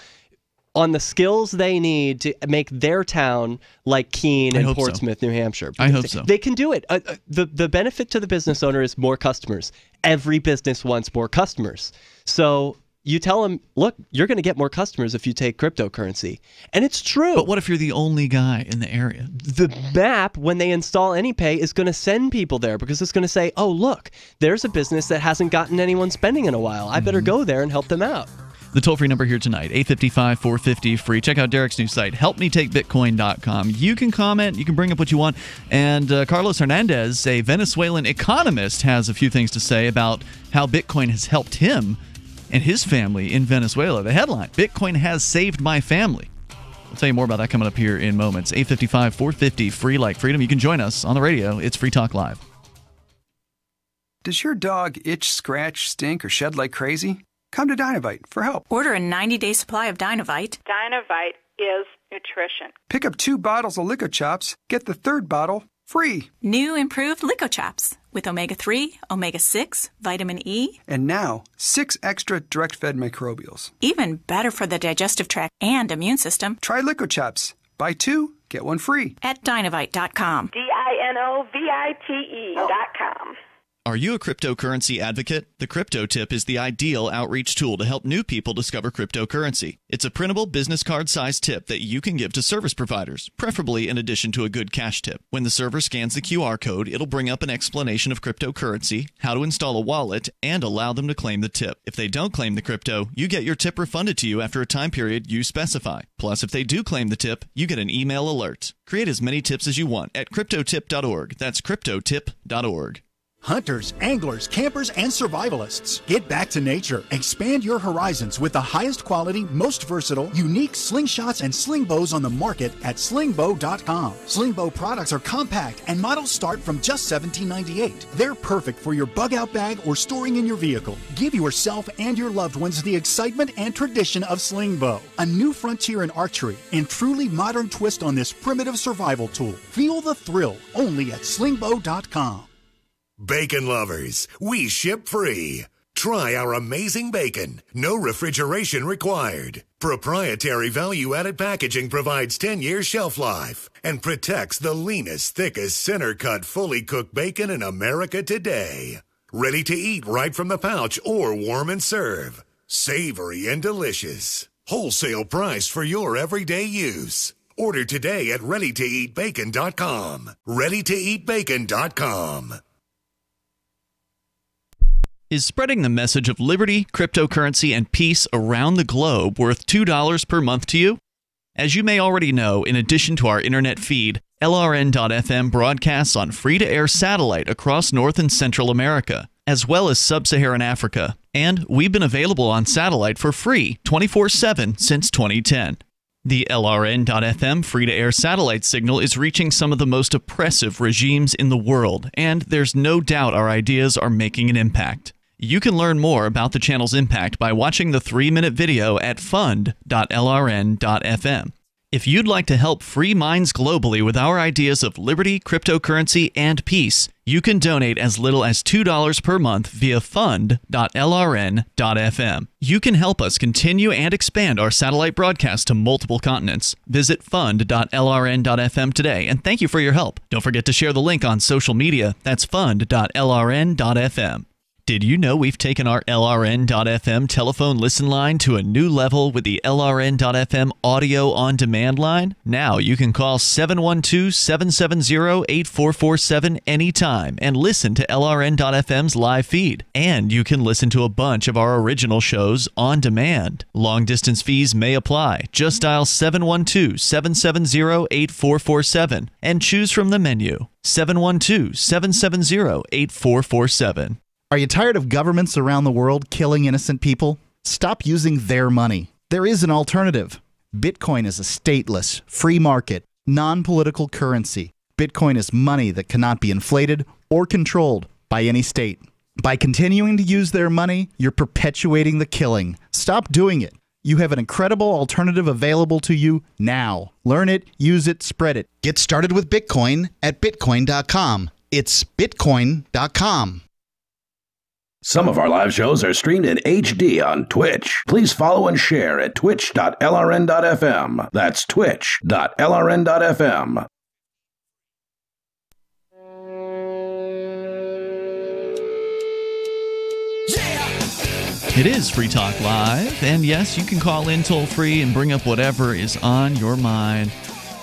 [SPEAKER 7] on the skills they need to make their town like Keene and Portsmouth, New Hampshire.
[SPEAKER 6] I hope so.
[SPEAKER 7] They can do it. The benefit to the business owner is more customers. Every business wants more customers. So you tell them, look, you're going to get more customers if you take cryptocurrency. And it's true.
[SPEAKER 6] But what if you're the only guy in the area?
[SPEAKER 7] The map, when they install AnyPay, is going to send people there because it's going to say, oh, look, there's a business that hasn't gotten anyone spending in a while. I better go there and help them out.
[SPEAKER 6] The toll-free number here tonight, 855-450-FREE. Check out Derrick's new site, helpmetakebitcoin.com. You can comment, you can bring up what you want. And Carlos Hernandez, a Venezuelan economist, has a few things to say about how Bitcoin has helped him and his family in Venezuela. The headline, Bitcoin has saved my family. I'll tell you more about that coming up here in moments. 855-450-FREE like freedom. You can join us on the radio. It's Free Talk Live.
[SPEAKER 16] Does your dog itch, scratch, stink, or shed like crazy? Come to Dinovite for help.
[SPEAKER 1] Order a 90-day supply of Dinovite.
[SPEAKER 13] Dinovite is nutrition.
[SPEAKER 16] Pick up 2 bottles of Lico Chops, get the 3rd bottle free.
[SPEAKER 1] New improved Lico Chops with omega-3, omega-6, vitamin E.
[SPEAKER 16] And now, 6 extra direct-fed microbials.
[SPEAKER 1] Even better for the digestive tract and immune system.
[SPEAKER 16] Try Lico Chops. Buy 2, get 1 free.
[SPEAKER 1] At Dinovite.com.
[SPEAKER 13] DINOVITE.com.
[SPEAKER 6] Are you a cryptocurrency advocate? The Crypto Tip is the ideal outreach tool to help new people discover cryptocurrency. It's a printable business card-sized tip that you can give to service providers, preferably in addition to a good cash tip. When the server scans the QR code, it'll bring up an explanation of cryptocurrency, how to install a wallet, and allow them to claim the tip. If they don't claim the crypto, you get your tip refunded to you after a time period you specify. Plus, if they do claim the tip, you get an email alert. Create as many tips as you want at cryptotip.org. That's cryptotip.org.
[SPEAKER 3] Hunters, anglers, campers, and survivalists. Get back to nature. Expand your horizons with the highest quality, most versatile, unique slingshots and sling bows on the market at slingbow.com. Slingbow products are compact and models start from just $17.98. They're perfect for your bug-out bag or storing in your vehicle. Give yourself and your loved ones the excitement and tradition of Slingbow, a new frontier in archery and truly modern twist on this primitive survival tool. Feel the thrill only at slingbow.com.
[SPEAKER 2] Bacon lovers, we ship free. Try our amazing bacon. No refrigeration required. Proprietary value-added packaging provides 10-year shelf life and protects the leanest, thickest, center-cut, fully cooked bacon in America today. Ready to eat right from the pouch or warm and serve. Savory and delicious. Wholesale price for your everyday use. Order today at readytoeatbacon.com. readytoeatbacon.com.
[SPEAKER 6] Is spreading the message of liberty, cryptocurrency, and peace around the globe worth $2 per month to you? As you may already know, in addition to our internet feed, LRN.FM broadcasts on free-to-air satellite across North and Central America, as well as Sub-Saharan Africa. And we've been available on satellite for free 24/7 since 2010. The LRN.FM free-to-air satellite signal is reaching some of the most oppressive regimes in the world, and there's no doubt our ideas are making an impact. You can learn more about the channel's impact by watching the 3-minute video at fund.lrn.fm. If you'd like to help free minds globally with our ideas of liberty, cryptocurrency, and peace, you can donate as little as $2 per month via fund.lrn.fm. You can help us continue and expand our satellite broadcast to multiple continents. Visit fund.lrn.fm today, and thank you for your help. Don't forget to share the link on social media. That's fund.lrn.fm. Did you know we've taken our LRN.FM telephone listen line to a new level with the LRN.FM audio on demand line? Now you can call 712-770-8447 anytime and listen to LRN.FM's live feed. And you can listen to a bunch of our original shows on demand. Long distance fees may apply. Just dial 712-770-8447 and choose from the menu. 712-770-8447.
[SPEAKER 9] Are you tired of governments around the world killing innocent people? Stop using their money. There is an alternative. Bitcoin is a stateless, free market, non-political currency. Bitcoin is money that cannot be inflated or controlled by any state. By continuing to use their money, you're perpetuating the killing. Stop doing it. You have an incredible alternative available to you now. Learn it, use it, spread it. Get started with Bitcoin at Bitcoin.com. It's Bitcoin.com.
[SPEAKER 5] Some of our live shows are streamed in HD on Twitch. Please follow and share at twitch.lrn.fm. That's twitch.lrn.fm.
[SPEAKER 6] It is Free Talk Live, and yes, you can call in toll-free and bring up whatever is on your mind.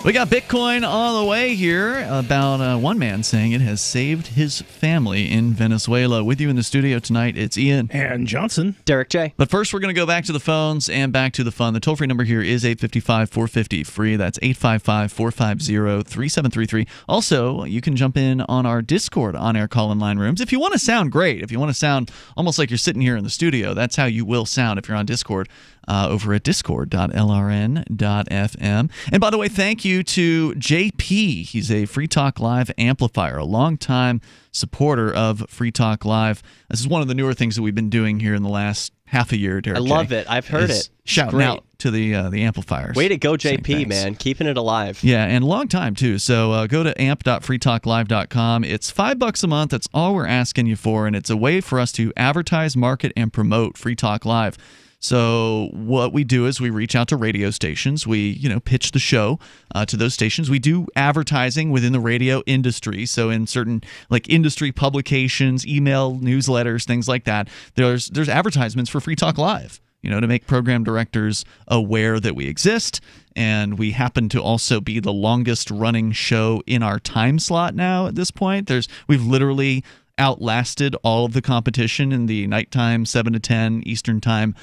[SPEAKER 6] We got Bitcoin on the way here about one man saying it has saved his family in Venezuela. With you in the studio tonight, it's Ian.
[SPEAKER 14] And Johnson.
[SPEAKER 7] Derrick J.
[SPEAKER 6] But first, we're going to go back to the phones and back to the fun. The toll-free number here is 855-450-FREE. That's 855-450-3733. Also, you can jump in on our Discord on-air call-in line rooms. If you want to sound great, if you want to sound almost like you're sitting here in the studio, that's how you will sound if you're on Discord. Over at discord.lrn.fm. And by the way, thank you to JP. He's a Free Talk Live amplifier, a longtime supporter of Free Talk Live. This is one of the newer things that we've been doing here in the last half a year, Derrick.
[SPEAKER 7] I love it. I've heard it.
[SPEAKER 6] Shouting out to the amplifiers.
[SPEAKER 7] Way to go, JP, man. Keeping it alive.
[SPEAKER 6] Yeah, and a long time, too. So go to amp.freetalklive.com. It's $5 a month. That's all we're asking you for, and it's a way for us to advertise, market, and promote Free Talk Live. So what we do is we reach out to radio stations. We, pitch the show to those stations. We do advertising within the radio industry. So in certain industry publications, email, newsletters, things like that, there's advertisements for Free Talk Live, to make program directors aware that we exist. And we happen to also be the longest running show in our time slot now at this point. We've literally outlasted all of the competition in the nighttime 7 to 10 Eastern time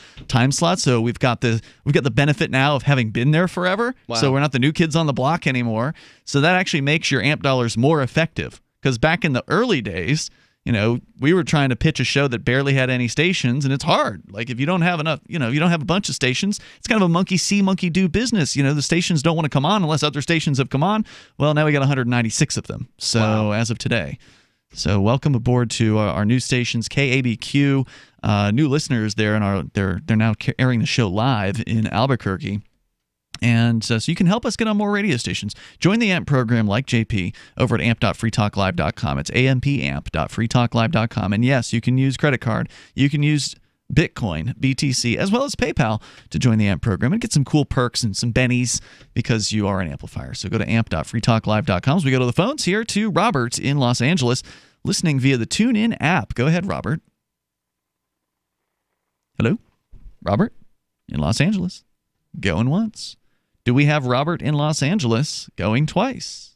[SPEAKER 6] slot. So we've got the benefit now of having been there forever. Wow. So we're not the new kids on the block anymore. So that actually makes your amp dollars more effective. Because back in the early days, we were trying to pitch a show that barely had any stations, and it's hard. Like if you don't have enough, you don't have a bunch of stations, it's kind of a monkey see, monkey do business. The stations don't want to come on unless other stations have come on. Well, now we got 196 of them. So wow. As of today. So welcome aboard to our new stations, KABQ. New listeners there, and they're now airing the show live in Albuquerque. And so you can help us get on more radio stations. Join the AMP program like JP over at amp.freetalklive.com. It's ampamp.freetalklive.com. And yes, you can use credit card. You can use Bitcoin, BTC, as well as PayPal to join the AMP program and get some cool perks and some bennies because you are an amplifier. So go to amp.freetalklive.com. As we go to the phones here to Robert in Los Angeles, listening via the TuneIn app. Go ahead, Robert. Hello? Robert in Los Angeles. Going once. Do we have Robert in Los Angeles going twice?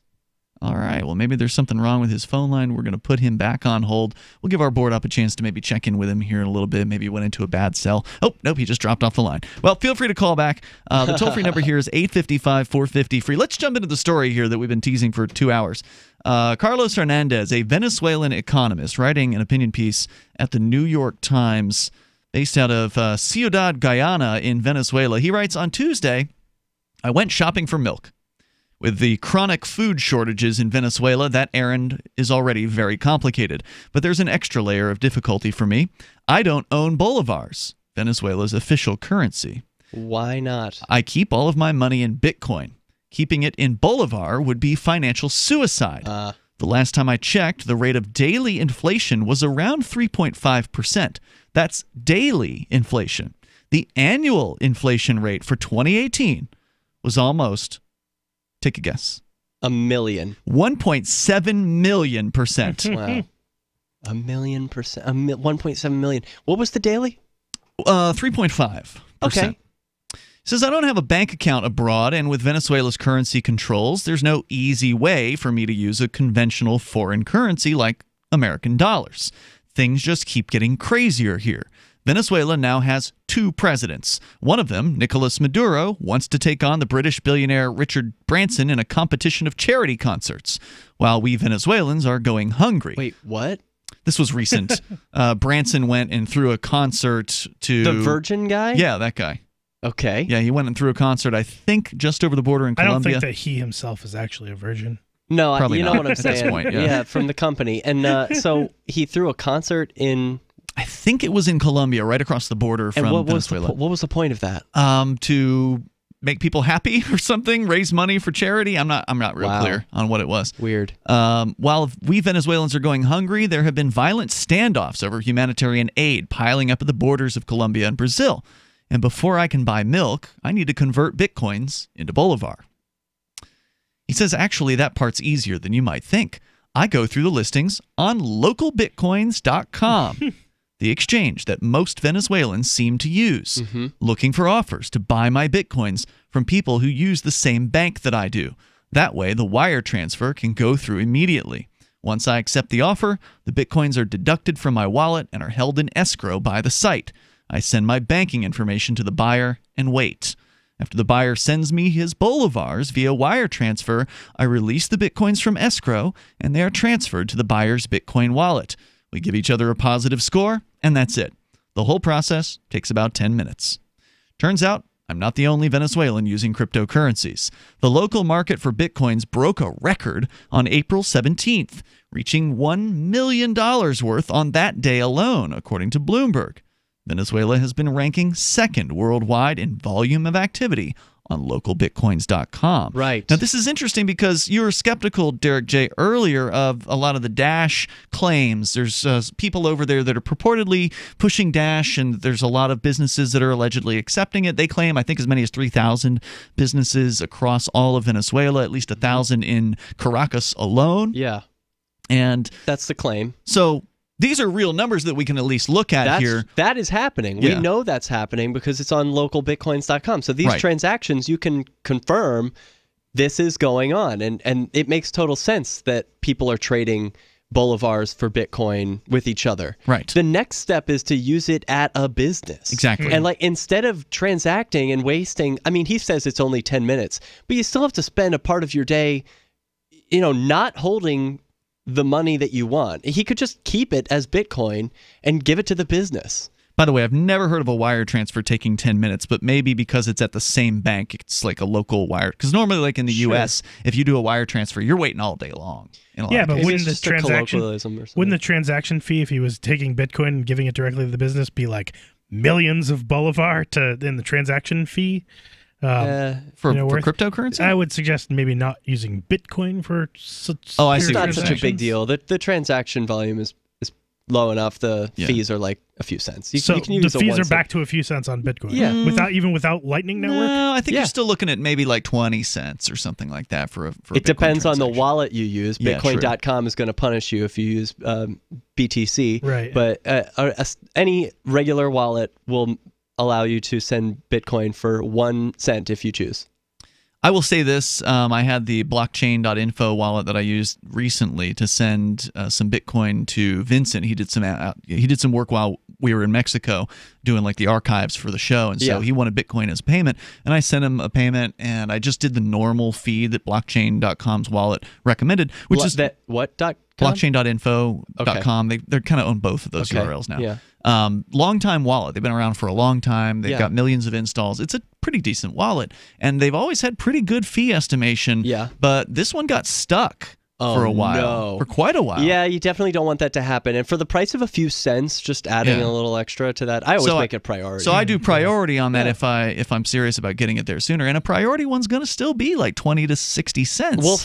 [SPEAKER 6] All right, well, maybe there's something wrong with his phone line. We're going to put him back on hold. We'll give our board up a chance to maybe check in with him here in a little bit. Maybe he went into a bad cell. Oh, nope, he just dropped off the line. Well, feel free to call back. The toll-free number here is 855-450-FREE. Let's jump into the story here that we've been teasing for 2 hours. Carlos Hernandez, a Venezuelan economist, writing an opinion piece at the New York Times based out of Ciudad Guyana in Venezuela. He writes, on Tuesday, I went shopping for milk. With the chronic food shortages in Venezuela, that errand is already very complicated. But there's an extra layer of difficulty for me. I don't own bolivars, Venezuela's official currency.
[SPEAKER 7] Why not?
[SPEAKER 6] I keep all of my money in Bitcoin. Keeping it in bolivar would be financial suicide. The last time I checked, the rate of daily inflation was around 3.5%. That's daily inflation. The annual inflation rate for 2018 was almost... Take a guess.
[SPEAKER 7] A million.
[SPEAKER 6] 1.7 million %.
[SPEAKER 7] Wow. A million percent. 1.7 million. What was the daily?
[SPEAKER 6] 3.5%.
[SPEAKER 7] Okay.
[SPEAKER 6] Says, I don't have a bank account abroad, and with Venezuela's currency controls, there's no easy way for me to use a conventional foreign currency like American dollars. Things just keep getting crazier here. Venezuela now has 2 presidents. One of them, Nicolas Maduro, wants to take on the British billionaire Richard Branson in a competition of charity concerts, while we Venezuelans are going hungry.
[SPEAKER 7] Wait, what?
[SPEAKER 6] This was recent. Branson went and threw a concert to...
[SPEAKER 7] The Virgin guy?
[SPEAKER 6] Yeah, that guy.
[SPEAKER 7] Okay.
[SPEAKER 6] Yeah, he went and threw a concert, I think, just over the border in Colombia.
[SPEAKER 14] I don't think that he himself is actually a virgin.
[SPEAKER 7] No,
[SPEAKER 6] Probably
[SPEAKER 7] you know
[SPEAKER 6] not
[SPEAKER 7] what I'm
[SPEAKER 6] at this
[SPEAKER 7] saying.
[SPEAKER 6] point, yeah.
[SPEAKER 7] From the company. And so he threw a concert in...
[SPEAKER 6] I think it was in Colombia, right across the border from Venezuela.
[SPEAKER 7] What was the point of that?
[SPEAKER 6] To make people happy or something, raise money for charity. I'm not real clear on what it was.
[SPEAKER 7] Weird.
[SPEAKER 6] While we Venezuelans are going hungry, there have been violent standoffs over humanitarian aid piling up at the borders of Colombia and Brazil. And before I can buy milk, I need to convert bitcoins into bolivar. He says, actually, that part's easier than you might think. I go through the listings on localbitcoins.com. The exchange that most Venezuelans seem to use, looking for offers to buy my bitcoins from people who use the same bank that I do. That way, the wire transfer can go through immediately. Once I accept the offer, the bitcoins are deducted from my wallet and are held in escrow by the site. I send my banking information to the buyer and wait. After the buyer sends me his bolivars via wire transfer, I release the bitcoins from escrow, and they are transferred to the buyer's Bitcoin wallet. We give each other a positive score, and that's it. The whole process takes about 10 minutes. Turns out, I'm not the only Venezuelan using cryptocurrencies. The local market for bitcoins broke a record on April 17th, reaching $1 million worth on that day alone, according to Bloomberg. Venezuela has been ranking second worldwide in volume of activity on localbitcoins.com.
[SPEAKER 7] Right.
[SPEAKER 6] Now, this is interesting because you were skeptical, Derrick J., earlier of a lot of the Dash claims. There's people over there that are purportedly pushing Dash, and there's a lot of businesses that are allegedly accepting it. They claim, I think, as many as 3,000 businesses across all of Venezuela, at least 1,000 in Caracas alone.
[SPEAKER 7] Yeah.
[SPEAKER 6] And
[SPEAKER 7] that's the claim.
[SPEAKER 6] So these are real numbers that we can at least look at here.
[SPEAKER 7] That is happening.
[SPEAKER 6] Yeah.
[SPEAKER 7] We know that's happening because it's on localbitcoins.com. So these transactions, you can confirm this is going on. And it makes total sense that people are trading bolivars for Bitcoin with each other.
[SPEAKER 6] Right.
[SPEAKER 7] The next step is to use it at a business.
[SPEAKER 6] Exactly.
[SPEAKER 7] And like instead of transacting and wasting, I mean, he says it's only 10 minutes, but you still have to spend a part of your day, not holding the money that you want. He could just keep it as Bitcoin and give it to the business.
[SPEAKER 6] By the way, I've never heard of a wire transfer taking 10 minutes, but maybe because it's at the same bank, it's like a local wire. Because normally, like in the U.S., if you do a wire transfer, you're waiting all day long.
[SPEAKER 14] Yeah, but wouldn't the transaction fee, if he was taking Bitcoin and giving it directly to the business, be like millions of bolivar in the transaction fee?
[SPEAKER 6] For cryptocurrency?
[SPEAKER 14] I would suggest maybe not using Bitcoin for such.
[SPEAKER 7] Oh, I see. It's not such a big deal. The transaction volume is low enough. The fees are like a few cents. You can use
[SPEAKER 14] the fees are back to a few cents on Bitcoin.
[SPEAKER 7] Yeah,
[SPEAKER 14] without Lightning Network.
[SPEAKER 6] No, I think you're still looking at maybe like 20 cents or something like that for a.
[SPEAKER 7] It depends on the wallet you use. Bitcoin.com is going to punish you if you use BTC.
[SPEAKER 14] Right.
[SPEAKER 7] But any regular wallet will allow you to send Bitcoin for 1 cent if you choose.
[SPEAKER 6] I will say this. I had the blockchain.info wallet that I used recently to send some Bitcoin to Vincent. He did some work while we were in Mexico doing like the archives for the show, and so he wanted Bitcoin as payment, and I sent him a payment, and I just did the normal fee that blockchain.com's wallet recommended, which is
[SPEAKER 7] that what dot
[SPEAKER 6] blockchain.info.com. They're kind of own both of those URLs now.
[SPEAKER 7] Yeah.
[SPEAKER 6] Long time wallet. They've been around for a long time. They've got millions of installs. It's a pretty decent wallet, and they've always had pretty good fee estimation.
[SPEAKER 7] Yeah.
[SPEAKER 6] But this one got stuck for a while, for quite a while.
[SPEAKER 7] Yeah, you definitely don't want that to happen. And for the price of a few cents, just adding a little extra to that, I always make it priority.
[SPEAKER 6] So I do priority on that if I'm serious about getting it there sooner. And a priority one's going to still be like 20 to 60 cents.
[SPEAKER 7] Well,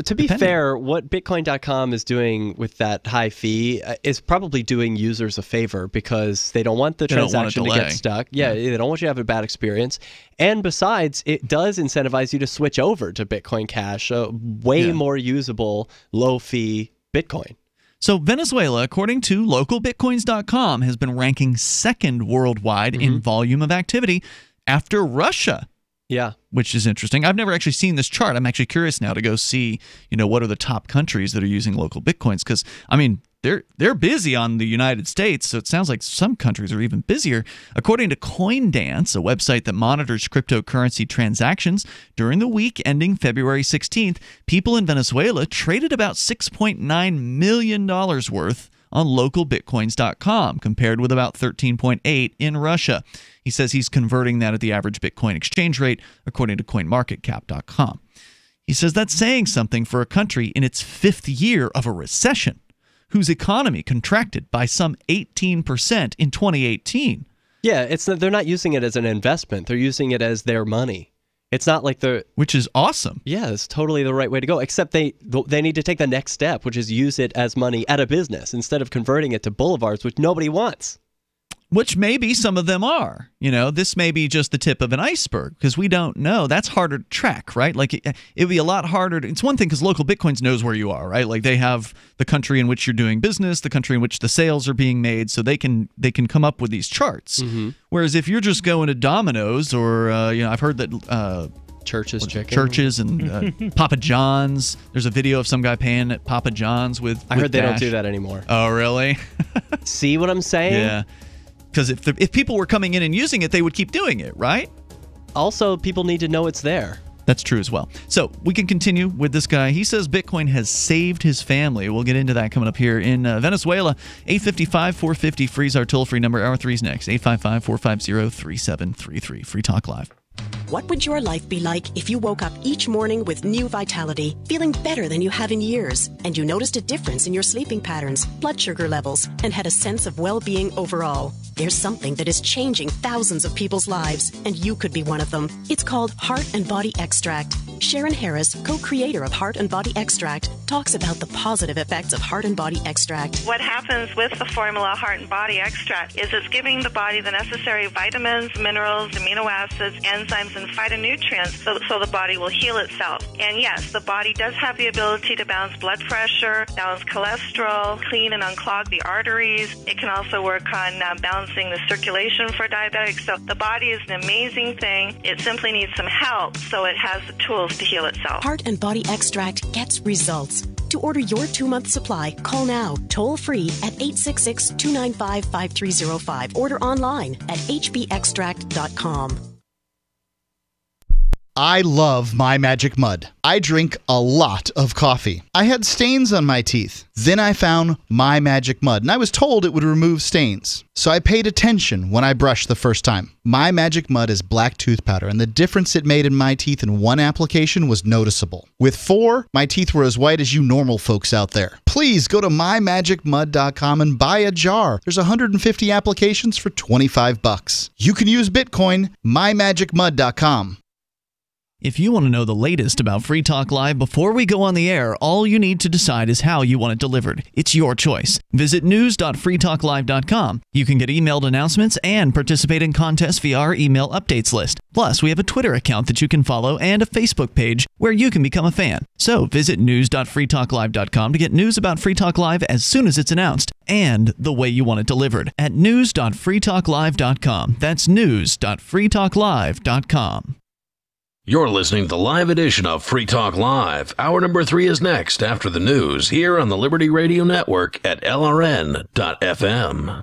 [SPEAKER 7] to be fair, what Bitcoin.com is doing with that high fee is probably doing users a favor because they don't want the transaction to get stuck. Yeah, they don't want you to have a bad experience. And besides, it does incentivize you to switch over to Bitcoin Cash, way more usable, low-fee Bitcoin.
[SPEAKER 6] So Venezuela, according to localbitcoins.com, has been ranking second worldwide in volume of activity after Russia.
[SPEAKER 7] Yeah.
[SPEAKER 6] Which is interesting. I've never actually seen this chart. I'm actually curious now to go see, what are the top countries that are using local Bitcoins, because, I mean, they're busy on the United States, so it sounds like some countries are even busier. According to CoinDance, a website that monitors cryptocurrency transactions, during the week ending February 16th, people in Venezuela traded about $6.9 million worth on localbitcoins.com, compared with about 13.8 in Russia. He says he's converting that at the average Bitcoin exchange rate, according to coinmarketcap.com. He says that's saying something for a country in its 5th year of a recession, whose economy contracted by some 18% in 2018.
[SPEAKER 7] Yeah, they're not using it as an investment. They're using it as their money. It's not like
[SPEAKER 6] which is awesome.
[SPEAKER 7] Yeah, it's totally the right way to go. Except they need to take the next step, which is use it as money at a business instead of converting it to boulevards, which nobody wants.
[SPEAKER 6] Which maybe some of them are. This may be just the tip of an iceberg because we don't know. That's harder to track, right? Like it would be a lot harder. It's one thing because local Bitcoins knows where you are, right? Like they have the country in which you're doing business, the country in which the sales are being made, so they can come up with these charts.
[SPEAKER 7] Mm-hmm.
[SPEAKER 6] Whereas if you're just going to Domino's or I've heard that churches and Papa John's. There's a video of some guy paying at Papa John's with.
[SPEAKER 7] I heard they
[SPEAKER 6] Dash.
[SPEAKER 7] don't do that anymore.
[SPEAKER 6] Oh, really?
[SPEAKER 7] See what I'm saying?
[SPEAKER 6] Yeah. Because if people were coming in and using it, they would keep doing it, right?
[SPEAKER 7] Also, people need to know it's there.
[SPEAKER 6] That's true as well. So we can continue with this guy. He says Bitcoin has saved his family. We'll get into that coming up here in Venezuela. 855-450 freeze our toll-free number. Hour 3's next. 855-450-3733. Free Talk Live.
[SPEAKER 4] What would your life be like if you woke up each morning with new vitality, feeling better than you have in years, and you noticed a difference in your sleeping patterns, blood sugar levels, and had a sense of well-being overall? There's something that is changing thousands of people's lives, and you could be one of them. It's called Heart and Body Extract. Sharon Harris, co-creator of Heart and Body Extract, talks about the positive effects of Heart and Body Extract.
[SPEAKER 11] What happens with the formula Heart and Body Extract is it's giving the body the necessary vitamins, minerals, amino acids, enzymes, and phytonutrients so the body will heal itself. And yes, the body does have the ability to balance blood pressure, balance cholesterol, clean and unclog the arteries. It can also work on balancing the circulation for diabetics. So the body is an amazing thing. It simply needs some help so it has the tools to heal itself.
[SPEAKER 4] Heart and Body Extract gets results. To order your 2-month supply, call now, toll free at 866-295-5305. Order online at hbextract.com.
[SPEAKER 9] I love My Magic Mud. I drink a lot of coffee. I had stains on my teeth. Then I found My Magic Mud, and I was told it would remove stains. So I paid attention when I brushed the first time. My Magic Mud is black tooth powder, and the difference it made in my teeth in one application was noticeable. With 4, my teeth were as white as you normal folks out there. Please go to mymagicmud.com and buy a jar. There's 150 applications for $25. You can use Bitcoin, mymagicmud.com.
[SPEAKER 6] If you want to know the latest about Free Talk Live before we go on the air, all you need to decide is how you want it delivered. It's your choice. Visit news.freetalklive.com. You can get emailed announcements and participate in contests via our email updates list. Plus, we have a Twitter account that you can follow and a Facebook page where you can become a fan. So visit news.freetalklive.com to get news about Free Talk Live as soon as it's announced and the way you want it delivered at news.freetalklive.com. That's news.freetalklive.com.
[SPEAKER 5] You're listening to the live edition of Free Talk Live. Hour number 3 is next after the news here on the Liberty Radio Network at LRN.FM.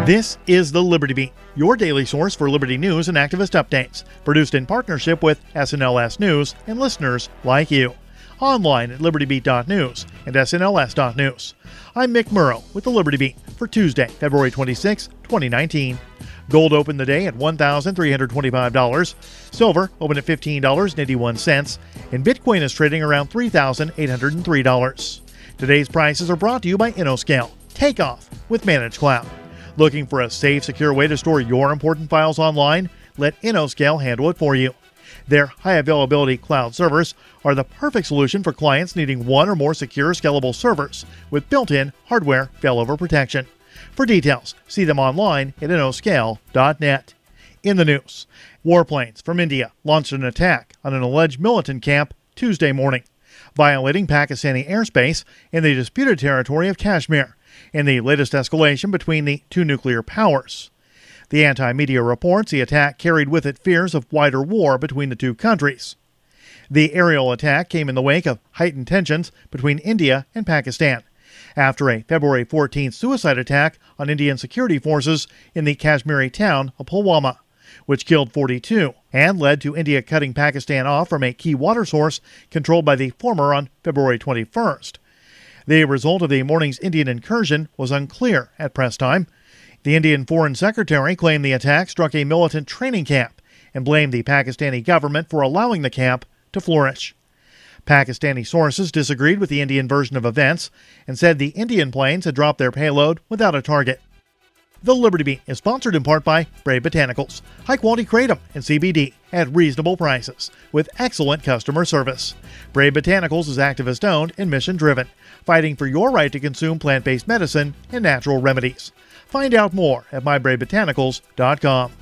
[SPEAKER 21] This is the Liberty Beat, your daily source for Liberty news and activist updates, produced in partnership with SNLS News and listeners like you. Online at libertybeat.news and snls.news. I'm Mick Murrow with the Liberty Beat for Tuesday, February 26, 2019. Gold opened the day at $1,325. Silver opened at $15.81. And Bitcoin is trading around $3,803. Today's prices are brought to you by InnoScale. Take off with Managed Cloud. Looking for a safe, secure way to store your important files online? Let InnoScale handle it for you. Their high-availability cloud servers are the perfect solution for clients needing one or more secure, scalable servers with built-in hardware failover protection. For details, see them online at innoscale.net. In the news, warplanes from India launched an attack on an alleged militant camp Tuesday morning, violating Pakistani airspace in the disputed territory of Kashmir, in the latest escalation between the two nuclear powers. The anti-media reports the attack carried with it fears of wider war between the two countries. The aerial attack came in the wake of heightened tensions between India and Pakistan, after a February 14th suicide attack on Indian security forces in the Kashmiri town of Pulwama, which killed 42 and led to India cutting Pakistan off from a key water source controlled by the former on February 21st. The result of the morning's Indian incursion was unclear at press time. The Indian Foreign Secretary claimed the attack struck a militant training camp and blamed the Pakistani government for allowing the camp to flourish. Pakistani sources disagreed with the Indian version of events and said the Indian planes had dropped their payload without a target. The Liberty Beat is sponsored in part by Brave Botanicals, high-quality kratom and CBD at reasonable prices with excellent customer service. Brave Botanicals is activist-owned and mission-driven, fighting for your right to consume plant-based medicine and natural remedies. Find out more at mybravebotanicals.com.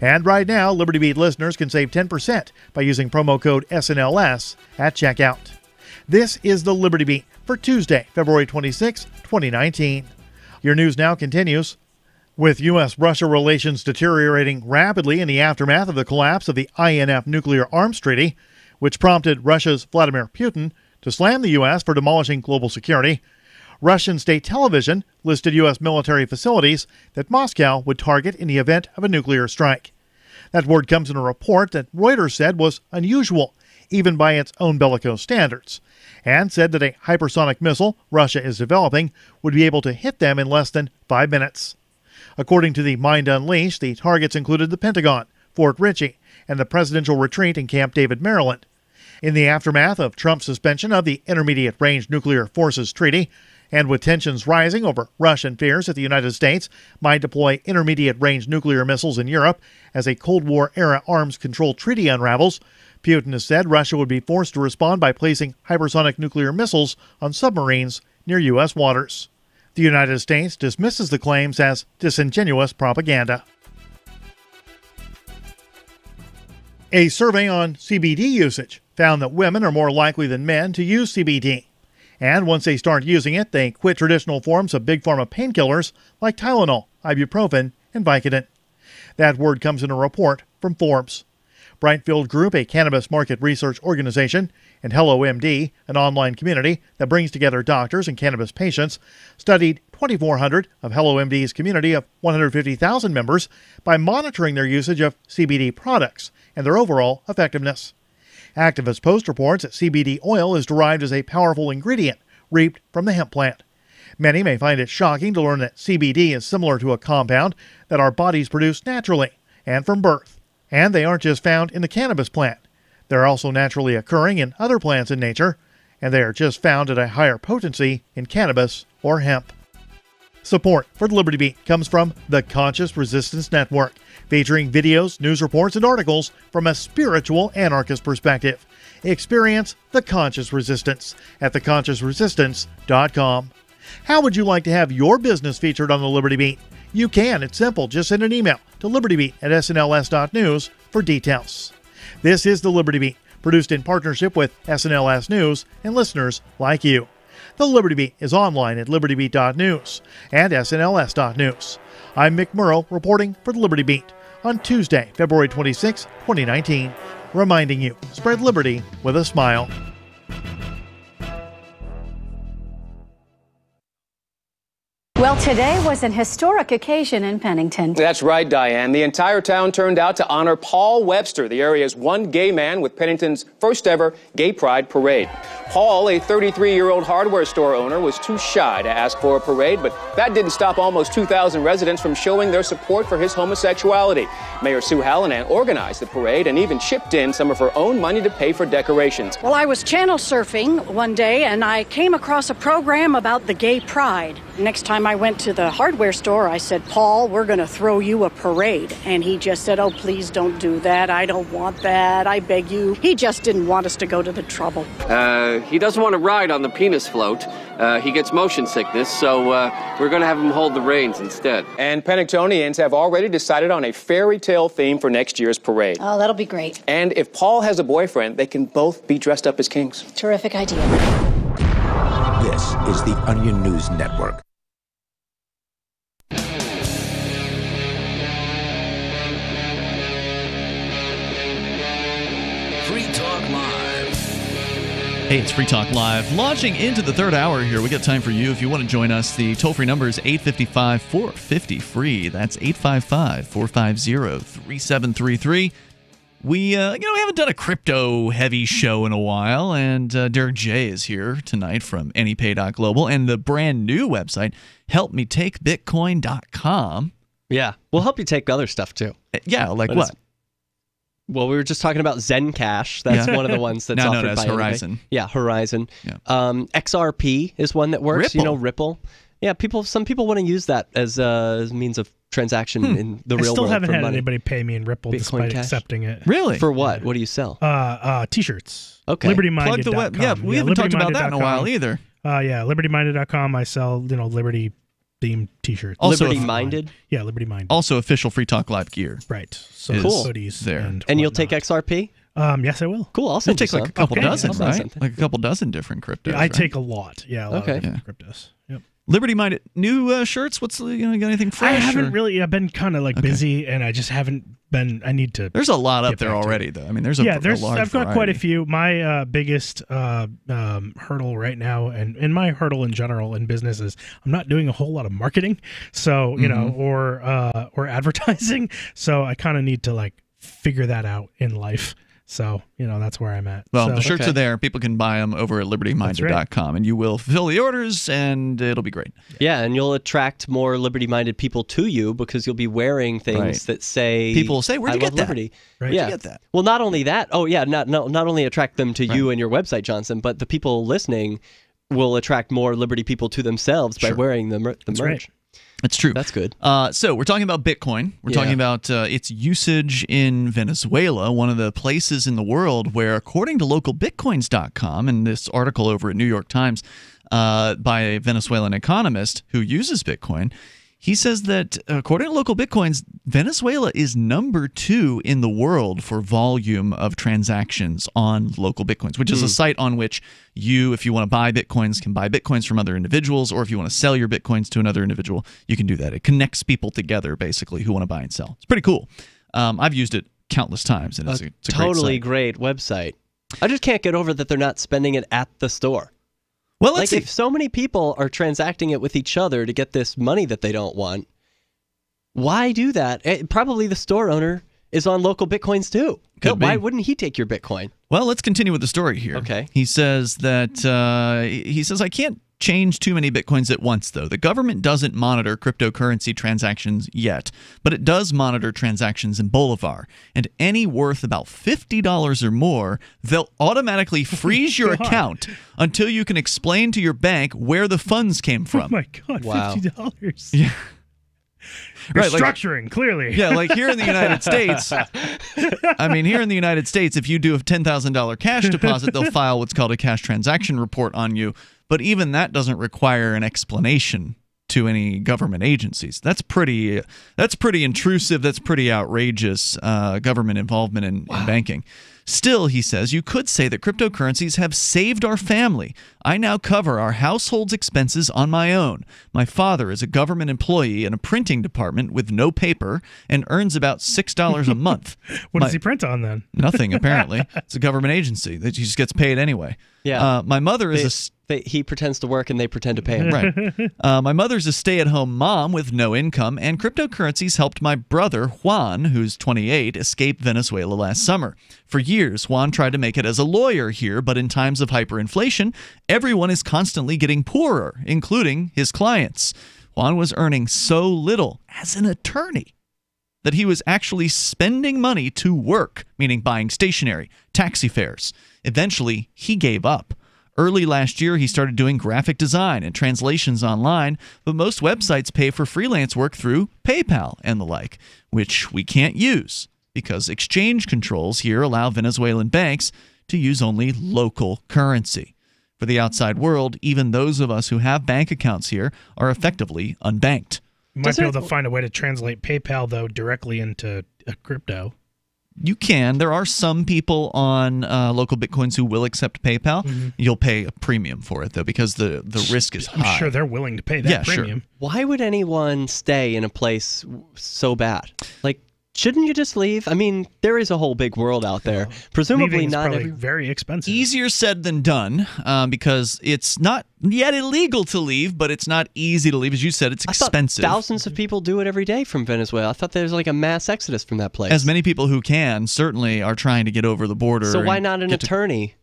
[SPEAKER 21] And right now, Liberty Beat listeners can save 10% by using promo code SNLS at checkout. This is the Liberty Beat for Tuesday, February 26, 2019. Your news now continues. With U.S.-Russia relations deteriorating rapidly in the aftermath of the collapse of the INF nuclear arms treaty, which prompted Russia's Vladimir Putin to slam the U.S. for demolishing global security, Russian state television listed U.S. military facilities that Moscow would target in the event of a nuclear strike. That word comes in a report that Reuters said was unusual, even by its own bellicose standards, and said that a hypersonic missile Russia is developing would be able to hit them in less than 5 minutes. According to the Mind Unleashed, the targets included the Pentagon, Fort Ritchie, and the presidential retreat in Camp David, Maryland. In the aftermath of Trump's suspension of the Intermediate Range Nuclear Forces Treaty, and with tensions rising over Russian fears that the United States might deploy intermediate-range nuclear missiles in Europe as a Cold War-era arms control treaty unravels, Putin has said Russia would be forced to respond by placing hypersonic nuclear missiles on submarines near U.S. waters. The United States dismisses the claims as disingenuous propaganda. A survey on CBD usage found that women are more likely than men to use CBD. And once they start using it, they quit traditional forms of big pharma painkillers like Tylenol, ibuprofen, and Vicodin. That word comes in a report from Forbes. Brightfield Group, a cannabis market research organization, and HelloMD, an online community that brings together doctors and cannabis patients, studied 2,400 of HelloMD's community of 150,000 members by monitoring their usage of CBD products and their overall effectiveness. Activist Post reports that CBD oil is derived as a powerful ingredient reaped from the hemp plant. Many may find it shocking to learn that CBD is similar to a compound that our bodies produce naturally and from birth. And they aren't just found in the cannabis plant. They're also naturally occurring in other plants in nature, and they are just found at a higher potency in cannabis or hemp. Support for the Liberty Beat comes from the Conscious Resistance Network, featuring videos, news reports, and articles from a spiritual anarchist perspective. Experience the Conscious Resistance at theconsciousresistance.com. How would you like to have your business featured on the Liberty Beat? You can. It's simple. Just send an email to libertybeat@snls.news for details. This is the Liberty Beat, produced in partnership with SNLS News and listeners like you. The Liberty Beat is online at libertybeat.news and snls.news. I'm Mick Murrow reporting for the Liberty Beat on Tuesday, February 26, 2019, reminding you, spread liberty with a smile.
[SPEAKER 8] Well, today was an historic occasion in Pennington.
[SPEAKER 22] That's right, Diane. The entire town turned out to honor Paul Webster, the area's one gay man, with Pennington's first ever Gay Pride Parade. Paul, a 33-year-old hardware store owner, was too shy to ask for a parade, but that didn't stop almost 2,000 residents from showing their support for his homosexuality. Mayor Sue Hallinan organized the parade and even chipped in some of her own money to pay for decorations.
[SPEAKER 8] Well, I was channel surfing one day and I came across a program about the Gay Pride. Next time I went to the hardware store, I said, Paul, we're going to throw you a parade. And he just said, oh, please don't do that. I don't want that. I beg you. He just didn't want us to go to the trouble.
[SPEAKER 23] He doesn't want to ride on the penis float. He gets motion sickness, so we're going to have him hold the reins instead.
[SPEAKER 22] And Penningtonians have already decided on a fairy tale theme for next year's parade.
[SPEAKER 8] Oh, that'll be great.
[SPEAKER 22] And if Paul has a boyfriend, they can both be dressed up as kings.
[SPEAKER 8] Terrific idea.
[SPEAKER 24] This is the Onion News Network.
[SPEAKER 5] Free Talk Live.
[SPEAKER 6] Hey, it's Free Talk Live. Launching into the third hour here. We got time for you. If you want to join us, the toll-free number is 855-450-FREE. That's 855-450-3733. We haven't done a crypto-heavy show in a while, and Derrick J is here tonight from AnyPay.global and the brand new website, helpmetakebitcoin.com.
[SPEAKER 7] Yeah, we'll help you take other stuff, too.
[SPEAKER 6] Yeah, like what?
[SPEAKER 7] Well, we were just talking about Zencash. That's one of the ones that's
[SPEAKER 6] now
[SPEAKER 7] offered
[SPEAKER 6] known as
[SPEAKER 7] by
[SPEAKER 6] Horizon.
[SPEAKER 7] Yeah, Horizon.
[SPEAKER 6] Yeah.
[SPEAKER 7] XRP is one that works.
[SPEAKER 6] Ripple.
[SPEAKER 7] Ripple. Yeah, some people want to use that as a means of transaction in the real world.
[SPEAKER 14] I still haven't
[SPEAKER 7] for
[SPEAKER 14] had
[SPEAKER 7] money.
[SPEAKER 14] anybody pay me in Ripple
[SPEAKER 7] Bitcoin
[SPEAKER 14] despite
[SPEAKER 7] Cash?
[SPEAKER 14] accepting it.
[SPEAKER 6] Really?
[SPEAKER 7] For what? What do you sell?
[SPEAKER 14] T-shirts.
[SPEAKER 7] Okay.
[SPEAKER 14] LibertyMinded.com.
[SPEAKER 6] Plug the web. Yeah, we haven't talked about that in a while either.
[SPEAKER 14] LibertyMinded.com. I sell, Liberty themed T-shirts.
[SPEAKER 6] Also,
[SPEAKER 7] Liberty Minded.
[SPEAKER 14] Yeah, Liberty Minded.
[SPEAKER 6] Also, official Free Talk Live gear.
[SPEAKER 14] Right. So
[SPEAKER 7] Cool.
[SPEAKER 14] hoodies
[SPEAKER 6] there.
[SPEAKER 14] and
[SPEAKER 7] you'll take XRP?
[SPEAKER 14] Yes, I will.
[SPEAKER 7] Cool. I'll
[SPEAKER 6] You'll
[SPEAKER 7] send you
[SPEAKER 6] take like a
[SPEAKER 7] some.
[SPEAKER 6] couple
[SPEAKER 14] Okay,
[SPEAKER 6] dozen,
[SPEAKER 14] I'll send
[SPEAKER 6] right?
[SPEAKER 7] something.
[SPEAKER 6] Like a couple dozen different cryptos.
[SPEAKER 14] Yeah, I
[SPEAKER 6] right?
[SPEAKER 14] take a lot. Yeah, a lot
[SPEAKER 7] Okay.
[SPEAKER 14] of different cryptos. Yep.
[SPEAKER 6] Liberty Minded new shirts. What's got anything fresh?
[SPEAKER 14] I haven't
[SPEAKER 6] or-
[SPEAKER 14] really. I've been kind of busy, and I just haven't been. I need to.
[SPEAKER 6] There's a lot up
[SPEAKER 14] get
[SPEAKER 6] there
[SPEAKER 14] back to
[SPEAKER 6] already,
[SPEAKER 14] it.
[SPEAKER 6] though. I mean, there's a large
[SPEAKER 14] I've got quite a
[SPEAKER 6] variety.
[SPEAKER 14] few. My biggest hurdle right now, and my hurdle in general in business is I'm not doing a whole lot of marketing, so or advertising. So I kind of need to figure that out in life. So, that's where I'm at.
[SPEAKER 6] Well,
[SPEAKER 14] so,
[SPEAKER 6] the shirts are there. People can buy them over at libertyminded.com, and you will fulfill the orders, and it'll be great.
[SPEAKER 7] Yeah, and you'll attract more liberty-minded people to you because you'll be wearing things
[SPEAKER 6] Right.
[SPEAKER 7] that say...
[SPEAKER 6] People will say, where'd you
[SPEAKER 7] I
[SPEAKER 6] get
[SPEAKER 7] love
[SPEAKER 6] that?
[SPEAKER 7] Liberty.
[SPEAKER 6] Where'd
[SPEAKER 7] yeah.
[SPEAKER 6] you get that?
[SPEAKER 7] Well, not only that, not only attract them to you and your website, Johnson, but the people listening will attract more Liberty people to themselves by wearing the merch.
[SPEAKER 14] right.
[SPEAKER 6] It's true.
[SPEAKER 7] That's good.
[SPEAKER 6] So we're talking about Bitcoin. We're talking about its usage in Venezuela, one of the places in the world where, according to localbitcoins.com, and this article over at New York Times by a Venezuelan economist who uses Bitcoin, he says that, according to local Bitcoins, Venezuela is number 2 in the world for volume of transactions on local Bitcoins, which is a site on which you, if you want to buy Bitcoins, can buy Bitcoins from other individuals, or if you want to sell your Bitcoins to another individual, you can do that. It connects people together, basically, who want to buy and sell. It's pretty cool. I've used it countless times, and it's a
[SPEAKER 7] totally
[SPEAKER 6] great
[SPEAKER 7] great website. I just can't get over that they're not spending it at the store.
[SPEAKER 6] Well, let's see.
[SPEAKER 7] If so many people are transacting it with each other to get this money that they don't want, why do that? Probably the store owner is on local Bitcoins too. Why wouldn't he take your Bitcoin?
[SPEAKER 6] Well, let's continue with the story here.
[SPEAKER 7] Okay.
[SPEAKER 6] He says that I can't change too many Bitcoins at once, though. The government doesn't monitor cryptocurrency transactions yet, but it does monitor transactions in Bolivar. And any worth about $50 or more, they'll automatically freeze your account until you can explain to your bank where the funds came from.
[SPEAKER 14] Oh my God,
[SPEAKER 7] Wow.
[SPEAKER 14] $50.
[SPEAKER 6] Yeah.
[SPEAKER 14] You're
[SPEAKER 6] Right,
[SPEAKER 14] structuring, clearly.
[SPEAKER 6] Yeah, like here in the United States, if you do a $10,000 cash deposit, they'll file what's called a cash transaction report on you. But even that doesn't require an explanation to any government agencies. That's pretty intrusive. That's pretty outrageous government involvement in banking. Still, he says, you could say that cryptocurrencies have saved our family. I now cover our household's expenses on my own. My father is a government employee in a printing department with no paper and earns about $6 a month.
[SPEAKER 14] What does he print on then?
[SPEAKER 6] Nothing, apparently. It's a government agency that he just gets paid anyway.
[SPEAKER 7] Yeah.
[SPEAKER 6] My mother is
[SPEAKER 7] he pretends to work and they pretend to pay him.
[SPEAKER 6] Right. My mother's a stay-at-home mom with no income, and cryptocurrencies helped my brother, Juan, who's 28, escape Venezuela last summer. For years, Juan tried to make it as a lawyer here, but in times of hyperinflation, everyone is constantly getting poorer, including his clients. Juan was earning so little as an attorney that he was actually spending money to work, meaning buying stationery, taxi fares. Eventually, he gave up. Early last year, he started doing graphic design and translations online, but most websites pay for freelance work through PayPal and the like, which we can't use because exchange controls here allow Venezuelan banks to use only local currency. For the outside world, even those of us who have bank accounts here are effectively unbanked.
[SPEAKER 14] You might be able to find a way to translate PayPal, though, directly into a crypto.
[SPEAKER 6] You can. There are some people on local Bitcoins who will accept PayPal.
[SPEAKER 14] Mm-hmm.
[SPEAKER 6] You'll pay a premium for it, though, because the risk is high.
[SPEAKER 14] I'm sure they're willing to pay that premium.
[SPEAKER 6] Sure.
[SPEAKER 7] Why would anyone stay in a place so bad? Shouldn't you just leave? I mean, there is a whole big world out there. Presumably
[SPEAKER 14] Leaving is
[SPEAKER 7] not
[SPEAKER 14] probably very expensive.
[SPEAKER 6] Easier said than done, because it's not yet illegal to leave, but it's not easy to leave. As you said, it's expensive.
[SPEAKER 7] Thousands of people do it every day from Venezuela. I thought there was a mass exodus from that place.
[SPEAKER 6] As many people who can certainly are trying to get over the border.
[SPEAKER 7] So why not an attorney?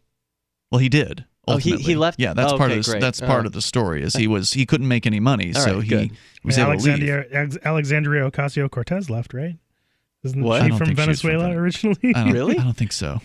[SPEAKER 6] Well, he did. Ultimately.
[SPEAKER 7] He left.
[SPEAKER 6] Yeah, that's part of
[SPEAKER 7] great.
[SPEAKER 6] that's part of the story. Is he couldn't make any money, so he was able to leave.
[SPEAKER 14] Alexandria Ocasio-Cortez left, right? Isn't
[SPEAKER 6] What?
[SPEAKER 14] she from Venezuela originally?
[SPEAKER 6] Really? I don't think so.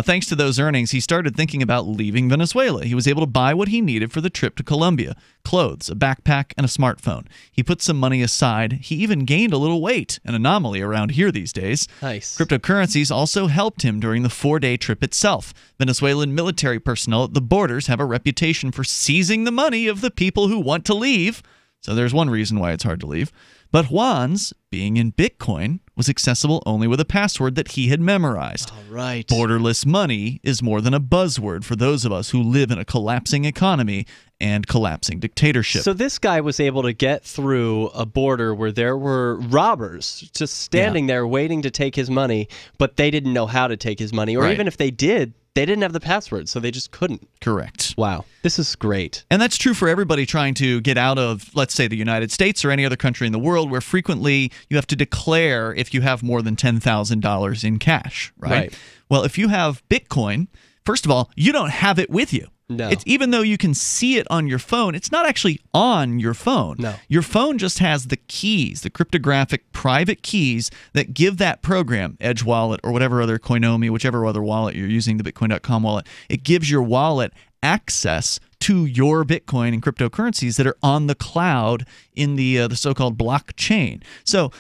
[SPEAKER 6] Thanks to those earnings, he started thinking about leaving Venezuela. He was able to buy what he needed for the trip to Colombia: clothes, a backpack, and a smartphone. He put some money aside. He even gained a little weight, an anomaly around here these days.
[SPEAKER 7] Nice.
[SPEAKER 6] Cryptocurrencies also helped him during the 4-day trip itself. Venezuelan military personnel at the borders have a reputation for seizing the money of the people who want to leave. So there's one reason why it's hard to leave. But Juan's, being in Bitcoin, was accessible only with a password that he had memorized.
[SPEAKER 7] All right.
[SPEAKER 6] Borderless money is more than a buzzword for those of us who live in a collapsing economy and collapsing dictatorship.
[SPEAKER 7] So this guy was able to get through a border where there were robbers just standing there waiting to take his money, but they didn't know how to take his money. Or
[SPEAKER 6] Right.
[SPEAKER 7] even if they did, they didn't have the password, so they just couldn't.
[SPEAKER 6] Correct.
[SPEAKER 7] Wow. This is great.
[SPEAKER 6] And that's true for everybody trying to get out of, let's say, the United States or any other country in the world, where frequently you have to declare if you have more than $10,000 in cash, right? Well, if you have Bitcoin, first of all, you don't have it with you.
[SPEAKER 7] No.
[SPEAKER 6] It's, even though you can see it on your phone, it's not actually on your phone.
[SPEAKER 7] No.
[SPEAKER 6] Your phone just has the keys, the cryptographic private keys that give that program, Edge Wallet or whatever other Coinomi, whichever other wallet you're using, the Bitcoin.com wallet, it gives your wallet access to your Bitcoin and cryptocurrencies that are on the cloud in the so-called blockchain. So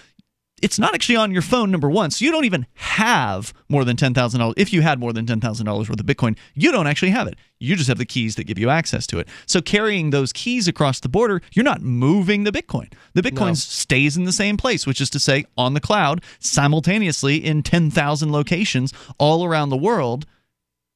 [SPEAKER 6] it's not actually on your phone, number one. So you don't even have more than $10,000. If you had more than $10,000 worth of Bitcoin, you don't actually have it. You just have the keys that give you access to it. So carrying those keys across the border, you're not moving the Bitcoin. The Bitcoin stays in the same place, which is to say on the cloud simultaneously in 10,000 locations all around the world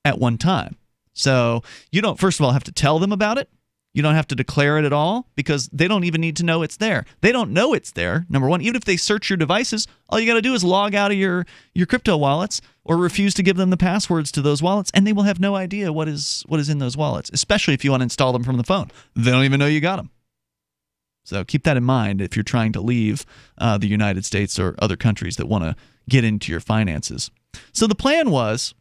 [SPEAKER 6] at one time. So you don't, first of all, have to tell them about it. You don't have to declare it at all because they don't even need to know it's there. They don't know it's there, number one. Even if they search your devices, all you got to do is log out of your crypto wallets or refuse to give them the passwords to those wallets, and they will have no idea what is in those wallets, especially if you uninstall them from the phone. They don't even know you got them. So keep that in mind if you're trying to leave the United States or other countries that want to get into your finances. So the plan was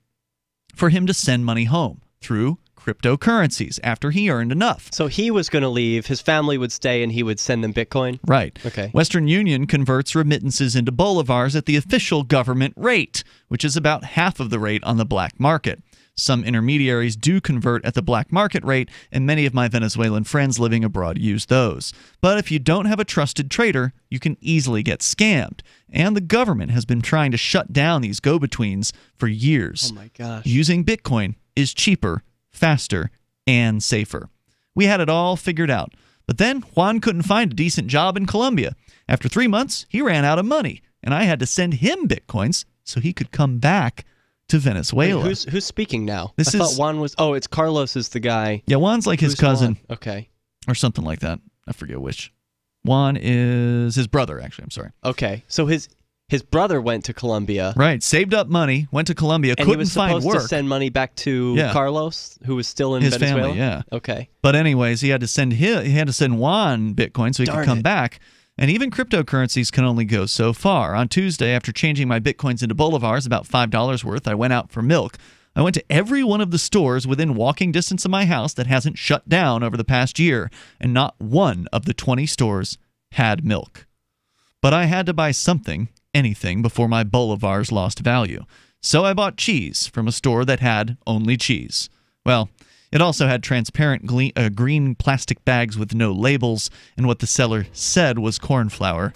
[SPEAKER 6] for him to send money home through cryptocurrencies after he earned enough.
[SPEAKER 7] So he was going to leave, his family would stay, and he would send them Bitcoin?
[SPEAKER 6] Right.
[SPEAKER 7] Okay.
[SPEAKER 6] Western Union converts remittances into bolivars at the official government rate, which is about half of the rate on the black market. Some intermediaries do convert at the black market rate, and many of my Venezuelan friends living abroad use those. But if you don't have a trusted trader, you can easily get scammed. And the government has been trying to shut down these go-betweens for years.
[SPEAKER 7] Oh my gosh.
[SPEAKER 6] Using Bitcoin is cheaper, faster, and safer. We had it all figured out. But then Juan couldn't find a decent job in Colombia. After 3 months, he ran out of money, and I had to send him Bitcoins so he could come back to Venezuela.
[SPEAKER 7] Wait, who's speaking now?
[SPEAKER 6] This
[SPEAKER 7] I
[SPEAKER 6] is-
[SPEAKER 7] thought Juan was... Oh, it's Carlos is the guy.
[SPEAKER 6] Yeah, Juan's like his
[SPEAKER 7] Who's
[SPEAKER 6] cousin.
[SPEAKER 7] Juan? Okay.
[SPEAKER 6] Or something like that. I forget which. Juan is his brother, actually. I'm sorry.
[SPEAKER 7] Okay. So his brother went to Colombia.
[SPEAKER 6] Right. Saved up money, went to Colombia,
[SPEAKER 7] And he
[SPEAKER 6] couldn't
[SPEAKER 7] was
[SPEAKER 6] find
[SPEAKER 7] supposed
[SPEAKER 6] work.
[SPEAKER 7] to send money back to
[SPEAKER 6] Yeah.
[SPEAKER 7] Carlos, who was still in
[SPEAKER 6] His
[SPEAKER 7] Venezuela?
[SPEAKER 6] family, yeah.
[SPEAKER 7] Okay.
[SPEAKER 6] But anyways, he had to send Juan Bitcoin so he
[SPEAKER 7] Darn
[SPEAKER 6] could come
[SPEAKER 7] it.
[SPEAKER 6] back. And even cryptocurrencies can only go so far. On Tuesday, after changing my Bitcoins into bolivars, about $5 worth, I went out for milk. I went to every one of the stores within walking distance of my house that hasn't shut down over the past year, and not one of the 20 stores had milk. But I had to buy something, anything, before my bolivars lost value. So I bought cheese from a store that had only cheese. Well, it also had transparent green plastic bags with no labels, and what the seller said was corn flour,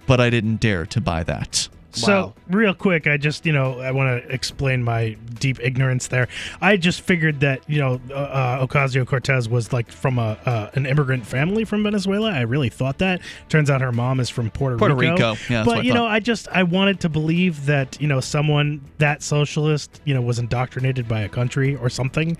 [SPEAKER 6] but I didn't dare to buy that.
[SPEAKER 14] So, real quick, I just, I want to explain my deep ignorance there. I just figured that, Ocasio-Cortez was like from an immigrant family from Venezuela. I really thought that. Turns out her mom is from Puerto Rico.
[SPEAKER 6] Yeah, that's
[SPEAKER 14] but,
[SPEAKER 6] what I thought.
[SPEAKER 14] I wanted to believe that, someone that socialist, was indoctrinated by a country or something.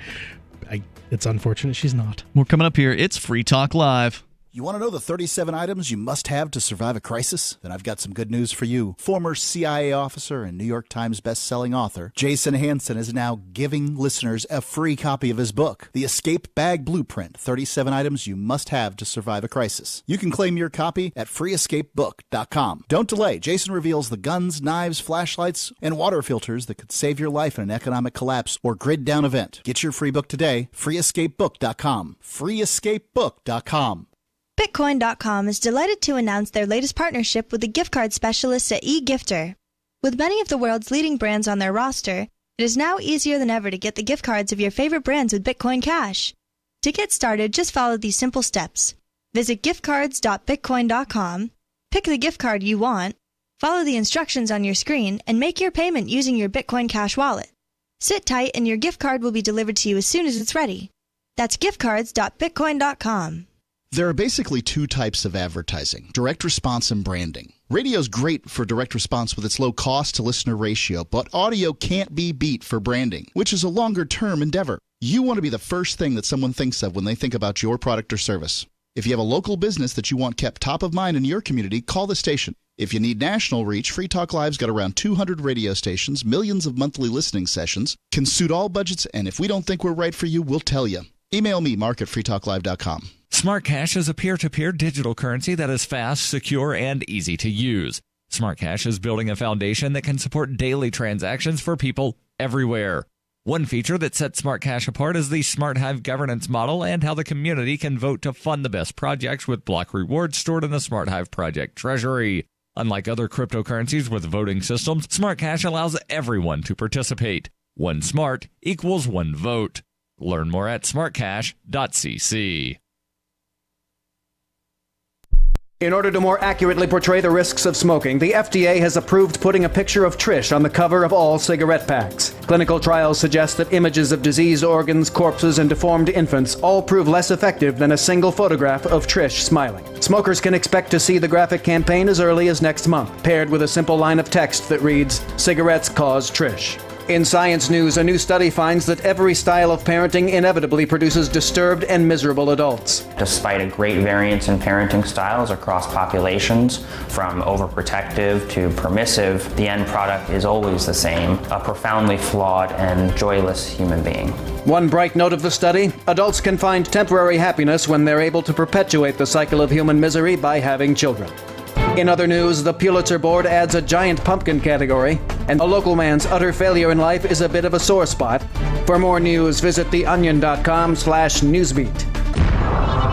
[SPEAKER 14] It's unfortunate she's not.
[SPEAKER 6] We're coming up here. It's Free Talk Live.
[SPEAKER 9] You want to know the 37 items you must have to survive a crisis? Then I've got some good news for you. Former CIA officer and New York Times best-selling author Jason Hansen is now giving listeners a free copy of his book, The Escape Bag Blueprint, 37 items you must have to survive a crisis. You can claim your copy at freeescapebook.com. Don't delay. Jason reveals the guns, knives, flashlights, and water filters that could save your life in an economic collapse or grid-down event. Get your free book today, freeescapebook.com. freeescapebook.com.
[SPEAKER 20] Bitcoin.com is delighted to announce their latest partnership with the gift card specialists at eGifter. With many of the world's leading brands on their roster, it is now easier than ever to get the gift cards of your favorite brands with Bitcoin Cash. To get started, just follow these simple steps. Visit giftcards.bitcoin.com, pick the gift card you want, follow the instructions on your screen, and make your payment using your Bitcoin Cash wallet. Sit tight and your gift card will be delivered to you as soon as it's ready. That's giftcards.bitcoin.com.
[SPEAKER 9] There are basically two types of advertising, direct response and branding. Radio's great for direct response with its low cost to listener ratio, but audio can't be beat for branding, which is a longer-term endeavor. You want to be the first thing that someone thinks of when they think about your product or service. If you have a local business that you want kept top of mind in your community, call the station. If you need national reach, Free Talk Live's got around 200 radio stations, millions of monthly listening sessions, can suit all budgets, and if we don't think we're right for you, we'll tell you. Email me, mark@freetalklive.com.
[SPEAKER 18] Smart Cash is a peer-to-peer digital currency that is fast, secure, and easy to use. Smart Cash is building a foundation that can support daily transactions for people everywhere. One feature that sets Smart Cash apart is the Smart Hive governance model and how the community can vote to fund the best projects with block rewards stored in the Smart Hive project treasury. Unlike other cryptocurrencies with voting systems, Smart Cash allows everyone to participate. One smart equals one vote. Learn more at smartcash.cc.
[SPEAKER 10] In order to more accurately portray the risks of smoking, the FDA has approved putting a picture of Trish on the cover of all cigarette packs. Clinical trials suggest that images of diseased organs, corpses, and deformed infants all prove less effective than a single photograph of Trish smiling. Smokers can expect to see the graphic campaign as early as next month, paired with a simple line of text that reads, "Cigarettes cause Trish." In Science News, a new study finds that every style of parenting inevitably produces disturbed and miserable adults.
[SPEAKER 12] Despite a great variance in parenting styles across populations, from overprotective to permissive, the end product is always the same, a profoundly flawed and joyless human being.
[SPEAKER 10] One bright note of the study, adults can find temporary happiness when they're able to perpetuate the cycle of human misery by having children. In other news, the Pulitzer Board adds a giant pumpkin category, and a local man's utter failure in life is a bit of a sore spot. For more news, visit theonion.com/newsbeat.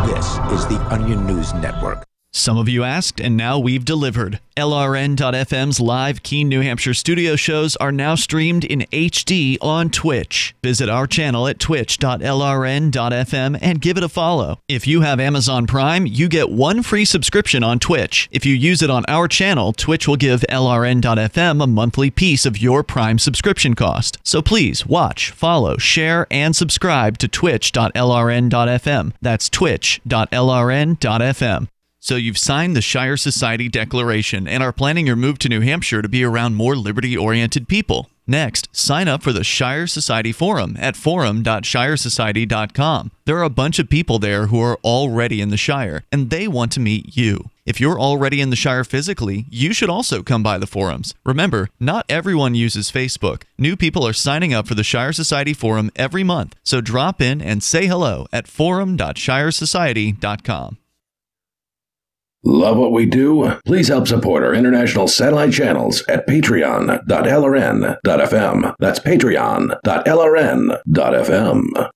[SPEAKER 24] This is the Onion News Network.
[SPEAKER 6] Some of you asked, and now we've delivered. LRN.FM's live Keene, New Hampshire studio shows are now streamed in HD on Twitch. Visit our channel at twitch.lrn.fm and give it a follow. If you have Amazon Prime, you get one free subscription on Twitch. If you use it on our channel, Twitch will give LRN.FM a monthly piece of your Prime subscription cost. So please watch, follow, share, and subscribe to twitch.lrn.fm. That's twitch.lrn.fm. So you've signed the Shire Society Declaration and are planning your move to New Hampshire to be around more liberty-oriented people. Next, sign up for the Shire Society Forum at forum.shiresociety.com. There are a bunch of people there who are already in the Shire, and they want to meet you. If you're already in the Shire physically, you should also come by the forums. Remember, not everyone uses Facebook. New people are signing up for the Shire Society Forum every month, so drop in and say hello at forum.shiresociety.com.
[SPEAKER 15] Love what we do? Please help support our international satellite channels at patreon.lrn.fm. That's patreon.lrn.fm.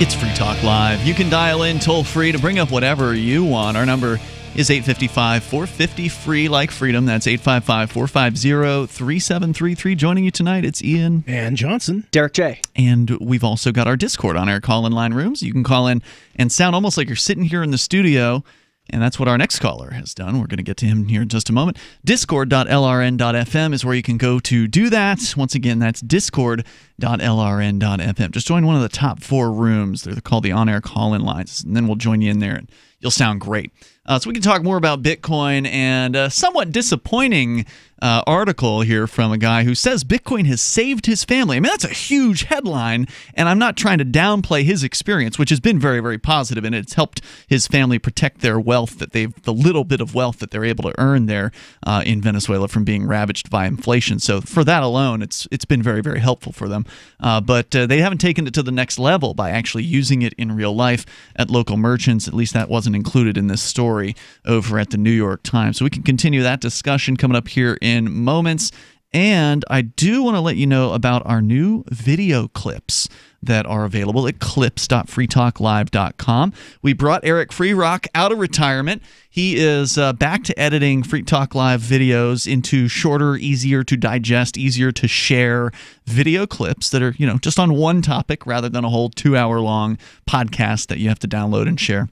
[SPEAKER 6] It's Free Talk Live. You can dial in toll-free to bring up whatever you want. Our number is 855-450-FREE, like freedom. That's 855-450-3733. Joining you tonight, it's Ian.
[SPEAKER 14] And Johnson.
[SPEAKER 7] Derrick J.
[SPEAKER 6] And we've also got our Discord on our call-in line rooms. You can call in and sound almost like you're sitting here in the studio, and that's what our next caller has done. We're going to get to him here in just a moment. Discord.lrn.fm is where you can go to do that. Once again, that's discord.lrn.fm. Just join one of the top 4 rooms. They're called the on-air call-in lines, and then we'll join you in there, and you'll sound great. So we can talk more about Bitcoin and a somewhat disappointing article here from a guy who says Bitcoin has saved his family. I mean, that's a huge headline, and I'm not trying to downplay his experience, which has been very, very positive, and it's helped his family protect their wealth, the little bit of wealth that they're able to earn there in Venezuela from being ravaged by inflation. So for that alone, it's been very, very helpful for them. But they haven't taken it to the next level by actually using it in real life at local merchants. At least that wasn't included in this story over at the New York Times. So we can continue that discussion coming up here in moments. And I do want to let you know about our new video clips that are available at clips.freetalklive.com. We brought Eric Freerock out of retirement. He is back to editing Free Talk Live videos into shorter, easier to digest, easier to share video clips that are, just on one topic rather than a whole 2-hour-long podcast that you have to download and share.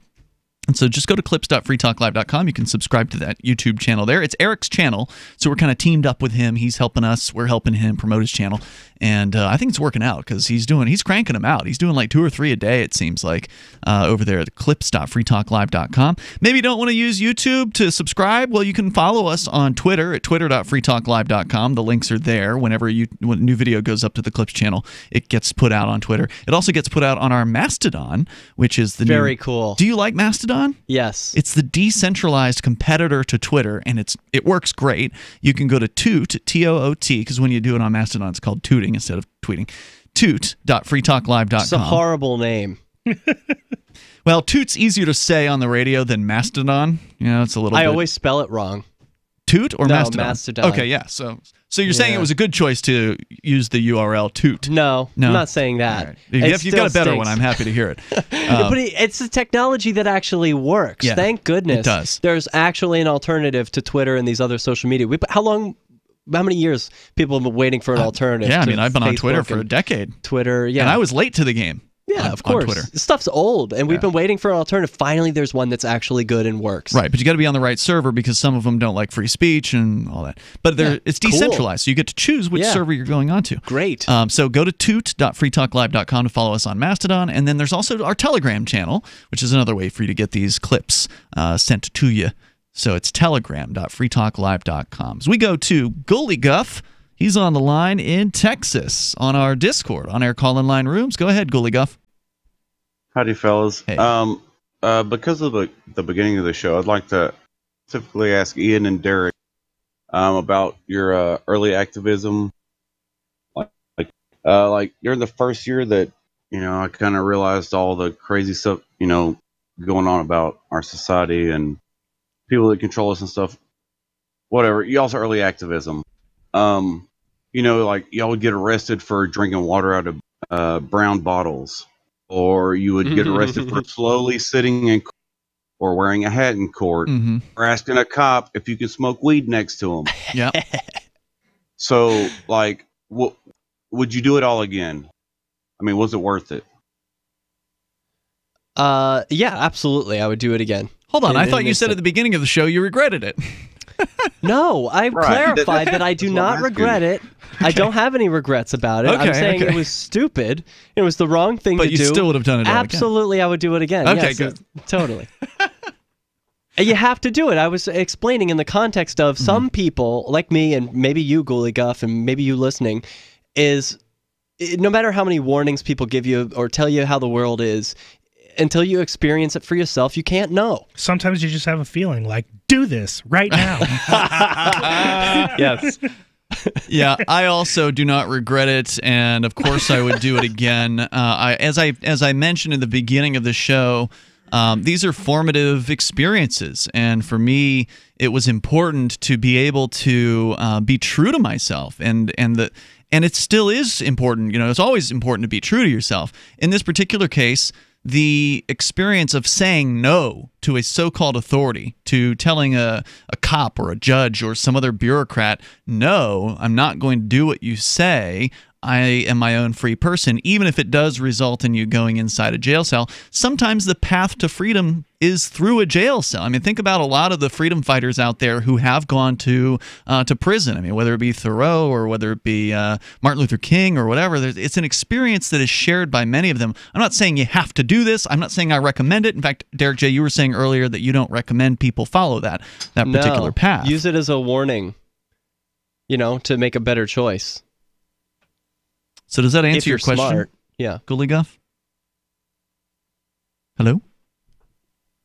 [SPEAKER 6] And so just go to clips.freetalklive.com. You can subscribe to that YouTube channel there. It's Eric's channel, so we're kind of teamed up with him. He's helping us. We're helping him promote his channel. And I think it's working out because he's cranking them out. He's doing like 2 or 3 a day, it seems like, over there at clips.freetalklive.com. Maybe you don't want to use YouTube to subscribe. Well, you can follow us on Twitter at twitter.freetalklive.com. The links are there. When a new video goes up to the Clips channel, it gets put out on Twitter. It also gets put out on our Mastodon, which is the
[SPEAKER 7] very cool.
[SPEAKER 6] Do you like Mastodon?
[SPEAKER 7] Yes.
[SPEAKER 6] It's the decentralized competitor to Twitter, and it works great. You can go to Toot, T-O-O-T, because when you do it on Mastodon, it's called tooting instead of tweeting. Toot.freetalklive.com.
[SPEAKER 7] It's a horrible name.
[SPEAKER 6] Well, Toot's easier to say on the radio than Mastodon. It's a little
[SPEAKER 7] I always spell it wrong.
[SPEAKER 6] Toot or
[SPEAKER 7] no,
[SPEAKER 6] Mastodon?
[SPEAKER 7] Mastodon.
[SPEAKER 6] Okay, yeah. So you're saying it was a good choice to use the URL Toot?
[SPEAKER 7] No, I'm not saying that.
[SPEAKER 6] Right. If you've got a better one, I'm happy to hear it.
[SPEAKER 7] But it's a technology that actually works.
[SPEAKER 6] Yeah,
[SPEAKER 7] Thank goodness.
[SPEAKER 6] it does.
[SPEAKER 7] There's actually an alternative to Twitter and these other social media. How many years people have been waiting for an alternative?
[SPEAKER 6] Yeah,
[SPEAKER 7] to
[SPEAKER 6] I've been on
[SPEAKER 7] Facebook
[SPEAKER 6] Twitter for a decade.
[SPEAKER 7] Twitter, yeah.
[SPEAKER 6] And I was late to the game.
[SPEAKER 7] Yeah, of course.
[SPEAKER 6] On Twitter.
[SPEAKER 7] This stuff's old, and we've been waiting for an alternative. Finally, there's one that's actually good and works.
[SPEAKER 6] Right, but you got to be on the right server because some of them don't like free speech and all that. But it's decentralized, so you get to choose which server you're going on to.
[SPEAKER 7] Great.
[SPEAKER 6] So go to toot.freetalklive.com to follow us on Mastodon, and then there's also our Telegram channel, which is another way for you to get these clips sent to you. So it's telegram.freetalklive.com. So we go to Goalie Guff. He's on the line in Texas on our Discord, on our call-in line rooms. Go ahead, Goalie Guff.
[SPEAKER 1] Howdy, fellas.
[SPEAKER 6] Hey.
[SPEAKER 1] Because of the beginning of the show, I'd like to specifically ask Ian and Derrick about your early activism. Like during the first year that I kind of realized all the crazy stuff going on about our society and people that control us and stuff. Whatever. Y'all's early activism. Like y'all would get arrested for drinking water out of brown bottles. Or you would get arrested for slowly sitting in court, or wearing a hat in court, or asking a cop if you can smoke weed next to him.
[SPEAKER 6] Yeah.
[SPEAKER 1] So, would you do it all again? I mean, was it worth it?
[SPEAKER 7] Yeah, absolutely. I would do it again.
[SPEAKER 6] Hold on. I thought you said at the beginning of the show you regretted it.
[SPEAKER 7] No, I clarified that I do not regret it. I don't have any regrets about it. I'm saying it was stupid. It was the wrong thing to do.
[SPEAKER 6] But you still would have done it all again.
[SPEAKER 7] Absolutely, I would do it again.
[SPEAKER 6] Okay,
[SPEAKER 7] yes,
[SPEAKER 6] good.
[SPEAKER 7] Totally. You have to do it. I was explaining in the context of some people, like me and maybe you, Goalie Guff, and maybe you listening, is no matter how many warnings people give you or tell you how the world is, until you experience it for yourself, you can't know.
[SPEAKER 14] Sometimes you just have a feeling like, do this right now.
[SPEAKER 7] Yes.
[SPEAKER 6] Yeah, I also do not regret it, and of course I would do it again. As I mentioned in the beginning of the show, these are formative experiences, and for me, it was important to be able to be true to myself, and it still is important. It's always important to be true to yourself. In this particular case, the experience of saying no to a so-called authority, to telling a cop or a judge or some other bureaucrat, no, I'm not going to do what you say. I am my own free person, even if it does result in you going inside a jail cell. Sometimes the path to freedom is through a jail cell. I mean, think about a lot of the freedom fighters out there who have gone to prison. I mean, whether it be Thoreau or whether it be Martin Luther King or whatever, it's an experience that is shared by many of them. I'm not saying you have to do this. I'm not saying I recommend it. In fact, Derrick J., you were saying earlier that you don't recommend people follow that particular path.
[SPEAKER 7] Use it as a warning, to make a better choice.
[SPEAKER 6] So does that answer your question?
[SPEAKER 7] Smart. Yeah.
[SPEAKER 6] Goalie Guff? Hello?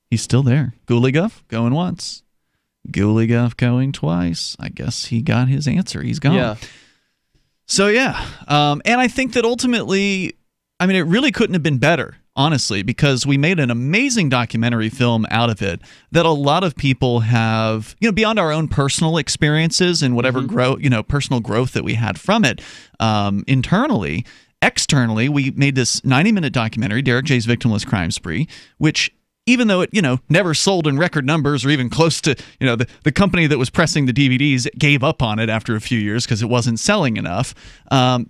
[SPEAKER 6] He's still there. Goalie Guff going once. Goalie Guff going twice. I guess he got his answer. He's gone.
[SPEAKER 7] Yeah.
[SPEAKER 6] So yeah. And I think that ultimately, I mean, it really couldn't have been better. honestly, because we made an amazing documentary film out of it that a lot of people have, beyond our own personal experiences and whatever personal growth that we had from it internally. Externally, we made this 90-minute documentary, Derrick J's Victimless Crime Spree, which, even though it, never sold in record numbers or even close to, the company that was pressing the DVDs gave up on it after a few years because it wasn't selling enough,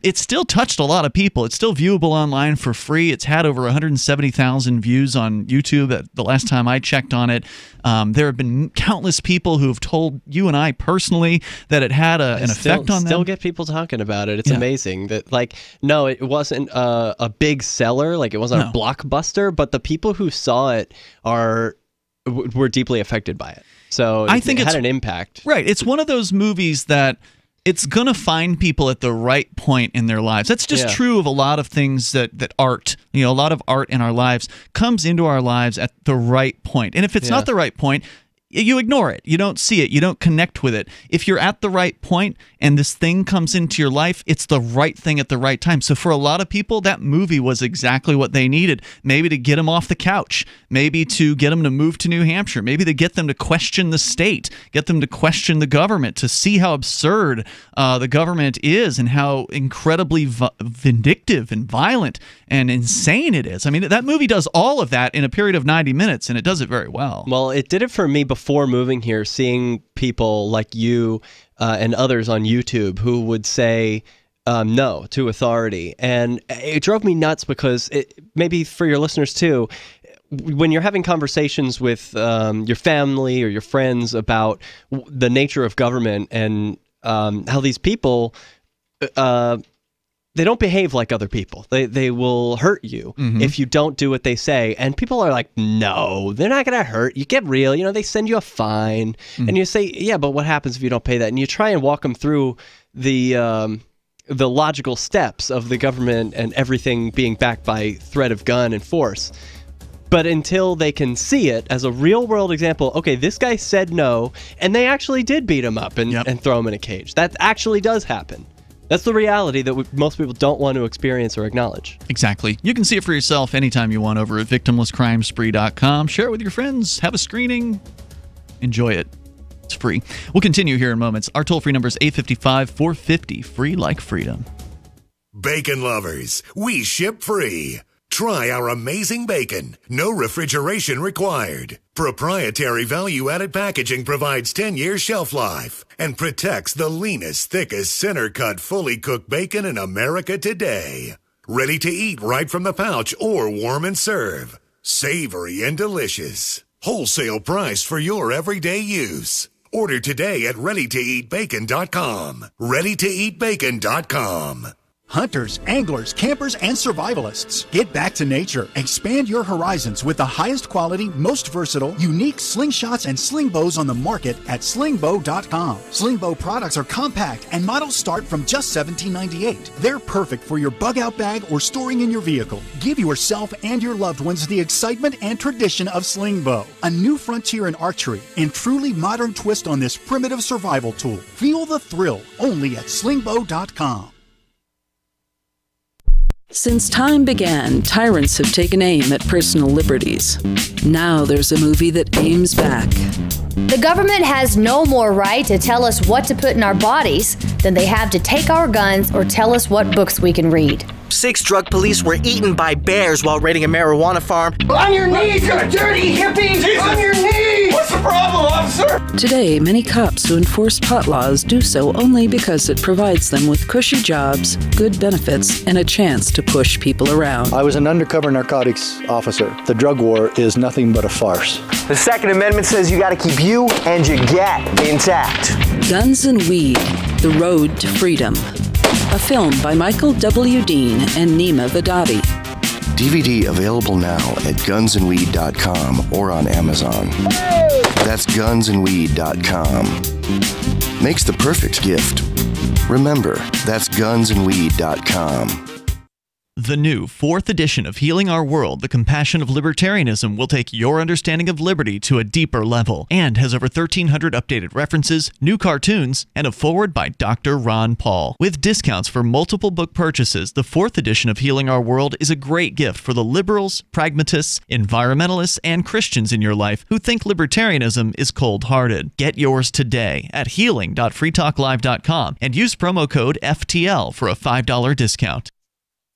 [SPEAKER 6] it still touched a lot of people. It's still viewable online for free. It's had over 170,000 views on YouTube at the last time I checked on it. There have been countless people who have told you and I personally that it had an effect on them.
[SPEAKER 7] Still get people talking about it. It's amazing that, no, it wasn't a big seller, it wasn't a blockbuster, but the people who saw it were deeply affected by it. So I think it had an impact.
[SPEAKER 6] Right. It's one of those movies that it's going to find people at the right point in their lives. That's just true of a lot of things that art, a lot of art in our lives comes into our lives at the right point. And if it's not the right point, you ignore it. You don't see it. You don't connect with it. If you're at the right point and this thing comes into your life, it's the right thing at the right time. So for a lot of people, that movie was exactly what they needed. Maybe to get them off the couch. Maybe to get them to move to New Hampshire. Maybe to get them to question the state. Get them to question the government. To see how absurd the government is and how incredibly vindictive and violent and insane it is. I mean, that movie does all of that in a period of 90 minutes, and it does it very well.
[SPEAKER 7] Well, it did it for me before moving here, seeing people like you and others on YouTube who would say no to authority. And it drove me nuts because, maybe for your listeners too, when you're having conversations with your family or your friends about the nature of government and how these people... they don't behave like other people. They will hurt you if you don't do what they say. And people are like, no, they're not going to hurt you. Get real. They send you a fine. And you say, yeah, but what happens if you don't pay that? And you try and walk them through the logical steps of the government and everything being backed by threat of gun and force. But until they can see it as a real-world example, okay, this guy said no, and they actually did beat him up and throw him in a cage. That actually does happen. That's the reality that most people don't want to experience or acknowledge.
[SPEAKER 6] Exactly. You can see it for yourself anytime you want over at victimlesscrimespree.com. Share it with your friends. Have a screening. Enjoy it. It's free. We'll continue here in moments. Our toll-free number is 855-450. Free like freedom.
[SPEAKER 2] Bacon lovers, we ship free. Try our amazing bacon. No refrigeration required. Proprietary value-added packaging provides 10-year shelf life and protects the leanest, thickest, center-cut, fully cooked bacon in America today. Ready to eat right from the pouch or warm and serve. Savory and delicious. Wholesale price for your everyday use. Order today at readytoeatbacon.com. readytoeatbacon.com.
[SPEAKER 3] Hunters, anglers, campers, and survivalists. Get back to nature. Expand your horizons with the highest quality, most versatile, unique slingshots and sling bows on the market at slingbow.com. Sling bow products are compact and models start from just $17.98. They're perfect for your bug out bag or storing in your vehicle. Give yourself and your loved ones the excitement and tradition of sling bow. A new frontier in archery and truly modern twist on this primitive survival tool. Feel the thrill only at slingbow.com.
[SPEAKER 13] Since time began, tyrants have taken aim at personal liberties. Now there's a movie that aims back.
[SPEAKER 16] The government has no more right to tell us what to put in our bodies than they have to take our guns or tell us what books we can read.
[SPEAKER 17] 6 drug police were eaten by bears while raiding a marijuana farm.
[SPEAKER 19] On your knees, you dirty hippie! Jesus. On your knees! What's the problem, officer?
[SPEAKER 13] Today, many cops who enforce pot laws do so only because it provides them with cushy jobs, good benefits, and a chance to push people around.
[SPEAKER 25] I was an undercover narcotics officer. The drug war is nothing but a farce.
[SPEAKER 19] The Second Amendment says you gotta keep you and your get intact.
[SPEAKER 13] Guns and Weed, The Road to Freedom. A film by Michael W. Dean and Nima Vadati.
[SPEAKER 26] DVD available now at gunsandweed.com or on Amazon. Hey! That's gunsandweed.com. Makes the perfect gift. Remember, that's gunsandweed.com.
[SPEAKER 6] The new 4th edition of Healing Our World, The Compassion of Libertarianism will take your understanding of liberty to a deeper level and has over 1,300 updated references, new cartoons, and a foreword by Dr. Ron Paul. With discounts for multiple book purchases, the 4th edition of Healing Our World is a great gift for the liberals, pragmatists, environmentalists, and Christians in your life who think libertarianism is cold-hearted. Get yours today at healing.freetalklive.com and use promo code FTL for a $5 discount.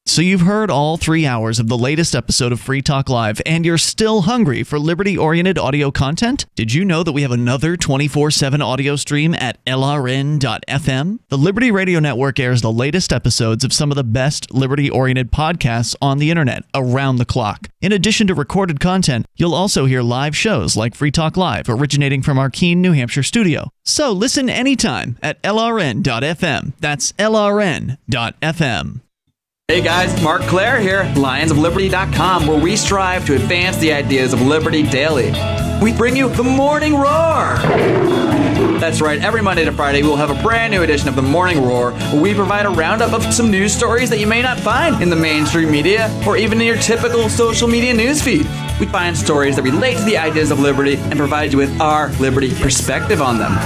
[SPEAKER 6] So you've heard all 3 hours of the latest episode of Free Talk Live, and you're still hungry for liberty-oriented audio content? Did you know that we have another 24/7 audio stream at LRN.FM? The Liberty Radio Network airs the latest episodes of some of the best liberty-oriented podcasts on the internet around the clock. In addition to recorded content, you'll also hear live shows like Free Talk Live, originating from our Keene, New Hampshire studio. So listen anytime at LRN.FM. That's LRN.FM.
[SPEAKER 4] Hey guys, Mark Claire here, lionsofliberty.com, where we strive to advance the ideas of liberty daily. We bring you the Morning Roar. That's right, every Monday to Friday we'll have a brand new edition of the Morning Roar, where we provide a roundup of some news stories that you may not find in the mainstream media or even in your typical social media newsfeed. We find stories that relate to the ideas of liberty and provide you with our liberty perspective on them.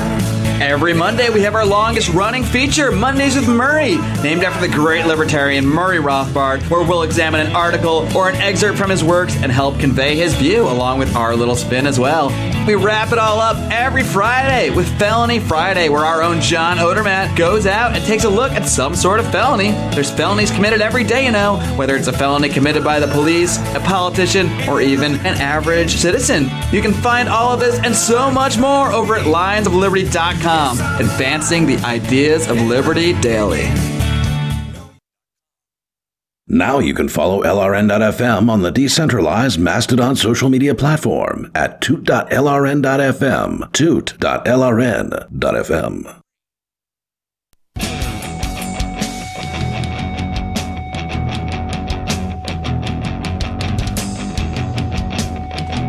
[SPEAKER 4] Every Monday, we have our longest-running feature, Mondays with Murray, named after the great libertarian Murray Rothbard, where we'll examine an article or an excerpt from his works and help convey his view, along with our little spin as well. We wrap it all up every Friday with Felony Friday, where our own John Odermatt goes out and takes a look at some sort of felony. There's felonies committed every day, you know, whether it's a felony committed by the police, a politician, or even an average citizen. You can find all of this and so much more over at lionsofliberty.com. Advancing the ideas of liberty daily.
[SPEAKER 15] Now you can follow LRN.FM on the decentralized Mastodon social media platform at toot.lrn.fm, toot.lrn.fm.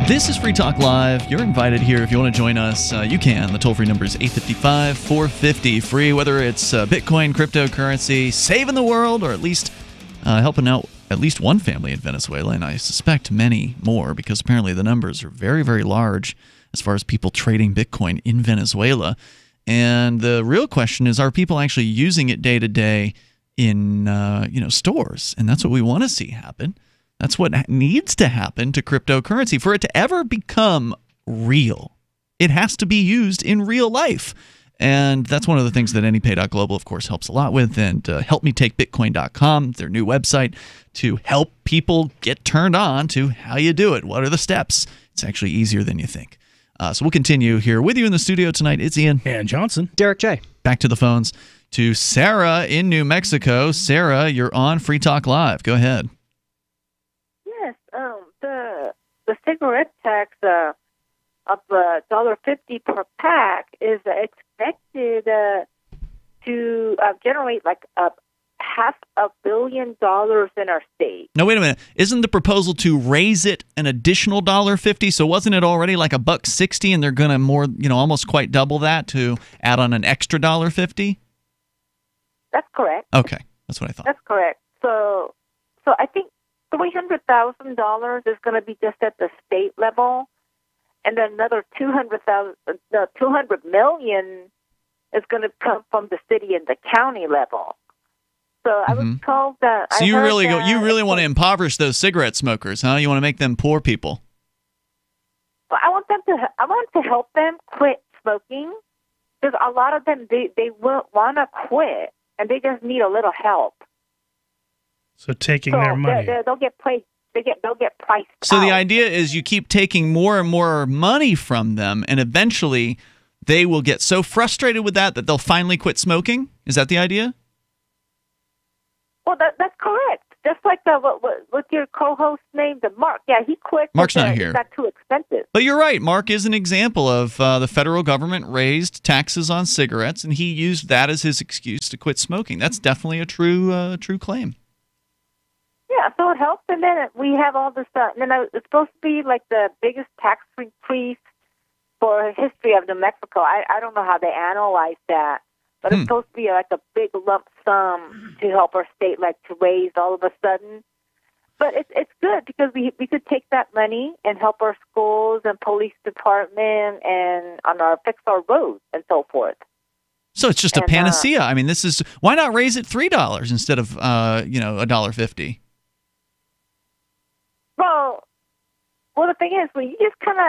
[SPEAKER 6] This is Free Talk Live. You're invited here. If you want to join us, you can. The toll-free number is 855-450-FREE, whether it's Bitcoin, cryptocurrency, saving the world, or at least helping out at least one family in Venezuela, and I suspect many more, because apparently the numbers are very, very large as far as people trading Bitcoin in Venezuela. And the real question is, are people actually using it day to day in stores? And that's what we want to see happen. That's what needs to happen to cryptocurrency. For it to ever become real, it has to be used in real life. And that's one of the things that AnyPay.global, of course, helps a lot with. And helpmetakebitcoin.com, their new website, to help people get turned on to how you do it. What are the steps? It's actually easier than you think. So we'll continue here with you in the studio tonight. It's Ian.
[SPEAKER 14] And Johnson.
[SPEAKER 7] Derrick J.
[SPEAKER 6] Back to the phones to Sarah in New Mexico. Sarah, you're on Free Talk Live. Go ahead.
[SPEAKER 8] Yes, the cigarette tax of $1.50 per pack is expected to generate like $500 million in our state.
[SPEAKER 6] No, wait a minute. Isn't the proposal to raise it an additional $1.50? So wasn't it already like $1.60, and they're going to almost quite double that to add on an extra $1.50?
[SPEAKER 8] That's correct.
[SPEAKER 6] Okay, that's what I thought.
[SPEAKER 8] That's correct. So I think $300,000 is going to be just at the state level, and then another $200 million is going to come from the city and the county level. So I was told that.
[SPEAKER 6] So you really want to impoverish those cigarette smokers, huh? You want to make them poor people?
[SPEAKER 8] Well, I want to help them quit smoking, because a lot of them they won't want to quit, and they just need a little help.
[SPEAKER 14] So taking their money,
[SPEAKER 8] they'll get priced. They'll get priced.
[SPEAKER 6] So the idea is you keep taking more and more money from them, and eventually they will get so frustrated with that they'll finally quit smoking. Is that the idea?
[SPEAKER 8] Well, that's correct. Just like what's your co-host name, Mark? Yeah, he quit.
[SPEAKER 6] Mark's not here.
[SPEAKER 8] It got too expensive.
[SPEAKER 6] But you're right. Mark is an example of the federal government raised taxes on cigarettes, and he used that as his excuse to quit smoking. That's definitely a true claim.
[SPEAKER 8] Yeah, so it helps, and then we have all this stuff. And then it's supposed to be like the biggest tax increase for history of New Mexico. I don't know how they analyze that, but it's supposed to be like a big lump sum to help our state, like to raise all of a sudden. But it's good because we could take that money and help our schools and police department and fix our roads and so forth.
[SPEAKER 6] So it's just a panacea. I mean, why not raise it $3 instead of $1.50?
[SPEAKER 8] Well, the thing is, when you just kind of,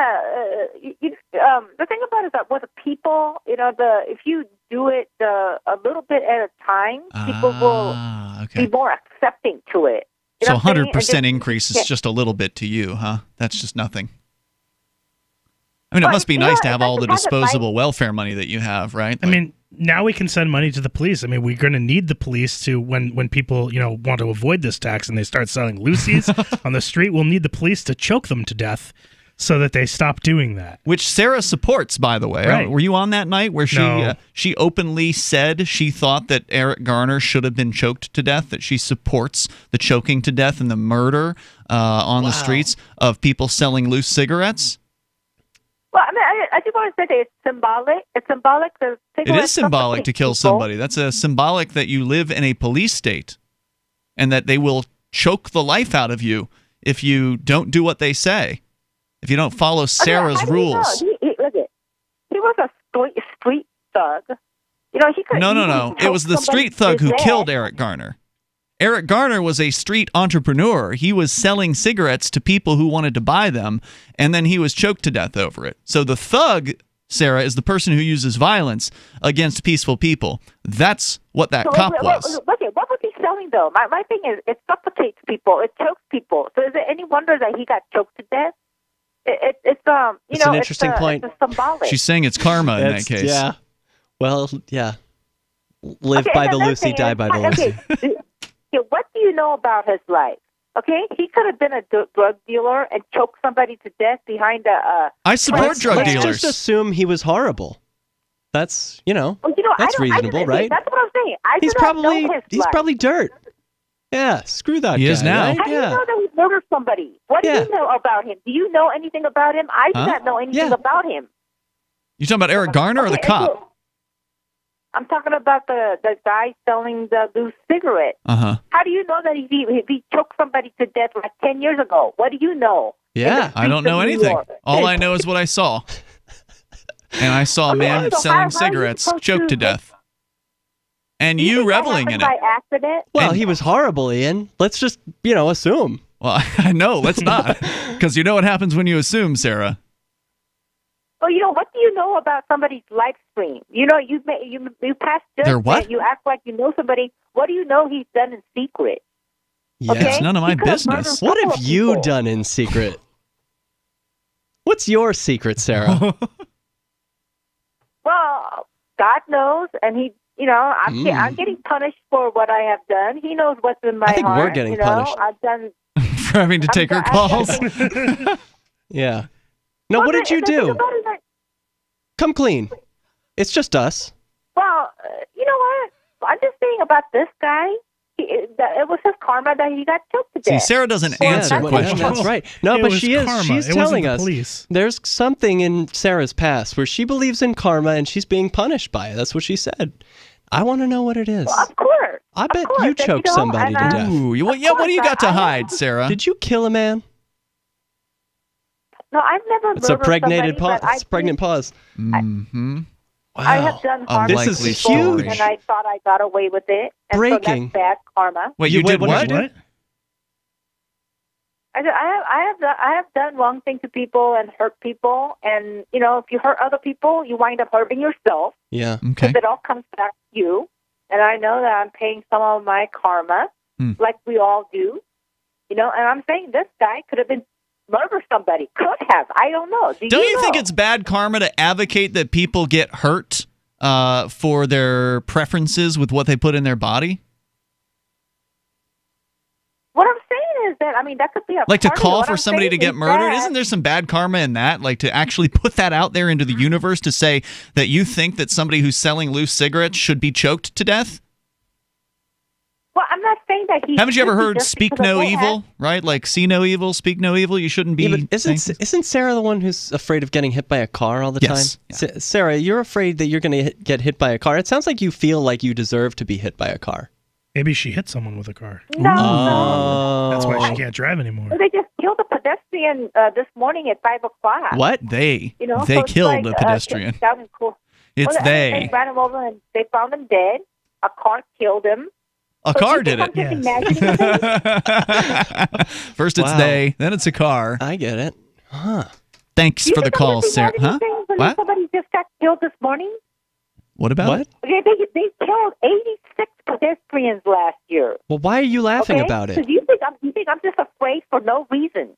[SPEAKER 8] the thing about it is that with the people, if you do it a little bit at a time, people will be more accepting to it.
[SPEAKER 6] So 100% increase is just a little bit to you, huh? That's just nothing. I mean, it must be nice to have all the disposable welfare money that you have, right?
[SPEAKER 14] I mean, now we can send money to the police. I mean, we're going to need the police to, when people, want to avoid this tax and they start selling loosies on the street, we'll need the police to choke them to death so that they stop doing that.
[SPEAKER 6] Which Sarah supports, by the way.
[SPEAKER 14] Right.
[SPEAKER 6] Were you on that night where she openly said she thought that Eric Garner should have been choked to death, that she supports the choking to death and the murder on the streets of people selling loose cigarettes?
[SPEAKER 8] Well, I mean, I just want to say that it's symbolic. It's symbolic.
[SPEAKER 6] It is symbolic to kill somebody. That's a symbolic that you live in a police state and that they will choke the life out of you if you don't do what they say. If you don't follow Sarah's rules.
[SPEAKER 8] He was a street thug. He could.
[SPEAKER 6] No. It was the street thug who killed Eric Garner. Eric Garner was a street entrepreneur. He was selling cigarettes to people who wanted to buy them, and then he was choked to death over it. So the thug, Sarah, is the person who uses violence against peaceful people. That's what that cop was.
[SPEAKER 8] What was he selling, though? My thing is, it suffocates people. It chokes people. So is it any wonder that he got choked to death? It's
[SPEAKER 7] an interesting point.
[SPEAKER 8] It's symbolic.
[SPEAKER 6] She's saying it's karma in that case.
[SPEAKER 7] Yeah. Well, yeah. Live by the Lucy, die by the Lucy.
[SPEAKER 8] What do you know about his life? Okay, he could have been a drug dealer and choked somebody to death behind a.
[SPEAKER 6] I support drug dealers.
[SPEAKER 7] Let's just assume he was horrible. That's that's reasonable, right?
[SPEAKER 8] That's what I'm saying.
[SPEAKER 7] He's probably dirt. Yeah, screw that guy.
[SPEAKER 6] He is now.
[SPEAKER 7] Right?
[SPEAKER 8] How do you know that he murdered somebody? What do you know about him? Do you know anything about him? I do not know anything about him.
[SPEAKER 6] You talking about Eric Garner or the cop?
[SPEAKER 8] I'm talking about the guy selling the loose cigarette. How do you know that he choked somebody to death like 10 years ago? What do you know?
[SPEAKER 6] Yeah, I don't know anything. All I know is what I saw. And I saw a man selling cigarettes choked to death. And you reveling in it.
[SPEAKER 8] By accident?
[SPEAKER 7] Well, he was horrible, Ian. Let's just, assume.
[SPEAKER 6] Well, I know. Let's not. Because you know what happens when you assume, Sarah.
[SPEAKER 8] Well, what do you know about somebody's live stream? You pass judgment. You act like you know somebody. What do you know he's done in secret?
[SPEAKER 7] Yeah,
[SPEAKER 8] okay?
[SPEAKER 6] It's none of my business.
[SPEAKER 7] What have you done in secret? What's your secret, Sarah?
[SPEAKER 8] Well, God knows, and he, I'm getting punished for what I have done. He knows what's in my heart.
[SPEAKER 7] I think we're getting punished.
[SPEAKER 8] I've done
[SPEAKER 6] for having to take her calls.
[SPEAKER 7] Yeah. No, what did you do? Come clean. It's just us.
[SPEAKER 8] Well, you know what? I'm just saying about this guy. It was his karma that he got choked to death.
[SPEAKER 6] See, Sarah doesn't answer questions.
[SPEAKER 7] That's right. No, but she's telling us there's something in Sarah's past where she believes in karma and she's being punished by it. That's what she said. I want to know what it is.
[SPEAKER 8] Well, of course.
[SPEAKER 7] I bet you choked somebody to death.
[SPEAKER 6] Ooh, what do you got to hide, Sarah?
[SPEAKER 7] Did you kill a man?
[SPEAKER 8] No, I've never.
[SPEAKER 7] It's a pregnant pause. It's a pregnant pause.
[SPEAKER 6] Mm-hmm.
[SPEAKER 7] Wow.
[SPEAKER 8] I have done harm
[SPEAKER 7] this is huge,
[SPEAKER 8] and I thought I got away with it. And
[SPEAKER 7] breaking.
[SPEAKER 8] So that's bad karma.
[SPEAKER 6] Wait, you did what?
[SPEAKER 8] I have done wrong things to people and hurt people, and if you hurt other people, you wind up hurting yourself.
[SPEAKER 7] Yeah.
[SPEAKER 6] Okay.
[SPEAKER 8] Because it all comes back to you, and I know that I'm paying some of my karma, like we all do. And I'm saying this guy could have been. Murder somebody. Could have. I don't know.
[SPEAKER 6] Don't you think it's bad karma to advocate that people get hurt for their preferences with what they put in their body?
[SPEAKER 8] What I'm saying is that, that could be a
[SPEAKER 6] like to call for somebody to get murdered. Isn't there some bad karma in that? Like to actually put that out there into the universe to say that you think that somebody who's selling loose cigarettes should be choked to death?
[SPEAKER 8] Well, I'm not saying saying that he.
[SPEAKER 6] Haven't you ever
[SPEAKER 8] should be
[SPEAKER 6] heard
[SPEAKER 8] just
[SPEAKER 6] "speak
[SPEAKER 8] because of
[SPEAKER 6] no
[SPEAKER 8] what
[SPEAKER 6] evil"? Right, like "see no evil, speak no evil." You shouldn't be.
[SPEAKER 7] Yeah, but isn't Sarah the one who's afraid of getting hit by a car all the
[SPEAKER 6] Yes.
[SPEAKER 7] time? Sarah, you're afraid that you're going to get hit by a car. It sounds like you feel like you deserve to be hit by a car.
[SPEAKER 14] Maybe she hit someone with a car.
[SPEAKER 8] No.
[SPEAKER 14] That's why she can't drive anymore.
[SPEAKER 8] They just killed a pedestrian this morning at 5:00.
[SPEAKER 6] What? They
[SPEAKER 8] You know,
[SPEAKER 6] they
[SPEAKER 8] so it's
[SPEAKER 6] killed
[SPEAKER 8] like,
[SPEAKER 6] a pedestrian.
[SPEAKER 8] down in cool.
[SPEAKER 6] It's
[SPEAKER 8] Well,
[SPEAKER 6] they.
[SPEAKER 8] They ran him over and they found him dead. A car killed him.
[SPEAKER 6] A
[SPEAKER 8] So
[SPEAKER 6] car
[SPEAKER 8] you think
[SPEAKER 6] did
[SPEAKER 8] I'm
[SPEAKER 6] it.
[SPEAKER 8] just imagining things?
[SPEAKER 6] First it's
[SPEAKER 7] Wow.
[SPEAKER 6] they, then it's a car.
[SPEAKER 7] I get it. Huh.
[SPEAKER 6] Thanks
[SPEAKER 8] Do you
[SPEAKER 6] for the
[SPEAKER 8] think I'm
[SPEAKER 6] call,
[SPEAKER 8] just
[SPEAKER 6] Sarah.
[SPEAKER 8] imagining
[SPEAKER 6] Huh?
[SPEAKER 8] things when
[SPEAKER 6] What?
[SPEAKER 8] Somebody just got killed this morning.
[SPEAKER 6] What about it?
[SPEAKER 8] They killed 86 pedestrians last year.
[SPEAKER 7] Well, why are you laughing
[SPEAKER 8] Okay?
[SPEAKER 7] about it?
[SPEAKER 8] So you think I'm just afraid for no reason?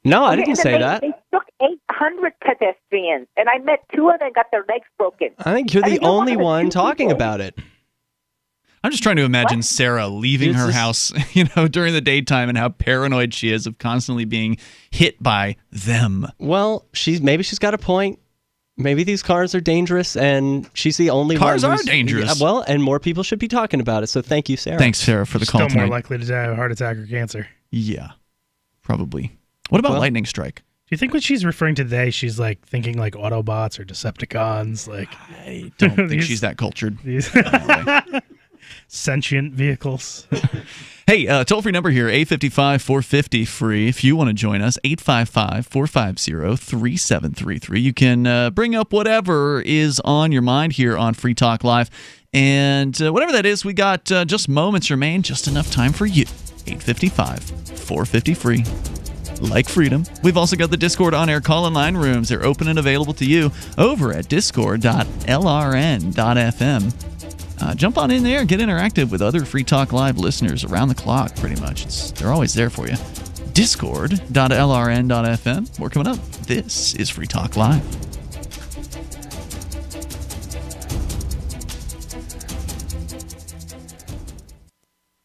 [SPEAKER 7] No, I
[SPEAKER 8] Okay,
[SPEAKER 7] didn't
[SPEAKER 8] and
[SPEAKER 7] say
[SPEAKER 8] then
[SPEAKER 7] that.
[SPEAKER 8] They took 800 pedestrians, and I met 2 of them got their legs broken.
[SPEAKER 7] I think you're
[SPEAKER 8] I
[SPEAKER 7] the
[SPEAKER 8] mean, you're
[SPEAKER 7] only
[SPEAKER 8] one of the
[SPEAKER 7] one
[SPEAKER 8] few
[SPEAKER 7] talking
[SPEAKER 8] people.
[SPEAKER 7] about it.
[SPEAKER 6] I'm just trying to imagine Sarah leaving
[SPEAKER 7] It's
[SPEAKER 6] her
[SPEAKER 7] just-
[SPEAKER 6] house, during the daytime and how paranoid she is of constantly being hit by them.
[SPEAKER 7] Well, maybe she's got a point. Maybe these cars are dangerous, and she's the only one.
[SPEAKER 6] Cars are
[SPEAKER 7] who's-
[SPEAKER 6] dangerous.
[SPEAKER 7] Yeah, well, and more people should be talking about it. So thank you, Sarah.
[SPEAKER 6] Thanks, Sarah, for the
[SPEAKER 14] Still
[SPEAKER 6] call
[SPEAKER 14] more
[SPEAKER 6] tonight.
[SPEAKER 14] likely to die of a heart attack or cancer.
[SPEAKER 6] Yeah, probably. What about lightning strike?
[SPEAKER 14] Do you think when she's referring to they, she's like thinking like Autobots or Decepticons? Like,
[SPEAKER 6] I don't think she's that cultured.
[SPEAKER 14] These sentient vehicles.
[SPEAKER 6] Hey, toll-free number here, 855-450-FREE. If you want to join us, 855-450-3733. You can bring up whatever is on your mind here on Free Talk Live. And whatever that is, we got just moments remain, just enough time for you. 855-450-FREE. Like freedom. We've also got the Discord on-air call-in line rooms. They're open and available to you over at discord.lrn.fm. Jump on in there, get interactive with other Free Talk Live listeners around the clock, pretty much. They're always there for you. Discord.lrn.fm. More coming up. This is Free Talk Live.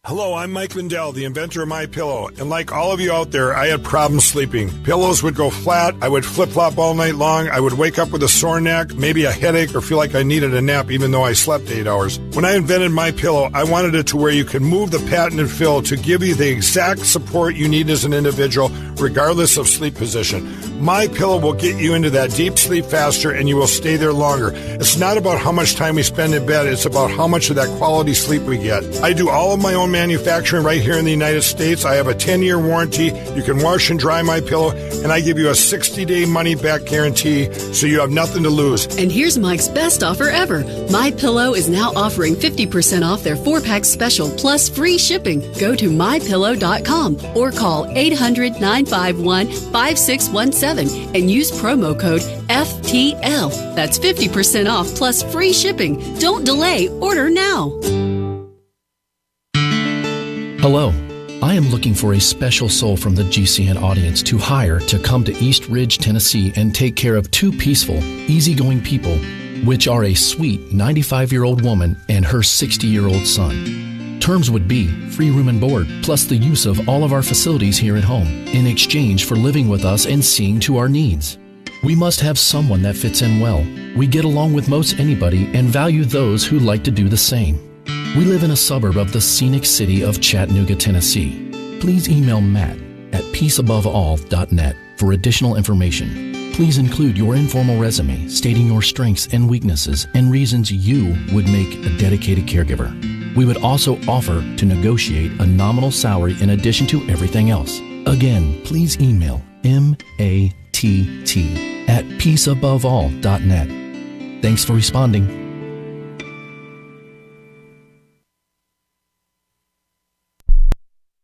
[SPEAKER 5] Hello, I'm Mike Lindell, the inventor of MyPillow, and like all of you out there, I had problems sleeping. Pillows would go flat, I would flip-flop all night long, I would wake up with a sore neck, maybe a headache, or feel like I needed a nap even though I slept 8 hours. When I invented MyPillow, I wanted it to where you can move the patented fill to give you the exact support you need as an individual, regardless of sleep position. MyPillow will get you into that deep sleep faster, and you will stay there longer. It's not about how much time we spend in bed, it's about how much of that quality sleep we get. I do all of my own manufacturing right here in the United States. I have a 10-year warranty. You can wash and dry my pillow, and I give you a 60-day money-back guarantee, so you have nothing to lose.
[SPEAKER 11] And here's Mike's best offer ever. MyPillow is now offering 50% off their 4-pack special plus free shipping. Go to mypillow.com or call 800-951-5617 and use promo code FTL. That's 50% off plus free shipping. Don't delay. Order now.
[SPEAKER 20] Hello, I am looking for a special soul from the GCN audience to hire to come to East Ridge, Tennessee and take care of 2 peaceful, easygoing people, which are a sweet 95-year-old woman and her 60-year-old son. Terms would be free room and board, plus the use of all of our facilities here at home, in exchange for living with us and seeing to our needs. We must have someone that fits in well. We get along with most anybody and value those who like to do the same. We live in a suburb of the scenic city of Chattanooga, Tennessee. Please email Matt at peaceaboveall.net for additional information. Please include your informal resume stating your strengths and weaknesses and reasons you would make a dedicated caregiver. We would also offer to negotiate a nominal salary in addition to everything else. Again, please email matt@peaceaboveall.net. Thanks for responding.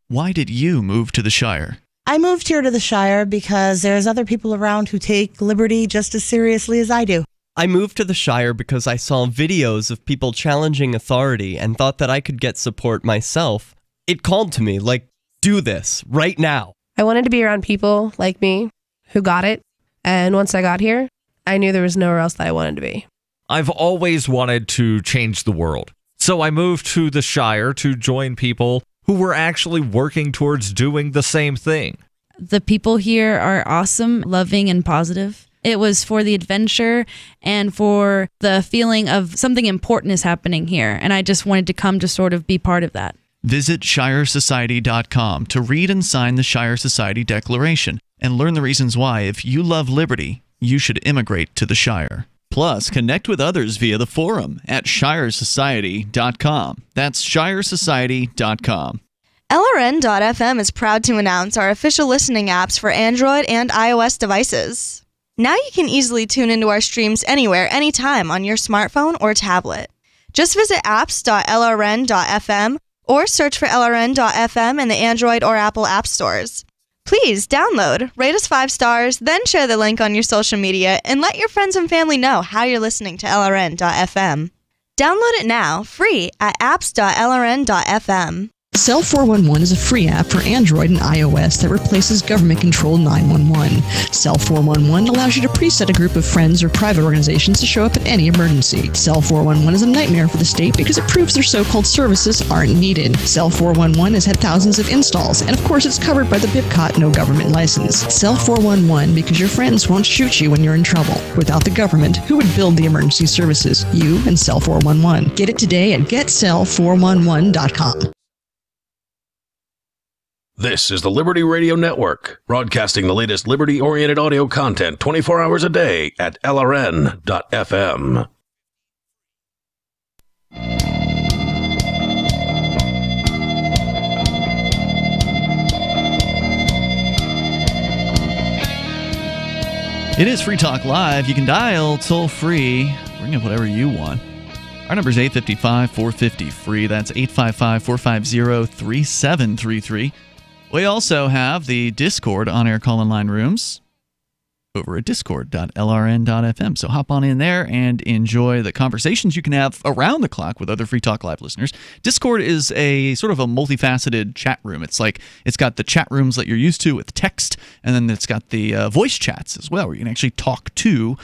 [SPEAKER 6] Why did you move to the Shire?
[SPEAKER 21] I moved here to the Shire because there's other people around who take liberty just as seriously as I do.
[SPEAKER 7] I moved to the Shire because I saw videos of people challenging authority and thought that I could get support myself. It called to me, like, do this right now.
[SPEAKER 22] I wanted to be around people like me who got it. And once I got here, I knew there was nowhere else that I wanted to be.
[SPEAKER 18] I've always wanted to change the world. So I moved to the Shire to join people who were actually working towards doing the same thing.
[SPEAKER 23] The people here are awesome, loving, and positive.
[SPEAKER 1] It was for the adventure and for the feeling of something important is happening here. And I just wanted to come to sort of be part of that.
[SPEAKER 6] Visit ShireSociety.com to read and sign the Shire Society Declaration and learn the reasons why, if you love liberty, you should immigrate to the Shire. Plus, connect with others via the forum at ShireSociety.com. That's ShireSociety.com.
[SPEAKER 9] LRN.FM is proud to announce our official listening apps for Android and iOS devices. Now you can easily tune into our streams anywhere, anytime on your smartphone or tablet. Just visit apps.lrn.fm or search for LRN.FM in the Android or Apple app stores. Please download, rate us 5 stars, then share the link on your social media and let your friends and family know how you're listening to LRN.FM. Download it now, free at apps.lrn.fm.
[SPEAKER 10] Cell 411 is a free app for Android and iOS that replaces government-controlled 911. Cell 411 allows you to preset a group of friends or private organizations to show up in any emergency. Cell 411 is a nightmare for the state because it proves their so-called services aren't needed. Cell 411 has had thousands of installs, and of course it's covered by the BIPCOT no government license. Cell 411 because your friends won't shoot you when you're in trouble. Without the government, who would build the emergency services? You and Cell 411. Get it today at getcell411.com.
[SPEAKER 15] This is the Liberty Radio Network, broadcasting the latest liberty-oriented audio content 24 hours a day at LRN.FM.
[SPEAKER 6] It is Free Talk Live. You can dial toll-free. Bring up whatever you want. Our number is 855-450-FREE. That's 855-450-3733. We also have the Discord on-air call-in line rooms over at discord.lrn.fm. So hop on in there and enjoy the conversations you can have around the clock with other Free Talk Live listeners. Discord is a sort of a multifaceted chat room. It's got the chat rooms that you're used to with text, and then it's got the voice chats as well, where you can actually talk to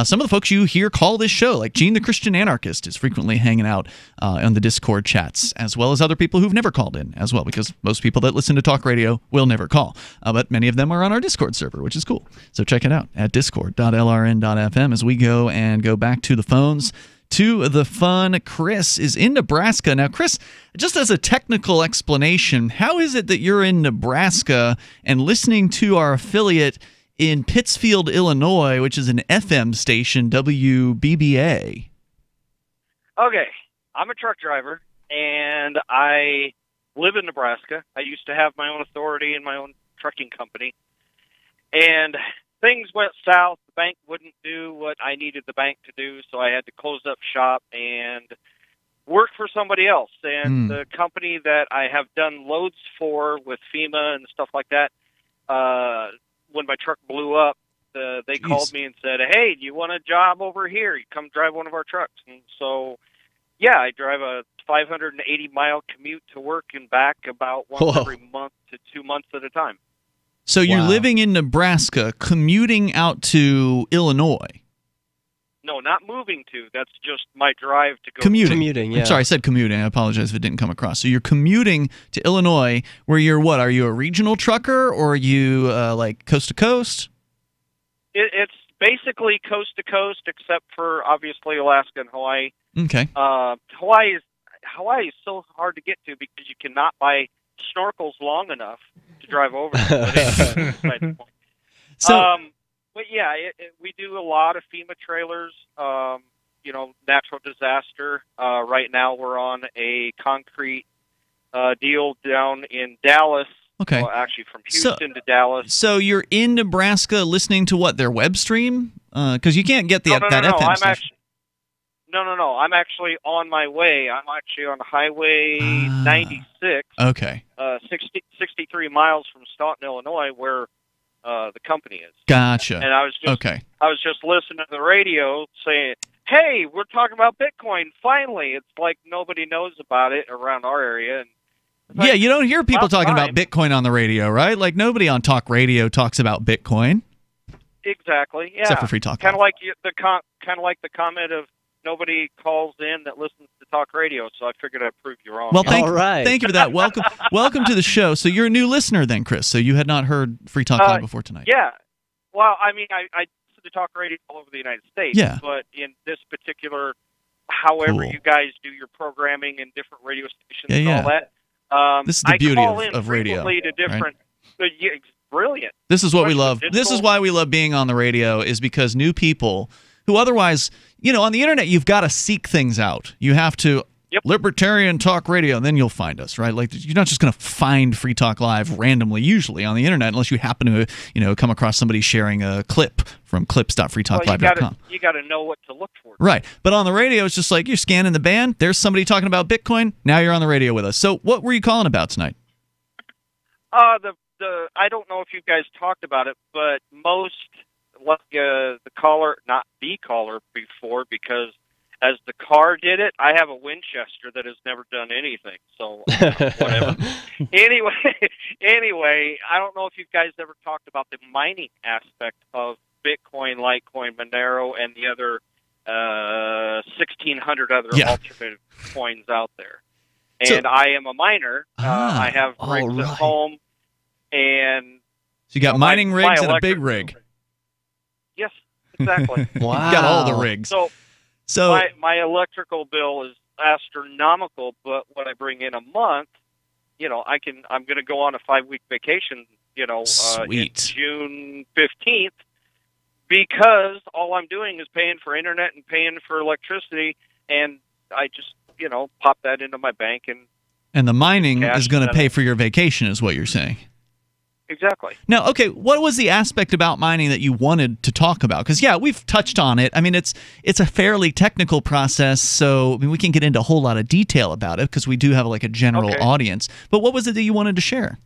[SPEAKER 6] some of the folks you hear call this show, like Gene the Christian Anarchist is frequently hanging out on the Discord chats, as well as other people who've never called in as well, because most people that listen to talk radio will never call. But many of them are on our Discord server, which is cool. So check it out at discord.lrn.fm as we go back to the phones. To the fun. Chris is in Nebraska. Now, Chris, just as a technical explanation, how is it that you're in Nebraska and listening to our affiliate in Pittsfield, Illinois, which is an FM station, WBBA?
[SPEAKER 12] Okay, I'm a truck driver, and I live in Nebraska. I used to have my own authority and my own trucking company, and things went south. The bank wouldn't do what I needed the bank to do, so I had to close up shop and work for somebody else. And the company that I have done loads for with FEMA and stuff like that, when my truck blew up, they called me and said, "Hey, do you want a job over here? You come drive one of our trucks." And so, yeah, I drive a 580-mile commute to work and back about once every month to 2 months at a time.
[SPEAKER 6] So you're living in Nebraska, commuting out to Illinois.
[SPEAKER 12] No, not moving to. That's just my drive to go.
[SPEAKER 6] Commuting, yeah. I'm sorry, I said commuting. I apologize if it didn't come across. So you're commuting to Illinois, where you're what? Are you a regional trucker, or are you like coast to coast?
[SPEAKER 12] It's basically coast to coast, except for obviously Alaska and Hawaii.
[SPEAKER 6] Okay.
[SPEAKER 12] Hawaii is so hard to get to because you cannot buy snorkels long enough to drive over. But yeah, we do a lot of FEMA trailers, natural disaster. Right now we're on a concrete deal down in Dallas.
[SPEAKER 6] Okay.
[SPEAKER 12] Well, actually from Houston to Dallas.
[SPEAKER 6] So you're in Nebraska listening to what, their web stream? Because you can't get that FM station.
[SPEAKER 12] No. I'm actually on my way. I'm actually on Highway 96.
[SPEAKER 6] Okay.
[SPEAKER 12] 63 miles from Staunton, Illinois, where the company is.
[SPEAKER 6] Gotcha.
[SPEAKER 12] And I was just listening to the radio saying, "Hey, we're talking about Bitcoin finally." It's like nobody knows about it around our area. And
[SPEAKER 6] yeah, you don't hear people talking about Bitcoin on the radio, right? Like nobody on talk radio talks about Bitcoin.
[SPEAKER 12] Exactly. Yeah.
[SPEAKER 6] Except for Free Talk.
[SPEAKER 12] Kind of like the comment of nobody calls in that listens to talk radio, so I figured I'd prove you wrong.
[SPEAKER 6] Well, thank you for that. Welcome to the show. So you're a new listener then, Chris. So you had not heard Free Talk Live before tonight.
[SPEAKER 12] Yeah. Well, I mean, I listened to talk radio all over the United States.
[SPEAKER 6] Yeah.
[SPEAKER 12] But in this particular, however
[SPEAKER 6] Cool.
[SPEAKER 12] you guys do your programming in different radio stations
[SPEAKER 6] Yeah,
[SPEAKER 12] and
[SPEAKER 6] yeah.
[SPEAKER 12] all that,
[SPEAKER 6] This is the
[SPEAKER 12] I
[SPEAKER 6] beauty
[SPEAKER 12] call
[SPEAKER 6] of
[SPEAKER 12] in
[SPEAKER 6] radio,
[SPEAKER 12] frequently to different. Yeah, it's brilliant.
[SPEAKER 6] This is what we
[SPEAKER 12] Especially
[SPEAKER 6] love.
[SPEAKER 12] with
[SPEAKER 6] This is
[SPEAKER 12] digital.
[SPEAKER 6] why we love being on the radio, is because new people who otherwise, on the internet, you've got to seek things out. You have to Libertarian Talk Radio, and then you'll find us, right? Like, you're not just going to find Free Talk Live randomly, usually on the internet, unless you happen to, come across somebody sharing a clip from clips.freetalklive.com.
[SPEAKER 12] You got to know what to look for.
[SPEAKER 6] Right. But on the radio, it's just like you're scanning the band. There's somebody talking about Bitcoin. Now you're on the radio with us. So what were you calling about tonight?
[SPEAKER 12] I don't know if you guys talked about it, but most, like the caller, not the caller before, because as the car did it, I have a Winchester that has never done anything. So whatever. Anyway, I don't know if you guys ever talked about the mining aspect of Bitcoin, Litecoin, Monero, and the other 1,600 other alternative coins out there. And I am a miner. I have rigs at home. And
[SPEAKER 6] so you got mining rigs and a big rig.
[SPEAKER 12] Yes, exactly.
[SPEAKER 6] Wow. You got all the rigs.
[SPEAKER 12] So my electrical bill is astronomical, but what I bring in a month, I'm going to go on a 5-week vacation, in June 15th, because all I'm doing is paying for internet and paying for electricity, and I just, pop that into my bank
[SPEAKER 6] and the mining is going to pay for your vacation, is what you're saying.
[SPEAKER 12] Exactly.
[SPEAKER 6] Now, okay, what was the aspect about mining that you wanted to talk about? Because, we've touched on it. I mean, it's a fairly technical process, so we can get into a whole lot of detail about it because we do have like a general audience. But what was it that you wanted to share?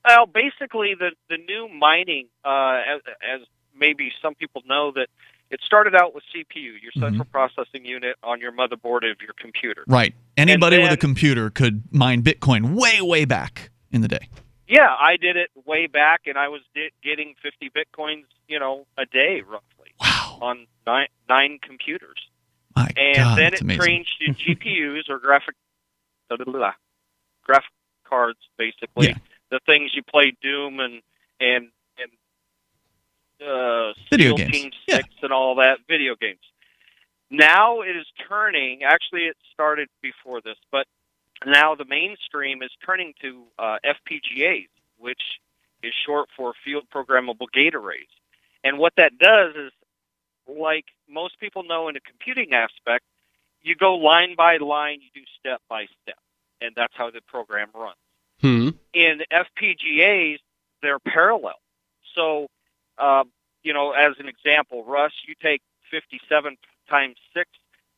[SPEAKER 12] Well, basically, the new mining, as maybe some people know, that it started out with CPU, your central processing unit on your motherboard of your computer.
[SPEAKER 6] Right. Anybody with a computer could mine Bitcoin way back in the day.
[SPEAKER 12] Yeah, I did it way back, and I was getting 50 Bitcoins, a day, roughly.
[SPEAKER 6] Wow.
[SPEAKER 12] On nine computers.
[SPEAKER 6] My
[SPEAKER 12] and
[SPEAKER 6] God,
[SPEAKER 12] then
[SPEAKER 6] that's
[SPEAKER 12] it
[SPEAKER 6] amazing.
[SPEAKER 12] changed to GPUs, or graphic cards, basically.
[SPEAKER 6] Yeah.
[SPEAKER 12] The things you play Doom and
[SPEAKER 6] video
[SPEAKER 12] Steel
[SPEAKER 6] games.
[SPEAKER 12] Team 6 and all that, video games. Now it is turning, actually it started before this, but now the mainstream is turning to FPGAs, which is short for Field Programmable Gate Arrays. And what that does is, like most people know in a computing aspect, you go line by line, you do step by step, and that's how the program runs. In FPGAs, they're parallel. So, as an example, Russ, you take 57 times 6.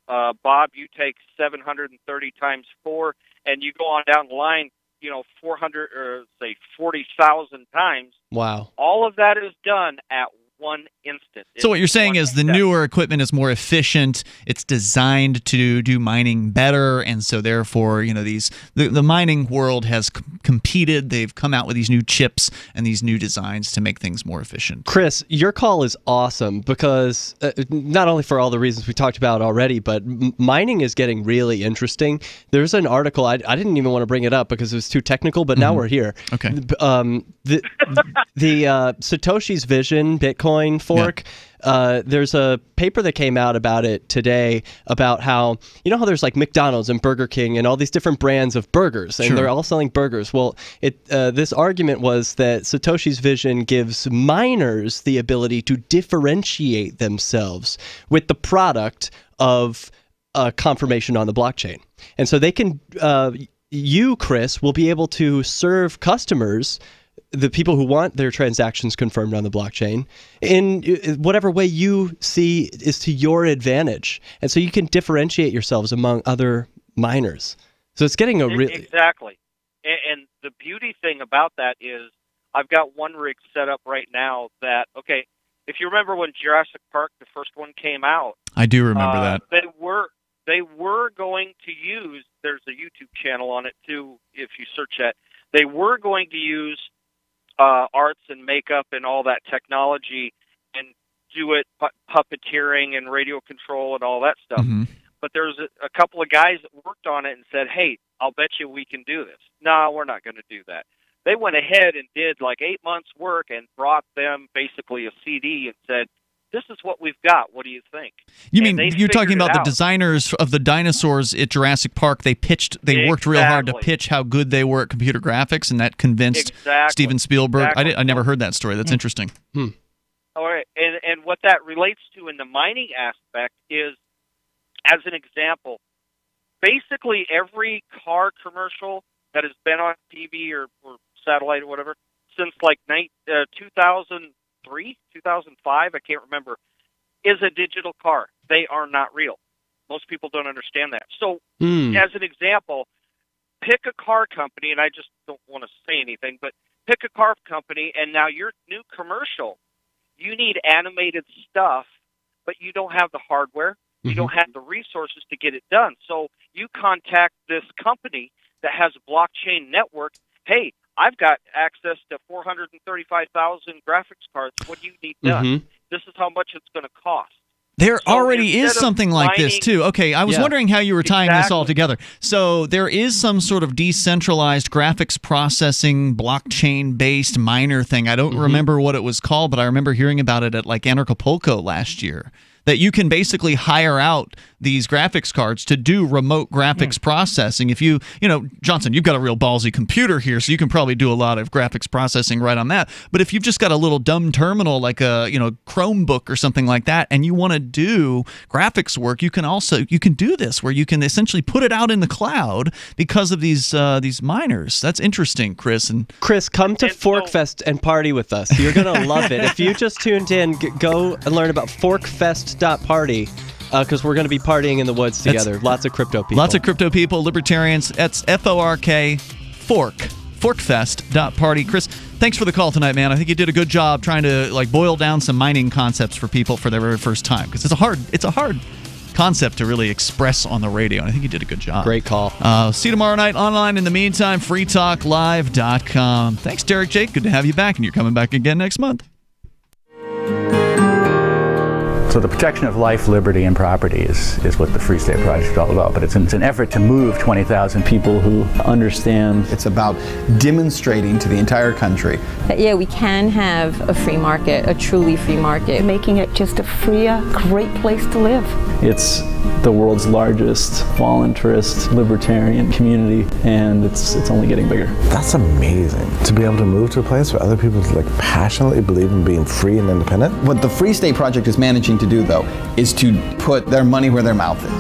[SPEAKER 12] Bob, you take 730 times 4, and you go on down the line, 400 or say 40,000 times.
[SPEAKER 7] Wow.
[SPEAKER 12] All of that is done at one instant.
[SPEAKER 6] So what you're saying is the newer equipment is more efficient. It's designed to do mining better, and so therefore, the mining world has competed. They've come out with these new chips and these new designs to make things more efficient.
[SPEAKER 7] Chris, your call is awesome because not only for all the reasons we talked about already, but mining is getting really interesting. There's an article, I didn't even want to bring it up because it was too technical, but now we're here.
[SPEAKER 6] Okay.
[SPEAKER 7] The Satoshi's Vision Bitcoin fork. There's a paper that came out about it today about how how there's like McDonald's and Burger King and all these different brands of burgers, and they're all selling burgers. Well, this argument was that Satoshi's Vision gives miners the ability to differentiate themselves with the product of confirmation on the blockchain, and so they can. You, Chris, will be able to serve customers, the people who want their transactions confirmed on the blockchain, in whatever way you see is to your advantage. And so you can differentiate yourselves among other miners. So it's getting a really...
[SPEAKER 12] Exactly. And the beauty thing about that is I've got one rig set up right now that, okay, if you remember when Jurassic Park, the first one, came out...
[SPEAKER 6] I do remember that.
[SPEAKER 12] They were going to use... There's a YouTube channel on it, too, if you search that. They were going to use... arts and makeup and all that technology and do it puppeteering and radio control and all that stuff. But there's a couple of guys that worked on it and said, hey, I'll bet you we can do this. No, we're not going to do that. They went ahead and did like 8 months work and brought them basically a CD and said, this is what we've got. What do you think?
[SPEAKER 6] You
[SPEAKER 12] And
[SPEAKER 6] mean
[SPEAKER 12] they
[SPEAKER 6] you're talking
[SPEAKER 12] figured it
[SPEAKER 6] about the
[SPEAKER 12] out.
[SPEAKER 6] designers of the dinosaurs at Jurassic Park? They worked real hard to
[SPEAKER 12] Exactly.
[SPEAKER 6] pitch how good they were at computer graphics, and that convinced
[SPEAKER 12] Exactly.
[SPEAKER 6] Steven Spielberg.
[SPEAKER 12] Exactly.
[SPEAKER 6] I never heard that story. That's interesting.
[SPEAKER 12] All right, and what that relates to in the mining aspect is, as an example, basically every car commercial that has been on TV or satellite or whatever since like 2003, 2005, I can't remember, is a digital car. They are not real. Most people don't understand that. So, as an example, pick a car company, and I just don't want to say anything, but pick a car company, and now your new commercial, you need animated stuff, but you don't have the hardware. You don't have the resources to get it done. So you contact this company that has a blockchain network. Hey, I've got access to 435,000 graphics cards. What do you need done? This is how much it's going to cost.
[SPEAKER 6] There
[SPEAKER 12] So
[SPEAKER 6] already is
[SPEAKER 12] instead of
[SPEAKER 6] something like this,
[SPEAKER 12] mining-
[SPEAKER 6] too. Okay, I was wondering how you were tying this all together. So there is some sort of decentralized graphics processing, blockchain-based miner thing. I don't remember what it was called, but I remember hearing about it at like Anarchapulco last year. That you can basically hire out these graphics cards to do remote graphics processing. If you know, Johnson, you've got a real ballsy computer here, so you can probably do a lot of graphics processing right on that. But if you've just got a little dumb terminal like a Chromebook or something like that, and you want to do graphics work, you can do this where you can essentially put it out in the cloud because of these miners. That's interesting, Chris. And
[SPEAKER 7] Chris, come to Forkfest and party with us. You're gonna love it. If you just tuned in, go and learn about Forkfest.party. Because we're going to be partying in the woods together. Lots of crypto people.
[SPEAKER 6] Lots of crypto people, libertarians. That's F-O-R-K, Forkfest.party. Chris, thanks for the call tonight, man. I think you did a good job trying to boil down some mining concepts for people for their very first time. Because it's a hard concept to really express on the radio. And I think you did a good job.
[SPEAKER 7] Great call.
[SPEAKER 6] See you tomorrow night online. In the meantime, freetalklive.com. Thanks, Derrick Jake. Good to have you back. And you're coming back again next month.
[SPEAKER 2] So the protection of life, liberty, and property is what the Free State Project is all about. But it's an effort to move 20,000 people who understand.
[SPEAKER 3] It's about demonstrating to the entire country
[SPEAKER 16] that, yeah, we can have a free market, a truly free market. Making it just a freer, great place to live.
[SPEAKER 2] It's the world's largest voluntarist libertarian community, and it's only getting bigger.
[SPEAKER 17] That's amazing, to be able to move to a place where other people passionately believe in being free and independent.
[SPEAKER 3] What the Free State Project is managing to do, though, is to put their money where their mouth is.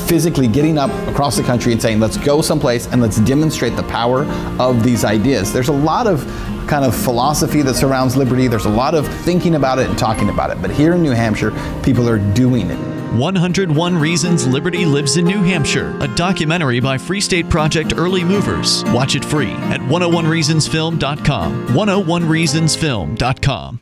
[SPEAKER 3] Physically getting up across the country and saying, let's go someplace and let's demonstrate the power of these ideas. There's a lot of kind of philosophy that surrounds liberty. There's a lot of thinking about it and talking about it. But here in New Hampshire, people are doing it.
[SPEAKER 6] 101 Reasons Liberty Lives in New Hampshire, a documentary by Free State Project Early Movers. Watch it free at 101reasonsfilm.com. 101reasonsfilm.com.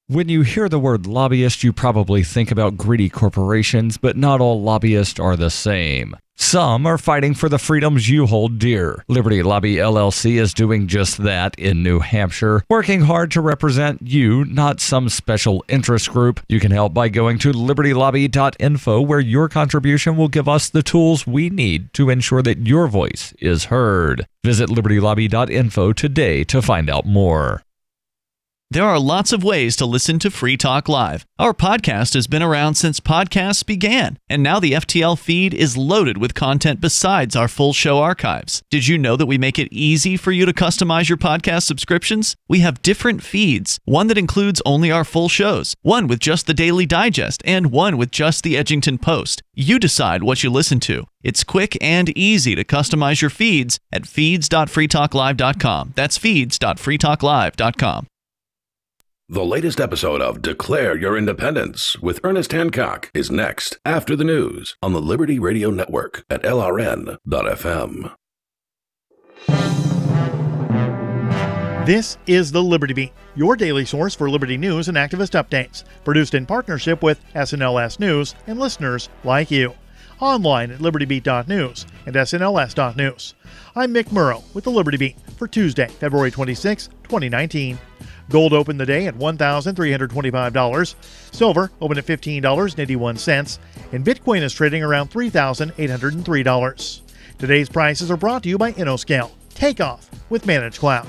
[SPEAKER 18] When you hear the word lobbyist, you probably think about greedy corporations, but not all lobbyists are the same. Some are fighting for the freedoms you hold dear. Liberty Lobby LLC is doing just that in New Hampshire, working hard to represent you, not some special interest group. You can help by going to libertylobby.info, where your contribution will give us the tools we need to ensure that your voice is heard. Visit libertylobby.info today to find out more.
[SPEAKER 6] There are lots of ways to listen to Free Talk Live. Our podcast has been around since podcasts began, and now the FTL feed is loaded with content besides our full show archives. Did you know that we make it easy for you to customize your podcast subscriptions? We have different feeds, one that includes only our full shows, one with just the Daily Digest, and one with just the Edgington Post. You decide what you listen to. It's quick and easy to customize your feeds at feeds.freetalklive.com. That's feeds.freetalklive.com.
[SPEAKER 15] The latest episode of Declare Your Independence with Ernest Hancock is next after the news on the Liberty Radio Network at LRN.FM.
[SPEAKER 23] This is the Liberty Beat, your daily source for Liberty news and activist updates, produced in partnership with SNLS News and listeners like you. Online at libertybeat.news and snls.news. I'm Mick Murrow with the Liberty Beat for Tuesday, February 26, 2019. Gold opened the day at $1,325. Silver opened at $15.81. And Bitcoin is trading around $3,803. Today's prices are brought to you by InnoScale. Takeoff with Managed Cloud.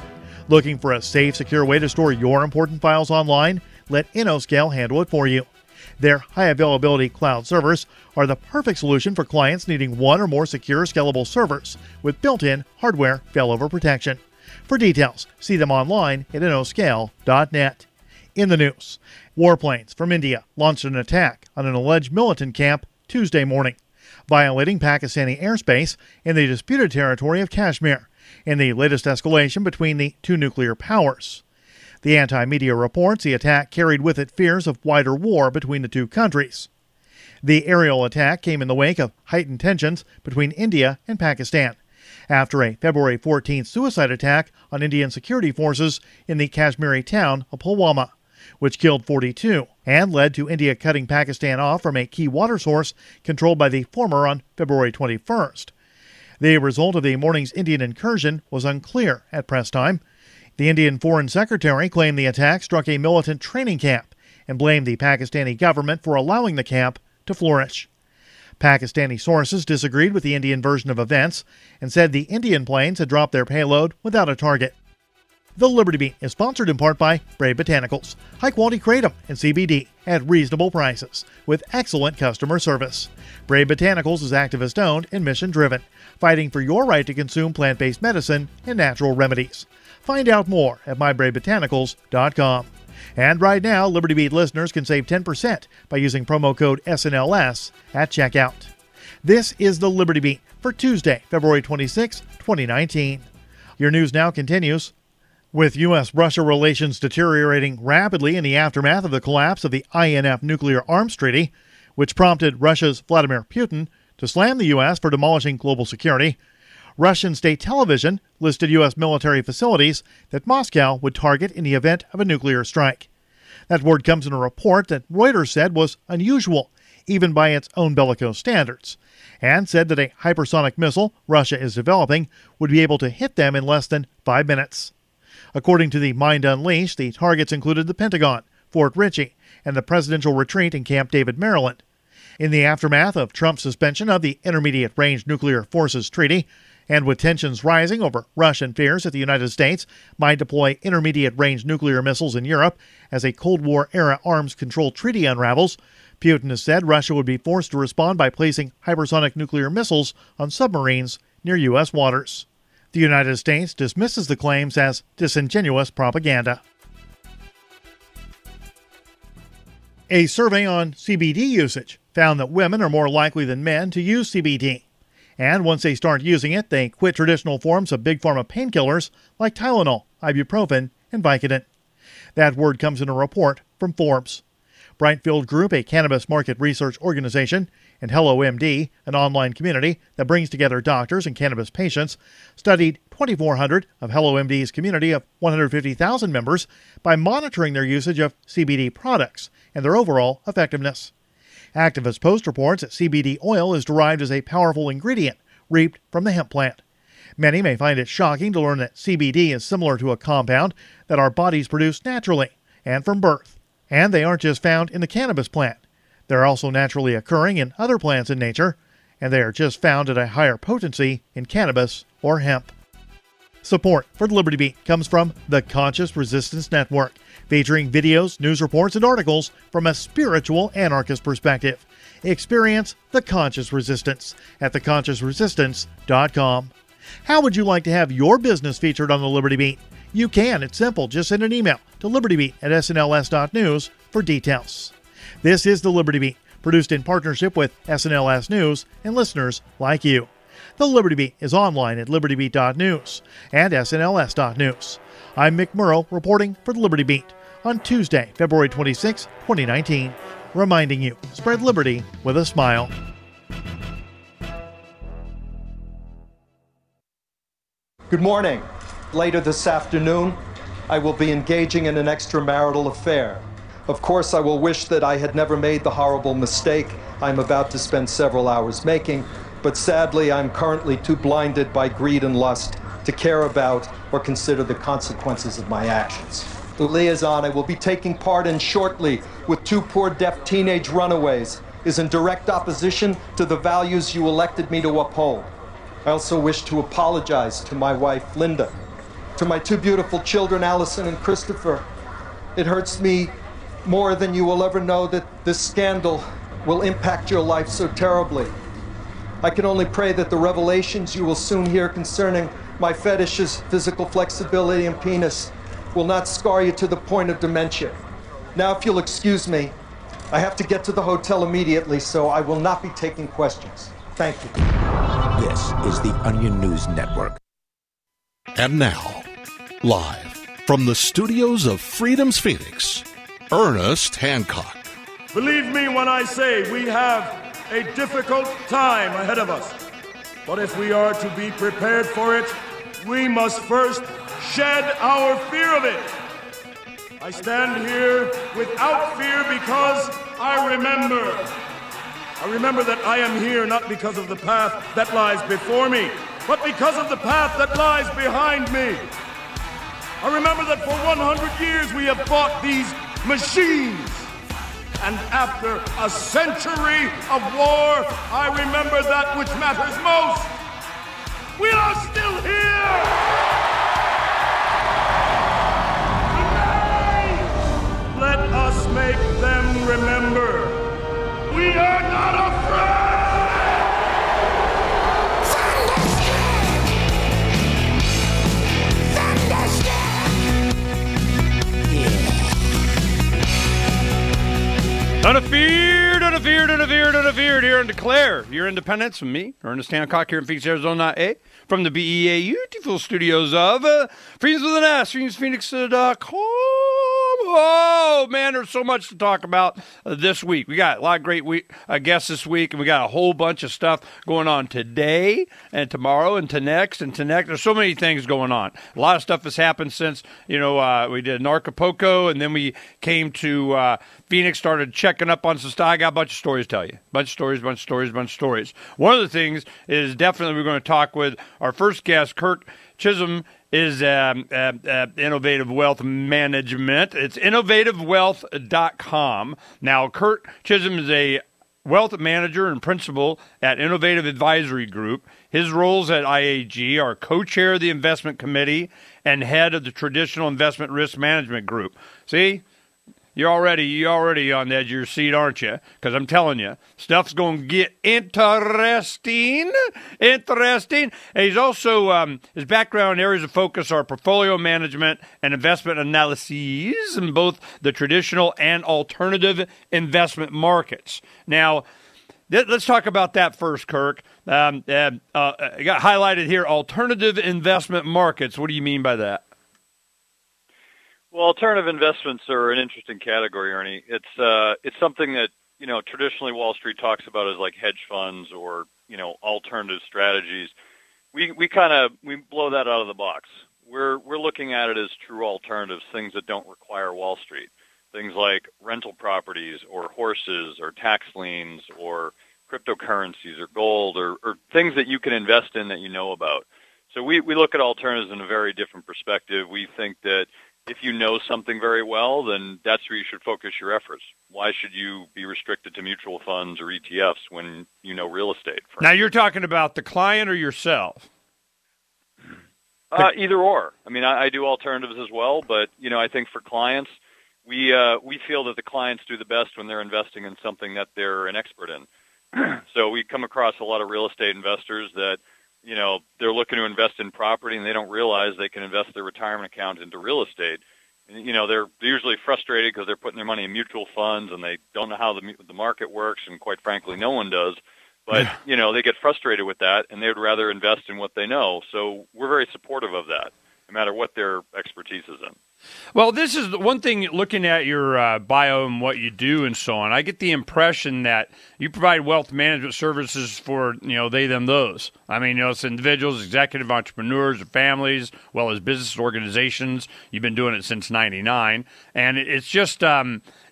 [SPEAKER 23] Looking for a safe, secure way to store your important files online? let InnoScale handle it for you. Their high-availability cloud servers are the perfect solution for clients needing one or more secure, scalable servers with built-in hardware failover protection. For details, see them online at InnoScale.net. In the news, warplanes from India launched an attack on an alleged militant camp Tuesday morning, violating Pakistani airspace in the disputed territory of Kashmir, in the latest escalation between the two nuclear powers. The anti-media reports the attack carried with it fears of wider war between the two countries. The aerial attack came in the wake of heightened tensions between India and Pakistan, after a February 14th suicide attack on Indian security forces in the Kashmiri town of Pulwama, which killed 42 and led to India cutting Pakistan off from a key water source controlled by the former on February 21st. The result of the morning's Indian incursion was unclear at press time. The Indian Foreign Secretary claimed the attack struck a militant training camp and blamed the Pakistani government for allowing the camp to flourish. Pakistani sources disagreed with the Indian version of events and said the Indian planes had dropped their payload without a target. The Liberty Beat is sponsored in part by Rave Botanicals, high-quality kratom and CBD at reasonable prices with excellent customer service. Rave Botanicals is activist-owned and mission-driven, fighting for your right to consume plant-based medicine and natural remedies. Find out more at mybravebotanicals.com. And right now, Liberty Beat listeners can save 10% by using promo code SNLS at checkout. This is the Liberty Beat for Tuesday, February 26, 2019. Your news now continues. With U.S.-Russia relations deteriorating rapidly in the aftermath of the collapse of the INF nuclear arms treaty, which prompted Russia's Vladimir Putin to slam the U.S. for demolishing global security, Russian state television listed U.S. military facilities that Moscow would target in the event of a nuclear strike. That word comes in a report that Reuters said was unusual, even by its own bellicose standards, and said that a hypersonic missile Russia is developing would be able to hit them in less than 5 minutes. According to the Mind Unleashed, the targets included the Pentagon, Fort Ritchie, and the presidential retreat in Camp David, Maryland. In the aftermath of Trump's suspension of the Intermediate Range Nuclear Forces Treaty, and with tensions rising over Russian fears that the United States might deploy intermediate-range nuclear missiles in Europe as a Cold War-era arms control treaty unravels, Putin has said Russia would be forced to respond by placing hypersonic nuclear missiles on submarines near U.S. waters. The United States dismisses the claims as disingenuous propaganda. A survey on CBD usage found that women are more likely than men to use CBD. And once they start using it, they quit traditional forms of big pharma painkillers like Tylenol, ibuprofen, and Vicodin. That word comes in a report from Forbes. Brightfield Group, a cannabis market research organization, and HelloMD, an online community that brings together doctors and cannabis patients, studied 2,400 of HelloMD's community of 150,000 members by monitoring their usage of CBD products and their overall effectiveness. Activist Post reports that CBD oil is derived as a powerful ingredient reaped from the hemp plant. Many may find it shocking to learn that CBD is similar to a compound that our bodies produce naturally and from birth. And they aren't just found in the cannabis plant. They're also naturally occurring in other plants in nature, and they are just found at a higher potency in cannabis or hemp. Support for the Liberty Beat comes from the Conscious Resistance Network, featuring videos, news reports, and articles from a spiritual anarchist perspective. Experience the Conscious Resistance at theconsciousresistance.com. How would you like to have your business featured on the Liberty Beat? You can. It's simple. Just send an email to libertybeat@snls.news for details. This is the Liberty Beat, produced in partnership with SNLS News and listeners like you. The Liberty Beat is online at libertybeat.news and snls.news. I'm Mick Murrow reporting for the Liberty Beat on Tuesday, February 26, 2019, reminding you, spread liberty with a smile.
[SPEAKER 4] Good morning. Later this afternoon, I will be engaging in an extramarital affair. Of course, I will wish that I had never made the horrible mistake I'm about to spend several hours making, but sadly, I'm currently too blinded by greed and lust to care about or consider the consequences of my actions. The liaison I will be taking part in shortly with two poor deaf teenage runaways is in direct opposition to the values you elected me to uphold. I also wish to apologize to my wife, Linda, to my two beautiful children, Allison and Christopher. It hurts me more than you will ever know that this scandal will impact your life so terribly. I can only pray that the revelations you will soon hear concerning my fetishes, physical flexibility, and penis will not scar you to the point of dementia. Now, if you'll excuse me, I have to get to the hotel immediately, so I will not be taking questions. Thank you.
[SPEAKER 8] This is the Onion News Network.
[SPEAKER 13] And now, live from the studios of Freedom's Phoenix, Ernest Hancock.
[SPEAKER 19] Believe me when I say we have a difficult time ahead of us. But if we are to be prepared for it, we must first shed our fear of it. I stand here without fear because I remember that I am here not because of the path that lies before me, but because of the path that lies behind me. I remember that for 100 years we have fought these machines. And after a century of war, I remember that which matters most. We are still here! Let us make them remember. We are not afraid!
[SPEAKER 24] Unafeared here in Declare your Independence from me, Ernest Hancock, here in Phoenix, Arizona, from the BEA beautiful studios of Phoenix with an S, PhoenixPhoenix.com. Oh, man, there's so much to talk about this week. We got a lot of great guests this week, and we got a whole bunch of stuff going on today and tomorrow and to next. There's so many things going on. A lot of stuff has happened since, we did Acapulco, and then we came to Phoenix, started checking up on some stuff. I got a bunch of stories to tell you. Bunch of stories. One of the things is definitely we're going to talk with our first guest, Kurt Chisholm, is Innovative Wealth Management. It's innovativewealth.com. Now, Kurt Chisholm is a wealth manager and principal at Innovative Advisory Group. His roles at IAG are co-chair of the investment committee and head of the traditional investment risk management group. See? You're already on the edge of your seat, aren't you? Because I'm telling you, stuff's going to get interesting. And he's also, his background areas of focus are portfolio management and investment analyses in both the traditional and alternative investment markets. Now, let's talk about that first, Kirk. I got highlighted here, alternative investment markets. What do you mean by that?
[SPEAKER 25] Well, alternative investments are an interesting category, Ernie. It's something that, traditionally Wall Street talks about as like hedge funds or, alternative strategies. We blow that out of the box. We're looking at it as true alternatives, things that don't require Wall Street. Things like rental properties or horses or tax liens or cryptocurrencies or gold or things that you can invest in that you know about. So we look at alternatives in a very different perspective. We think that if you know something very well, then that's where you should focus your efforts. Why should you be restricted to mutual funds or ETFs when you know real estate?
[SPEAKER 24] Now, you're talking about the client or yourself?
[SPEAKER 25] Either or. I mean, I do alternatives as well, but, I think for clients, we feel that the clients do the best when they're investing in something that they're an expert in. So we come across a lot of real estate investors that, they're looking to invest in property and they don't realize they can invest their retirement account into real estate. And, they're usually frustrated because they're putting their money in mutual funds and they don't know how the market works, and quite frankly, no one does. But, they get frustrated with that and they would rather invest in what they know. So we're very supportive of that, no matter what their expertise is in.
[SPEAKER 24] Well, this is the one thing, looking at your bio and what you do and so on, I get the impression that you provide wealth management services for, they, them, those. I mean, it's individuals, executive entrepreneurs, families, well as business organizations. You've been doing it since 99. And it's just,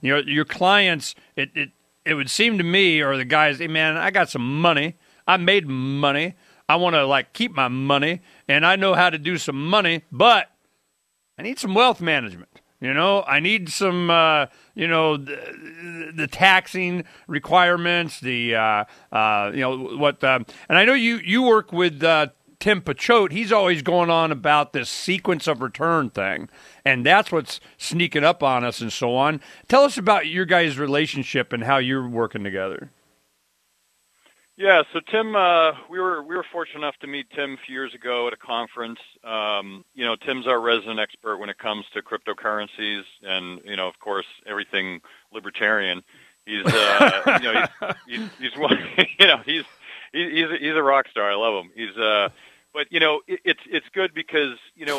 [SPEAKER 24] your clients, it would seem to me, or the guys, hey, man, I got some money. I made money. I want to, keep my money. And I know how to do some money, but I need some wealth management. I need some, the taxing requirements, and I know you work with Tim Pachote, he's always going on about this sequence of return thing, and that's what's sneaking up on us and so on. Tell us about your guys' relationship and how you're working together.
[SPEAKER 25] Yeah, so Tim, we were fortunate enough to meet Tim a few years ago at a conference. Tim's our resident expert when it comes to cryptocurrencies and, of course, everything libertarian. He's he's a rock star. I love him. But it's good because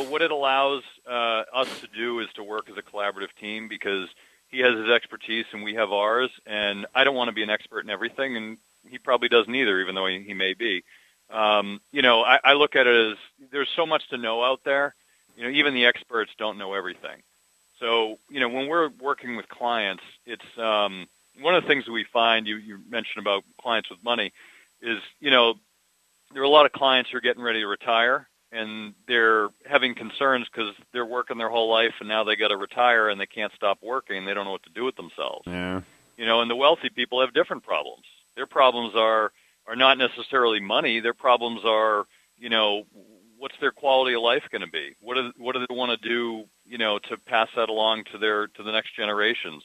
[SPEAKER 25] what it allows us to do is to work as a collaborative team because he has his expertise and we have ours, and I don't want to be an expert in everything, and he probably doesn't either, even though he may be. I look at it as there's so much to know out there. Even the experts don't know everything. So, when we're working with clients, it's one of the things that we find, you mentioned about clients with money, is, there are a lot of clients who are getting ready to retire, and they're having concerns because they're working their whole life, and now they got to retire, and they can't stop working, and they don't know what to do with themselves.
[SPEAKER 24] Yeah.
[SPEAKER 25] And the wealthy people have different problems. Their problems are not necessarily money. Their problems are, what's their quality of life going to be? What do they want to do, to pass that along to the next generations?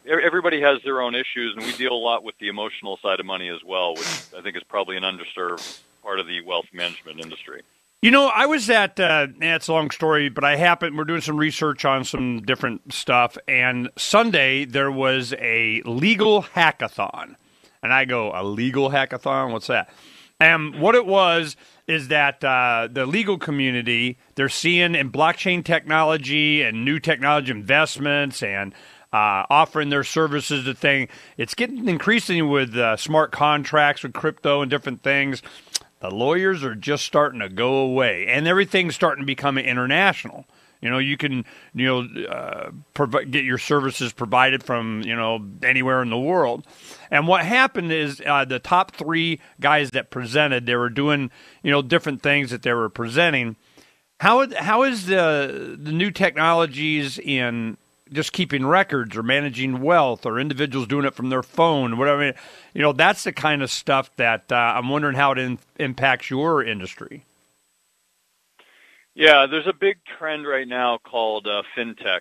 [SPEAKER 25] Everybody has their own issues, and we deal a lot with the emotional side of money as well, which I think is probably an underserved part of the wealth management industry.
[SPEAKER 24] I was at, it's a long story, but we're doing some research on some different stuff, and Sunday there was a legal hackathon. And I go, a legal hackathon? What's that? And what it was is that the legal community, they're seeing in blockchain technology and new technology investments and offering their services to things. It's getting increasing with smart contracts, with crypto and different things. The lawyers are just starting to go away, and everything's starting to become international. You can, get your services provided from, anywhere in the world. And what happened is the top three guys that presented, they were doing, different things that they were presenting. How is the new technologies in just keeping records or managing wealth or individuals doing it from their phone, whatever? That's the kind of stuff that I'm wondering how it impacts your industry.
[SPEAKER 25] Yeah, there's a big trend right now called fintech,